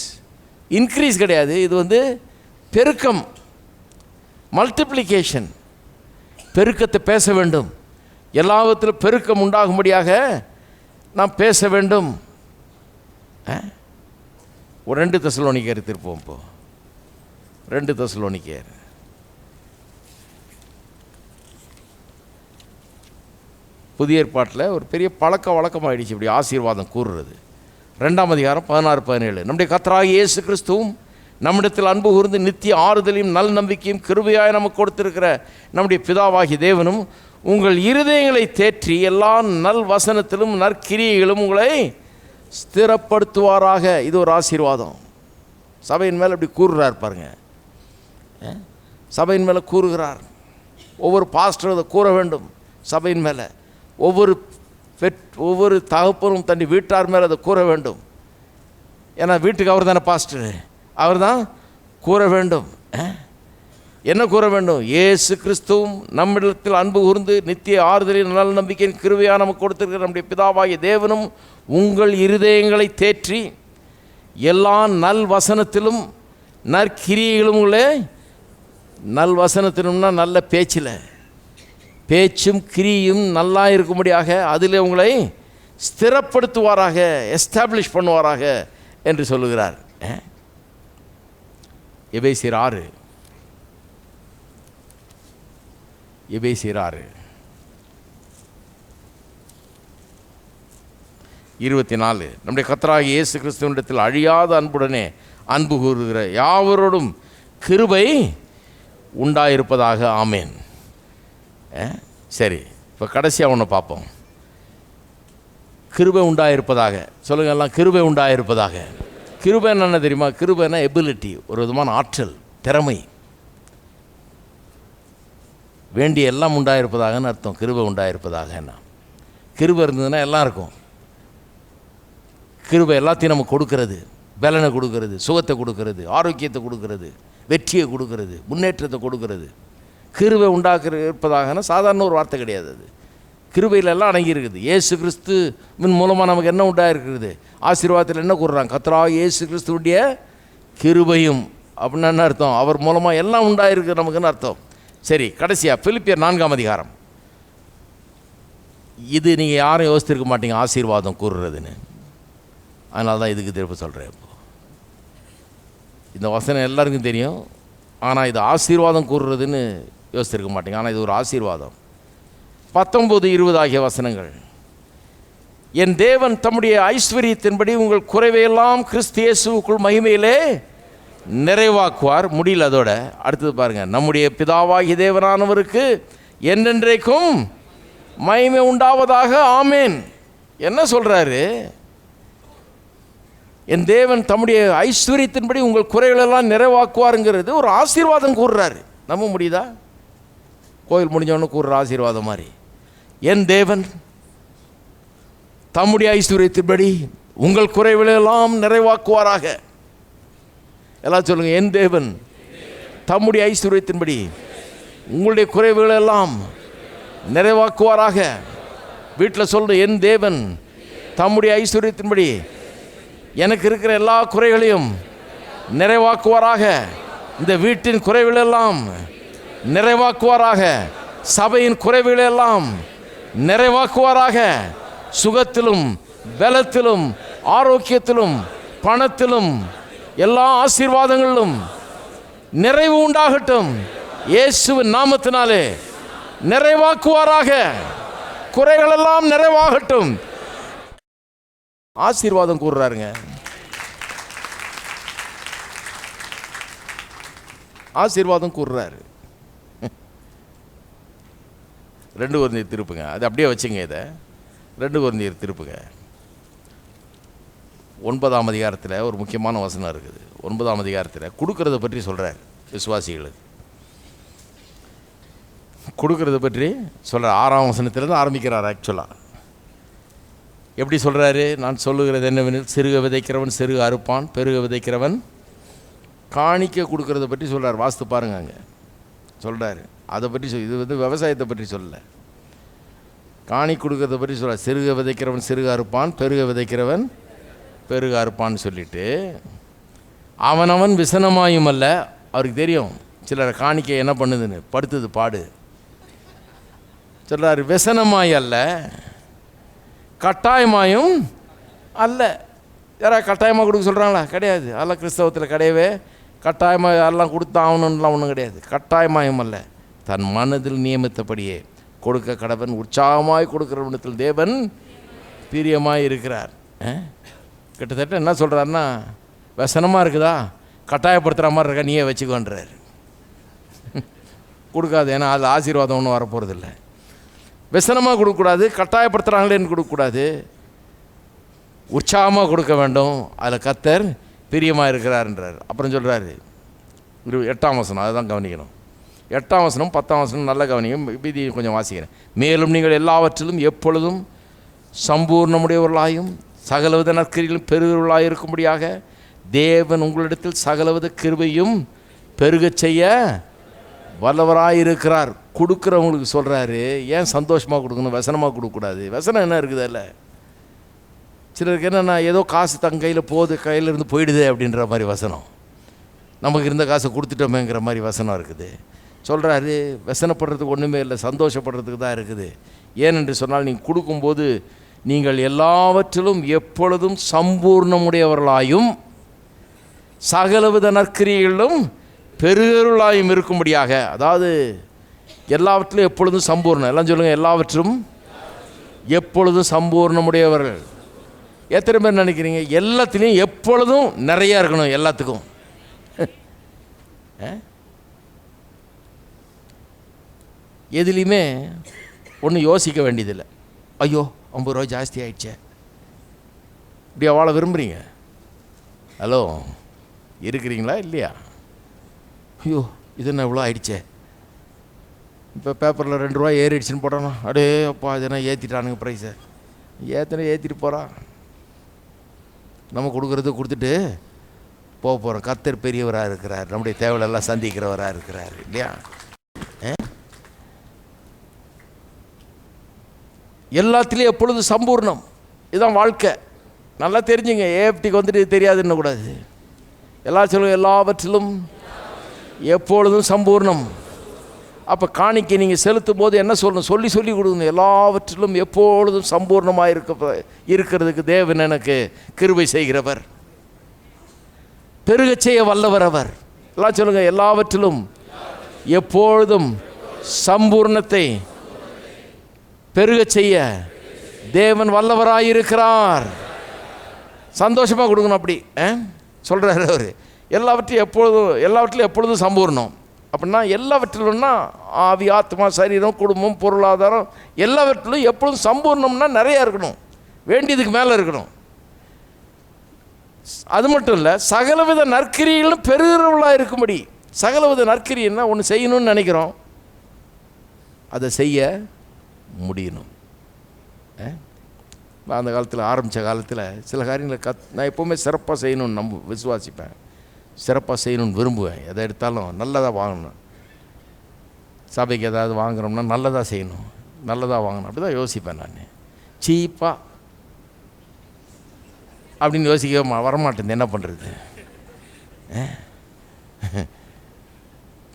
Increase கிடையாது, இது பெருக்கம், மல்டிப்ளிகேஷன். பெருக்கத்தை பேச வேண்டும். எல்லாவற்றிலும் பெருக்கம் உண்டாகும்படியாக நாம் பேச வேண்டும். ஒரு 2 தெசலோனிக்கேயர் திருப்போம். இப்போ 2 தெசலோனிக்கேயர் புதிய ஏற்பாட்டில் ஒரு பெரிய வழக்கமாகிடுச்சு இப்படி ஆசீர்வாதம் கூறுறது. 2ஆம் அதிகாரம் 16-17 நம்முடைய கர்த்தராகிய இயேசு கிறிஸ்துவும் நம்மிடத்தில் அன்பு கூர்ந்து நித்திய ஆறுதலையும் நல் நம்பிக்கையும் கிருபையாய் நமக்கு கொடுத்திருக்கிற நம்முடைய பிதாவாகிய தேவனும் உங்கள் இருதயங்களை தேற்றி எல்லா நல் வசனத்திலும் நற்கிரியைகளும் உங்களை ஸ்திரப்படுத்துவாராக. இது ஒரு ஆசீர்வாதம். சபையின் மேலே அப்படி கூறுகிறார் பாருங்க. சபையின் மேலே கூறுகிறார். ஒவ்வொரு பாஸ்டரும் அதை கூற வேண்டும். சபையின் மேலே ஒவ்வொரு தகப்பனும் தன் வீட்டார் மேலே அதை கூற வேண்டும். ஏன்னா வீட்டுக்கு அவர் தானே பாஸ்டர், அவர் தான் கூற வேண்டும். என்ன கூற வேண்டும்? இயேசு கிறிஸ்துவும் நம்மிடத்தில் அன்பு கூர்ந்து நித்திய ஆறுதலின் நல்ல நம்பிக்கையின் கிருபையாக நமக்கு கொடுத்திருக்கிற நம்முடைய பிதாவாகிய தேவனும் உங்கள் இருதயங்களை தேற்றி எல்லா நல் வசனத்திலும் நற்கிரியைகளும் உள்ளே. நல் வசனத்திலும்னா நல்ல பேச்சும் கிரியும் நல்லா இருக்கும்படியாக அதில் உங்களை ஸ்திரப்படுத்துவாராக, எஸ்டாப்ளிஷ் பண்ணுவாராக என்று சொல்லுகிறார். எபேசியர் 6 24 நம்முடைய கர்த்தராகிய இயேசு கிறிஸ்துவினிடத்தில் அழியாத அன்புடனே அன்பு கூறுகிற யாவரோடும் கிருபை உண்டாயிருப்பதாக. ஆமேன். சரி, இப்போ கடைசியாக ஒன்று பார்ப்போம். கிருபை உண்டாயிருப்பதாக சொல்லுங்க எல்லாம். கிருபை உண்டாயிருப்பதாக. கிருபை என்ன தெரியுமா? கிருபைனா எபிலிட்டி, ஒரு விதமான ஆற்றல், திறமை. வேண்டிய எல்லாம் உண்டாயிருப்பதாகன்னு அர்த்தம். கிருபை உண்டாயிருப்பதாக என்ன? கிருபை இருந்ததுன்னா எல்லாம் இருக்கும். கிருபை எல்லாத்தையும் நமக்கு கொடுக்கறது, பலனை கொடுக்கறது, சுகத்தை கொடுக்கறது, ஆரோக்கியத்தை கொடுக்கறது, வெற்றியை கொடுக்கறது, முன்னேற்றத்தை கொடுக்கறது. கிருபை இருப்பதாகனா சாதாரண ஒரு வார்த்தை கிடையாது. அது கிருபையில் எல்லாம் அடங்கி இருக்குது. இயேசு கிறிஸ்துவின் மூலமாக நமக்கு என்ன உண்டாயிருக்கிறது? ஆசீர்வாதத்தில் என்ன கூறுறாங்க? கர்த்தராகிய இயேசு கிறிஸ்துவுடைய கிருபையும் அப்படின்னா என்ன அர்த்தம்? அவர் மூலமாக எல்லாம் உண்டாயிருக்கு நமக்குன்னு அர்த்தம். சரி, கடைசியாக பிலிப்பியர் 4ஆம் அதிகாரம். இது நீங்கள் யாரும் யோசித்திருக்க மாட்டீங்க ஆசீர்வாதம் கூறுறதுன்னு. அதனால தான் இதுக்கு திரும்ப சொல்கிறேன். இப்போ இந்த வசனம் எல்லாருக்கும் தெரியும், ஆனால் இது ஆசீர்வாதம் கூறுறதுன்னு யோசித்திருக்க மாட்டீங்க. ஆனால் இது ஒரு ஆசீர்வாதம். 19-20 ஆகிய வசனங்கள். என் தேவன் தம்முடைய ஐஸ்வர்யத்தின்படி உங்கள் குறைவையெல்லாம் கிறிஸ்து இயேசுவுக்குள் மகிமையிலே நிறைவாக்குவார். முடியல அதோட. அடுத்தது பாருங்கள். நம்முடைய பிதாவாகிய தேவனானவருக்கு என்றென்றைக்கும் மகிமை உண்டாவதாக. ஆமேன். என்ன சொல்கிறாரு? என் தேவன் தம்முடைய ஐஸ்வர்யத்தின்படி உங்கள் குறைகளெல்லாம் நிறைவாக்குவாருங்கிறது ஒரு ஆசீர்வாதம் கூறுறாரு. நம்ப முடியுதா? கோயில் முடிஞ்சவொன்னு கூறுற ஆசீர்வாதம் மாதிரி. என் தேவன் தம்முடைய ஐஸ்வர்யத்தின்படி உங்கள் குறைகளெல்லாம் நிறைவாக்குவாராக. எல்லாம் சொல்லுங்கள். என் தேவன் தம்முடைய ஐஸ்வர்யத்தின்படி உங்களுடைய குறைவுகளெல்லாம் நிறைவாக்குவாராக. வீட்டில் சொல்லுங்கள். என் தேவன் தம்முடைய ஐஸ்வர்யத்தின்படி எனக்கு இருக்கிற எல்லா குறைகளையும் நிறைவாக்குவாராக. இந்த வீட்டின் குறைவுகளெல்லாம் நிறைவாக்குவாராக. சபையின் குறைவுகளெல்லாம் நிறைவாக்குவாராக. சுகத்திலும் பலத்திலும் ஆரோக்கியத்திலும் பணத்திலும் எல்லா ஆசீர்வாதங்களிலும் நிறைவு உண்டாகட்டும். இயேசுவின் நாமத்தினாலே நிறைவாக்குவாராக. குறைகளெல்லாம் நிறைவாகட்டும். ஆசீர்வாதம் கூறுறாருங்க. ஆசீர்வாதம் கூறுறாரு. 2 கொரிந்தியர் திருப்புங்க. அது அப்படியே வச்சுங்க. இதை 2 கொரிந்தியர் திருப்புங்க. 9ஆம் அதிகாரத்தில் ஒரு முக்கியமான வசனம் இருக்குது. 9ஆம் அதிகாரத்தில் கொடுக்கறத பற்றி சொல்கிறார். விசுவாசிகளுக்கு கொடுக்கறத பற்றி சொல்கிறார். 6ஆம் வசனத்திலேருந்து ஆரம்பிக்கிறார். ஆக்சுவலாக எப்படி சொல்கிறாரு? நான் சொல்லுகிறது என்னவெனில், சிறுக விதைக்கிறவன் சிறுக அறுப்பான், பெருக விதைக்கிறவன் காணிக்க கொடுக்கறத பற்றி சொல்கிறார். வாஸ்து பாருங்க, அங்கே சொல்கிறாரு. அதை பற்றி இது விவசாயத்தை பற்றி சொல்லலை, காணி கொடுக்கறத பற்றி சொல்கிறார். சிறுக விதைக்கிறவன் சிறுக அறுப்பான், பெருக விதைக்கிறவன் பெருக அறுப்பான்னு சொல்லிட்டு, அவனவன் விசனமாயும் அல்ல. அவருக்கு தெரியும் சிலர் காணிக்கை என்ன பண்ணுதுன்னு, படுத்துது பாடு. சொல்கிறார், விசனமாய் அல்ல, கட்டாயமாயும் அல்ல. யாராவது கட்டாயமாக கொடுக்க சொல்கிறாங்களா? கிடையாது. அதெல்லாம் கிறிஸ்தவத்தில் கிடையவே. கட்டாயமாக எல்லாம் கொடுத்து ஆகணும்லாம் ஒன்றும் கிடையாது. கட்டாயமாயும் அல்ல, தன் மனதில் நியமித்தபடியே கொடுக்க கடவன். உற்சாகமாய் கொடுக்குறவனத்தில் தேவன் பிரியமாய் இருக்கிறார். கிட்டத்தட்ட என்ன சொல்கிறாருன்னா, வசனமாக இருக்குதா, கட்டாயப்படுத்துகிற மாதிரி இருக்கா, நீயே வச்சுக்கோன்றார். கொடுக்காது. ஏன்னா அதில் ஆசீர்வாதம் ஒன்றும் வரப்போகிறதில்ல. விசனமாக கொடுக்கக்கூடாது, கட்டாயப்படுத்துகிறாங்களேன்னு கொடுக்கக்கூடாது, உற்சாகமாக கொடுக்க வேண்டும். அதில் கர்த்தர் பிரியமாக இருக்கிறார்ன்றார். அப்புறம் சொல்கிறாரு 8ஆம் வசனம், அதுதான் கவனிக்கணும். 8ஆம் வசனம் 10ஆம் வசனம் நல்லா கவனிக்கும். இது கொஞ்சம் வாசிக்கிறேன். மேலும் நீங்கள் எல்லாவற்றிலும் எப்பொழுதும் சம்பூர்ணமுடையவர்களாயும் சகலவித நற்கிரியிலும் பெருகிறவர்களாக இருக்கும்படியாக தேவன் உங்களிடத்தில் சகலவித கிருபையும் பெருகச் செய்ய வல்லவராயிருக்கிறார். கொடுக்குறவங்களுக்கு சொல்கிறாரு, ஏன் சந்தோஷமாக கொடுக்கணும், வசனமாக கொடுக்கக்கூடாது. வசனம் என்ன இருக்குது அதில்? சிலருக்கு என்னென்னா, ஏதோ காசு தங்க கையில் போகுது, கையிலேருந்து போயிடுது அப்படின்ற மாதிரி வசனம். நமக்கு இருந்த காசை கொடுத்துட்டோமேங்கிற மாதிரி வசனம் இருக்குது. சொல்கிறாரு, வசனப்படுறதுக்கு ஒன்றுமே இல்லை, சந்தோஷப்படுறதுக்கு தான் இருக்குது. ஏனென்று சொன்னால், நீங்கள் கொடுக்கும்போது நீங்கள் எல்லாவற்றிலும் எப்பொழுதும் சம்பூர்ணமுடையவர்களாயும் சகலவித நற்கிரிகளிலும் பெருகருளாயும் இருக்கும்படியாக. அதாவது எல்லாவற்றிலும் எப்பொழுதும் சம்பூர்ணம். எல்லாம் சொல்லுங்கள், எல்லாவற்றும் எப்பொழுதும் சம்பூர்ணமுடையவர்கள். எத்தனை பேர் நினைக்கிறீங்க எல்லாத்துலேயும் எப்பொழுதும் நிறையா இருக்கணும்? எல்லாத்துக்கும் எதுலேயுமே ஒன்றும் யோசிக்க வேண்டியதில்லை. ஐயோ 50 ரூபா ஜாஸ்தி ஆயிடுச்சே, இப்படி வாழ விரும்புகிறீங்க? ஹலோ, இருக்கிறீங்களா இல்லையா? ஐயோ இது என்ன இவ்வளோ ஆயிடுச்சே, இப்போ பேப்பரில் 2 ரூபா ஏறிடுச்சுன்னு போட்டோன்னா, அடே அப்பா இதனா ஏற்றிட்டானுங்க ப்ரைஸை, ஏற்றிட்டு போகிறான். நம்ம கொடுக்குறது கொடுத்துட்டு போக போகிறோம். கர்த்தர் பெரியவராக இருக்கிறார், நம்முடைய தேவையெல்லாம் சந்திக்கிறவராக இருக்கிறார் இல்லையா? எல்லாத்துலேயும் எப்பொழுது சம்பூர்ணம். இதுதான் வாழ்க்கை. நல்லா தெரிஞ்சுங்க. ஏஎஃப்டிக்கு வந்துட்டு தெரியாதுன்னு கூடாது. எல்லாரும் சொல்லுங்கள், எல்லாவற்றிலும் எப்பொழுதும் சம்பூர்ணம். அப்போ காணிக்கை நீங்கள் செலுத்தும் போது என்ன சொல்லணும்? சொல்லி கொடுக்கணும். எல்லாவற்றிலும் எப்பொழுதும் சம்பூர்ணமாக இருக்கிறதுக்கு தேவன் எனக்கு கிருபை செய்கிறவர், பெருக செய்ய வல்லவர் அவர். எல்லாம் சொல்லுங்கள், எல்லாவற்றிலும் எப்பொழுதும் சம்பூர்ணத்தை பெருக செய்ய தேவன் வல்லவராயிருக்கிறார். சந்தோஷமாக கொடுக்கணும். அப்படி சொல்கிறார் அவர். எல்லாவற்றிலும் எப்பொழுதும் சம்பூர்ணம். அப்படின்னா எல்லாவற்றிலும்னா ஆவி, ஆத்மா, சரீரம், குடும்பம், பொருளாதாரம் எல்லாவற்றிலும் எப்பொழுதும் சம்பூர்ணம்னா நிறையா இருக்கணும், வேண்டியதுக்கு மேலே இருக்கணும். அது மட்டும் இல்லை, சகலவித நற்கிரிகளும் பெருகிறவளாக இருக்கும்படி. சகலவித நற்கிரின்னா ஒன்று செய்யணும்னு நினைக்கிறோம், அதை செய்ய முடியணும். நான் அந்த காலத்தில் ஆரம்பித்த காலத்தில் சில காரியங்களை நான் எப்போவுமே சிறப்பாக செய்யணும்னு விசுவாசிப்பேன், சிறப்பாக செய்யணும்னு விரும்புவேன். எதை எடுத்தாலும் நல்லதாக வாங்கணும். சபைக்கு ஏதாவது வாங்குகிறோம்னா நல்லதாக செய்யணும், நல்லதாக வாங்கணும், அப்படி தான் யோசிப்பேன் நான். சீப்பாக அப்படின்னு யோசிக்க வரமாட்டேன். என்ன பண்ணுறது?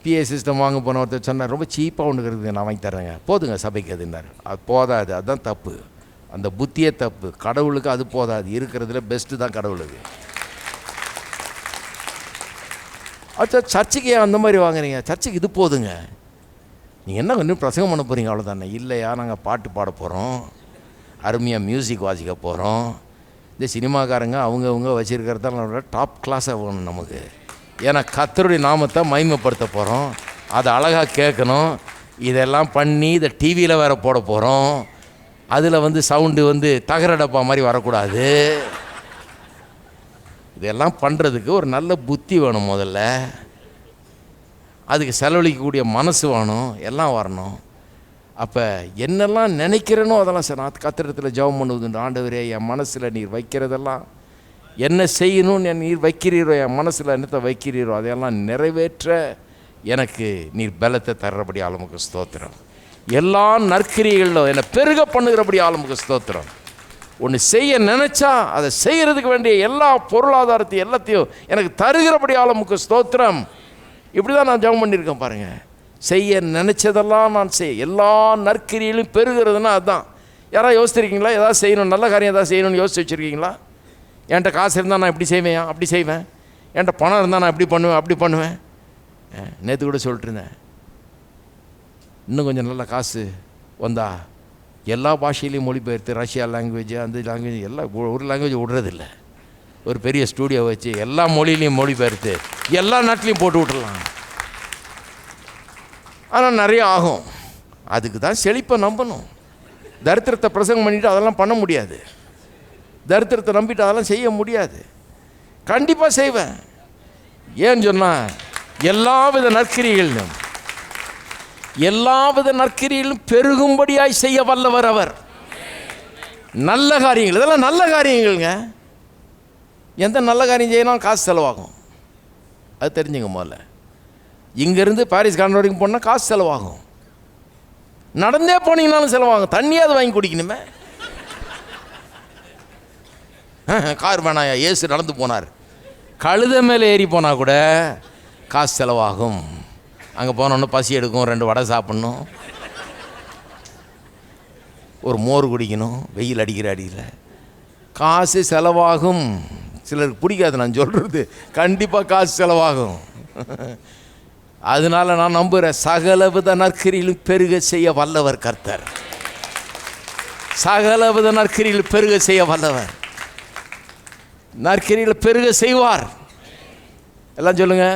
பிஏ சிஸ்டம் வாங்க போன ஒருத்தர் சொன்னார், ரொம்ப சீப்பாக ஒன்று இருக்குது, நான் வாங்கி தரேங்க, போதுங்க சபைக்கு அதுன்னார். அது போதாது, அதுதான் தப்பு. அந்த புத்தியே தப்பு. கடவுளுக்கு அது போதாது. இருக்கிறதுல பெஸ்ட்டு தான் கடவுளுக்கு. அச்சா, சர்ச்சுக்கு ஏன் அந்த மாதிரி வாங்குறீங்க? சர்ச்சுக்கு இது போதுங்க. நீங்கள் என்ன இன்னும் பிரசங்கம் பண்ண போகிறீங்க அவ்வளோதானே? இல்லையா, நாங்கள் பாட்டு பாட போகிறோம், அருமையாக மியூசிக் வாசிக்க போகிறோம். இந்த சினிமாக்காரங்க அவங்க வச்சுருக்கிறதால டாப் கிளாஸாக வேணும் நமக்கு. ஏன்னா கர்த்தருடைய நாமத்தை மகிமைப்படுத்த போகிறோம், அதை அழகாக கேட்கணும். இதெல்லாம் பண்ணி இதை டிவியில் வேறு போட போகிறோம். அதில் சவுண்டு தகரடப்பா மாதிரி வரக்கூடாது. இதெல்லாம் பண்ணுறதுக்கு ஒரு நல்ல புத்தி வேணும். முதல்ல அதுக்கு செலவழிக்கக்கூடிய மனசு வேணும், எல்லாம் வரணும். அப்போ என்னெல்லாம் நினைக்கிறேனோ அதெல்லாம் சார் நான் கர்த்தரிடத்தில் ஜெபம் பண்ணுவதுண்டு. ஆண்டவரே, என் மனசில் நீர் வைக்கிறதெல்லாம், என்ன செய்யணும்னு நீர் வைக்கிறீரோ, என் மனசில் என்னத்தை வைக்கிறீரோ அதையெல்லாம் நிறைவேற்ற எனக்கு நீர் பலத்தை தர்றபடி ஆளுமுக ஸ்தோத்திரம். எல்லா நற்கிரிகளிலும் என்னை பெருக பண்ணுகிறபடி ஆளுமுக ஸ்தோத்திரம். ஒன்று செய்ய நினச்சா அதை செய்கிறதுக்கு வேண்டிய எல்லா பொருளாதாரத்தையும் எல்லாத்தையும் எனக்கு தருகிறபடி ஆளுமுக ஸ்தோத்திரம். இப்படி தான் நான் ஜெபம் பண்ணியிருக்கேன் பாருங்கள். செய்ய நினச்சதெல்லாம் நான் எல்லா நற்கிரியிலும் பெருகிறதுனா அதுதான். யாராவது யோசிச்சிருக்கீங்களா? ஏதாவது செய்யணும், நல்ல காரியம் ஏதாவது செய்யணும்னு யோசிச்சு வச்சுருக்கீங்களா? என்கிட்ட காசு இருந்தால் நான் இப்படி செய்வேன், அப்படி செய்வேன். என்கிட்ட பணம் இருந்தால் நான் இப்படி பண்ணுவேன், அப்படி பண்ணுவேன். நேற்று கூட சொல்லிட்டு இருந்தேன், இன்னும் கொஞ்சம் நல்ல காசு வந்தா எல்லா பாஷையிலையும் மொழிபெயர்த்து, ரஷ்யா லாங்குவேஜ், அந்த லாங்குவேஜ் எல்லாம், ஒரு லாங்குவேஜ் விடுறதில்ல, ஒரு பெரிய ஸ்டூடியோ வச்சு எல்லா மொழியிலையும் மொழிபெயர்த்து எல்லா நாட்டிலையும் போட்டு விட்டுடலாம். ஆனால் நிறைய ஆகும். அதுக்கு தான் செழிப்பை நம்பணும். தரித்திரத்தை பிரசங்கம் பண்ணிவிட்டு அதெல்லாம் பண்ண முடியாது. தரித்திரத்தை நம்பிட்டு அதெல்லாம் செய்ய முடியாது. கண்டிப்பாக செய்வேன். ஏன்னு சொன்னால் எல்லாவித நற்கிரிகளிலும் பெருகும்படியாய் செய்ய வல்லவர் அவர். நல்ல காரியங்கள், இதெல்லாம் நல்ல காரியங்கள்ங்க. எந்த நல்ல காரியம் செய்யணும் காசு செலவாகும், அது தெரிஞ்சுங்க. முதல்ல இங்கேருந்து பாரிஸ் கார்டன் வரைக்கும் போனால் காசு செலவாகும். நடந்தே போனீங்கன்னாலும் செலவாகும். தண்ணியாவது வாங்கி குடிக்கணுமே. கார் வேணாயா, ஏசு நடந்து போனார். கழுதை மேலே ஏறி போனால் கூட காசு செலவாகும். அங்கே போனோன்னு பசி எடுக்கும், 2 வடை சாப்பிட்ணும். ஒரு மோர் குடிக்கணும், வெயில் அடிக்கிற அடியில் காசு செலவாகும். சிலருக்கு பிடிக்காது நான் சொல்கிறது, கண்டிப்பாக காசு செலவாகும். அதனால நான் நம்புகிறேன், சகலவித நற்கிரியிலும் பெருக செய்ய வல்லவர் கர்த்தர். சகலவித நற்கிரியில் பெருக செய்ய வல்லவர். நற்கிரியில் பெருக செய்வார். எல்லாம் சொல்லுங்க,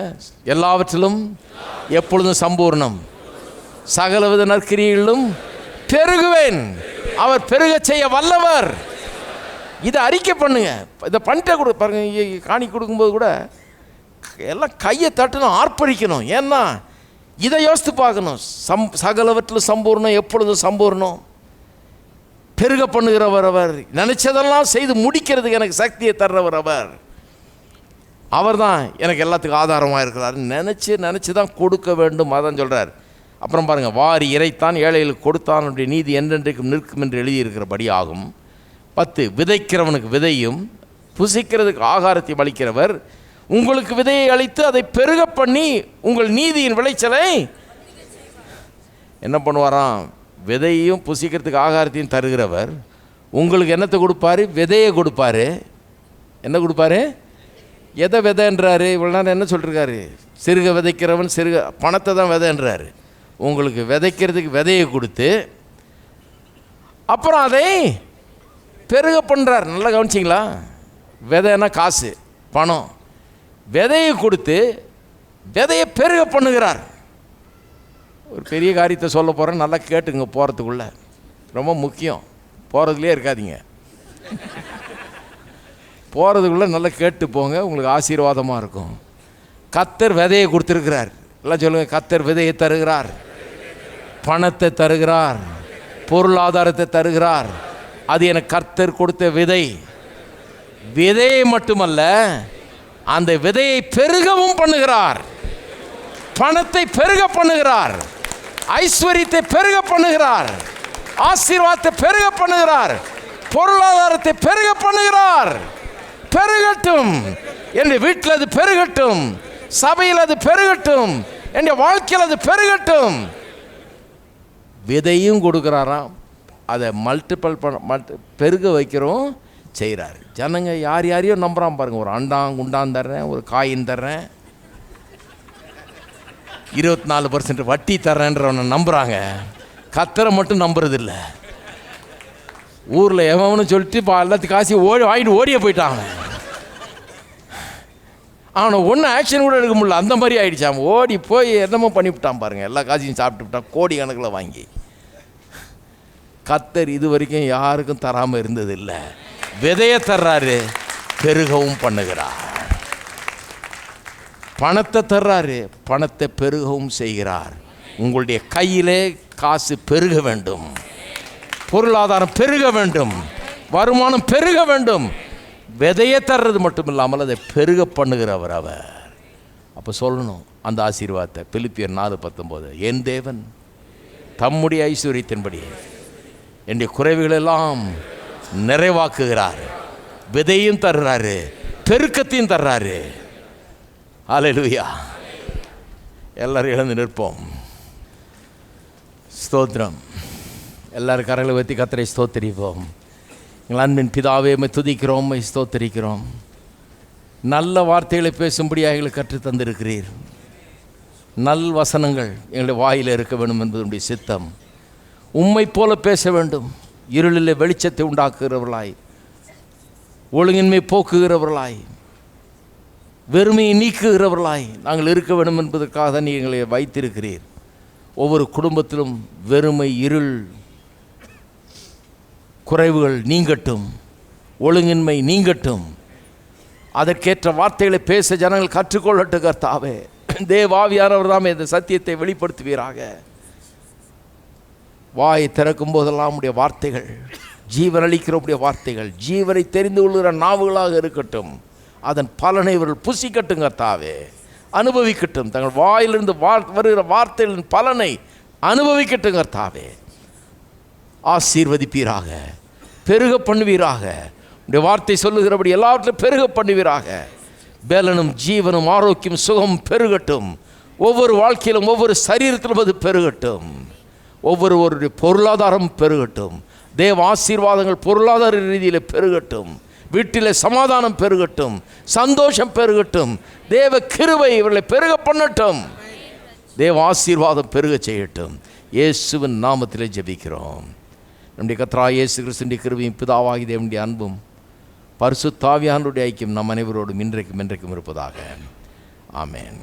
எல்லாவற்றிலும் எப்பொழுதும் சம்பூர்ணம், சகலவித நற்கிரியிலும் பெருகுவேன். அவர் பெருக செய்ய வல்லவர். இதை அறிக்கை பண்ணுங்க. இதை பண்ணிட்டே கூட பாருங்க, காணி கொடுக்கும்போது கூட எல்லாம் கையை தட்டணும், ஆர்ப்பரிக்கணும். ஏன்னா இதை யோசித்து பார்க்கணும். சகலவற்றிலும் சம்பூர்ணம், எப்பொழுதும் சம்பூர்ணம், பெருக பண்ணுகிறவர் அவர். நினைச்சதெல்லாம் செய்து முடிக்கிறதுக்கு எனக்கு சக்தியை தர்றவர் அவர். அவர் தான் எனக்கு எல்லாத்துக்கும் ஆதாரமாக இருக்கிறார். நினச்சி தான் கொடுக்க வேண்டும். அதான் சொல்கிறார். அப்புறம் பாருங்கள், வாரி இறைத்தான் ஏழைகளுக்கு கொடுத்தான், அவனுடைய நீதி என்றென்றைக்கும் நிற்கும் என்று எழுதியிருக்கிறபடி ஆகும். 10, விதைக்கிறவனுக்கு விதையும் புசிக்கிறதுக்கு ஆகாரத்தையும் அளிக்கிறவர் உங்களுக்கு விதையை அளித்து அதை பெருக பண்ணி உங்கள் நீதியின் விளைச்சலை என்ன பண்ணுவாராம்? விதையும் புசிக்கிறதுக்கு ஆகாரத்தையும் தருகிறவர் உங்களுக்கு என்னத்தை கொடுப்பாரு? விதையை கொடுப்பாரு. என்ன கொடுப்பாரு? எதை விதைன்றாரு? இவ்வளோ நேரம் என்ன சொல்லிருக்காரு? சிறுக விதைக்கிறவன் சிறுக பணத்தை தான் விதைன்றாரு. உங்களுக்கு விதைக்கிறதுக்கு விதையை கொடுத்து அப்புறம் அதை பெருக பண்ணுறார். நல்லா கவனிச்சிங்களா? விதைன்னா காசு, பணம். விதையை கொடுத்து விதையை பெருக பண்ணுகிறார். ஒரு பெரிய காரியத்தை சொல்ல போகிறேன், நல்லா கேட்டுங்க. போகிறதுக்குள்ள ரொம்ப முக்கியம். போகிறதுலேயே இருக்காதீங்க, போகிறதுக்குள்ளே நல்லா கேட்டு போங்க, உங்களுக்கு ஆசீர்வாதமாக இருக்கும். கர்த்தர் விதையை கொடுத்துருக்கிறார். எல்லாம் சொல்லுங்கள், கர்த்தர் விதையை தருகிறார், பணத்தை தருகிறார், பொருளாதாரத்தை தருகிறார். அது எனக்கு கர்த்தர் கொடுத்த விதை. விதையை மட்டுமல்ல, அந்த விதையை பெருகவும் பண்ணுகிறார், பணத்தை பெருக பண்ணுகிறார், ஐஸ்வர்யத்தை பெருக பண்ணுகிறார், ஆசீர்வாதத்தை பெருக பண்ணுகிறார், பொருளாதாரத்தை பெருக பண்ணுகிறார். பெருகட்டும், என் வீட்டில் அது பெருகட்டும், சபையில் அது பெருகட்டும், என் வாழ்க்கையில் அது பெருகட்டும். விதையும் கொடுக்குறாராம், அதை மல்டிபிள் பெருக வைக்கிறோம் செய்கிறார். ஜனங்க யார் யாரையும் நம்புகிறான் பாருங்கள். ஒரு குண்டான் தர்றேன், ஒரு காயின் தர்றேன், 24% வட்டி தர்றேன்றவனை நம்புகிறாங்க. கர்த்தரை மட்டும் நம்புறதில்லை. ஊரில் எவனு சொல்லிட்டு எல்லாத்துக்கும் காசி வாங்கிட்டு ஓடியே போயிட்டாங்க. அவனை ஒன்றும் ஆக்ஷன் கூட எடுக்க முடியல, அந்த மாதிரி ஆகிடுச்சான். ஓடி போய் என்னமோ பண்ணிவிட்டான் பாருங்கள். எல்லா காசையும் சாப்பிட்டு விட்டான், கோடி கணக்கில் வாங்கி. கர்த்தர் இது வரைக்கும் யாருக்கும் தராமல் இருந்ததில்லை. விதையை தர்றாரு, பெருகவும் பண்ணுகிறார். பணத்தை தர்றாரு, பணத்தை பெருகவும் செய்கிறார். உங்களுடைய கையிலே காசு பெருக வேண்டும், பொருளாதாரம் பெருக வேண்டும், வருமானம் பெருக வேண்டும். விதையை தர்றது மட்டும் இல்லாமல் அதை பெருக பண்ணுகிறவர் அவர். அப்போ சொல்லணும் அந்த ஆசீர்வாதத்தை. பிலிப்பியர் 4:19, என் தேவன் தம்முடைய ஐஸ்வர்யத்தின்படி என்னுடைய குறைவுகளெல்லாம் நிறைவாக்குகிறார். விதையும் தர்றாரு, பெருக்கத்தையும் தர்றாரு. அல்லேலூயா. எல்லாரும் எழுந்து நிற்போம். ஸ்தோத்திரம். எல்லாரும் கரங்களை வைத்து கர்த்தரை ஸ்தோத்திரிப்போம். எங்கள் அன்பின் பிதாவே, உம்மை துதிக்கிறோம், உம்மை ஸ்தோத்திரிக்கிறோம். நல்ல வார்த்தைகளை பேசும்படியாக எங்களுக்கு கற்றுத் தந்திருக்கிறீர். நல் வசனங்கள் எங்களுடைய வாயில் இருக்க வேண்டும் என்பது உம்முடைய சித்தம். உம்மை போல பேச வேண்டும். இருளில் வெளிச்சத்தை உண்டாக்குகிறவர்களாய், ஒழுங்கின்மை போக்குகிறவர்களாய், வெறுமையை நீக்குகிறவர்களாய் நாங்கள் இருக்க வேண்டும் என்பதற்காக தான் நீ எங்களை வைத்திருக்கிறீர். ஒவ்வொரு குடும்பத்திலும் வெறுமை, இருள், குறைவுகள் நீங்கட்டும், ஒழுங்கின்மை நீங்கட்டும். அதற்கேற்ற வார்த்தைகளை பேச ஜனங்கள் கற்றுக்கொள்ளட்டும். கர்த்தாவே, தேவாவியானவர் தாமே இந்த சத்தியத்தை வெளிப்படுத்துவீராக. வாயை திறக்கும் போதெல்லாம் உடைய வார்த்தைகள், ஜீவன் அளிக்கிறவுடைய வார்த்தைகள், ஜீவனை தெரிந்து கொள்கிற நாவுகளாக இருக்கட்டும். அதன் பலனை இவர்கள் புசிக்கட்டும். கர்த்தாவே, அனுபவிக்கட்டும். தங்கள் வாயிலிருந்து வருகிற வார்த்தைகளின் பலனை அனுபவிக்கட்டும். கர்த்தாவே, ஆசீர்வதிப்பீராக, பெருக பண்ணுவீராக. உடைய வார்த்தை சொல்லுகிறபடி எல்லாவற்றிலும் பெருக பண்ணுவீராக. பேலனும் ஜீவனும் ஆரோக்கியம் சுகம் பெருகட்டும். ஒவ்வொரு வாழ்க்கையிலும் ஒவ்வொரு சரீரத்திலும் அது பெருகட்டும். ஒவ்வொருவருடைய பொருளாதாரம் பெருகட்டும். தேவ ஆசீர்வாதங்கள் பொருளாதார ரீதியில் பெருகட்டும். வீட்டில் சமாதானம் பெருகட்டும், சந்தோஷம் பெருகட்டும். தேவ கிருபை இவர்களை பெருக பண்ணட்டும். தேவ ஆசீர்வாதம் பெருக செய்யட்டும். இயேசுவின் நாமத்திலே ஜெபிக்கிறோம். நம்முடைய கர்த்தராகிய இயேசு கிறிஸ்துவின் கிருபையும் பிதாவாகிய தேவனுடைய அன்பும் பரிசுத்த ஆவியானவருடைய ஐக்கியம் நம் அனைவரோடும் இன்றைக்கும் இருப்பதாக. ஆமென்.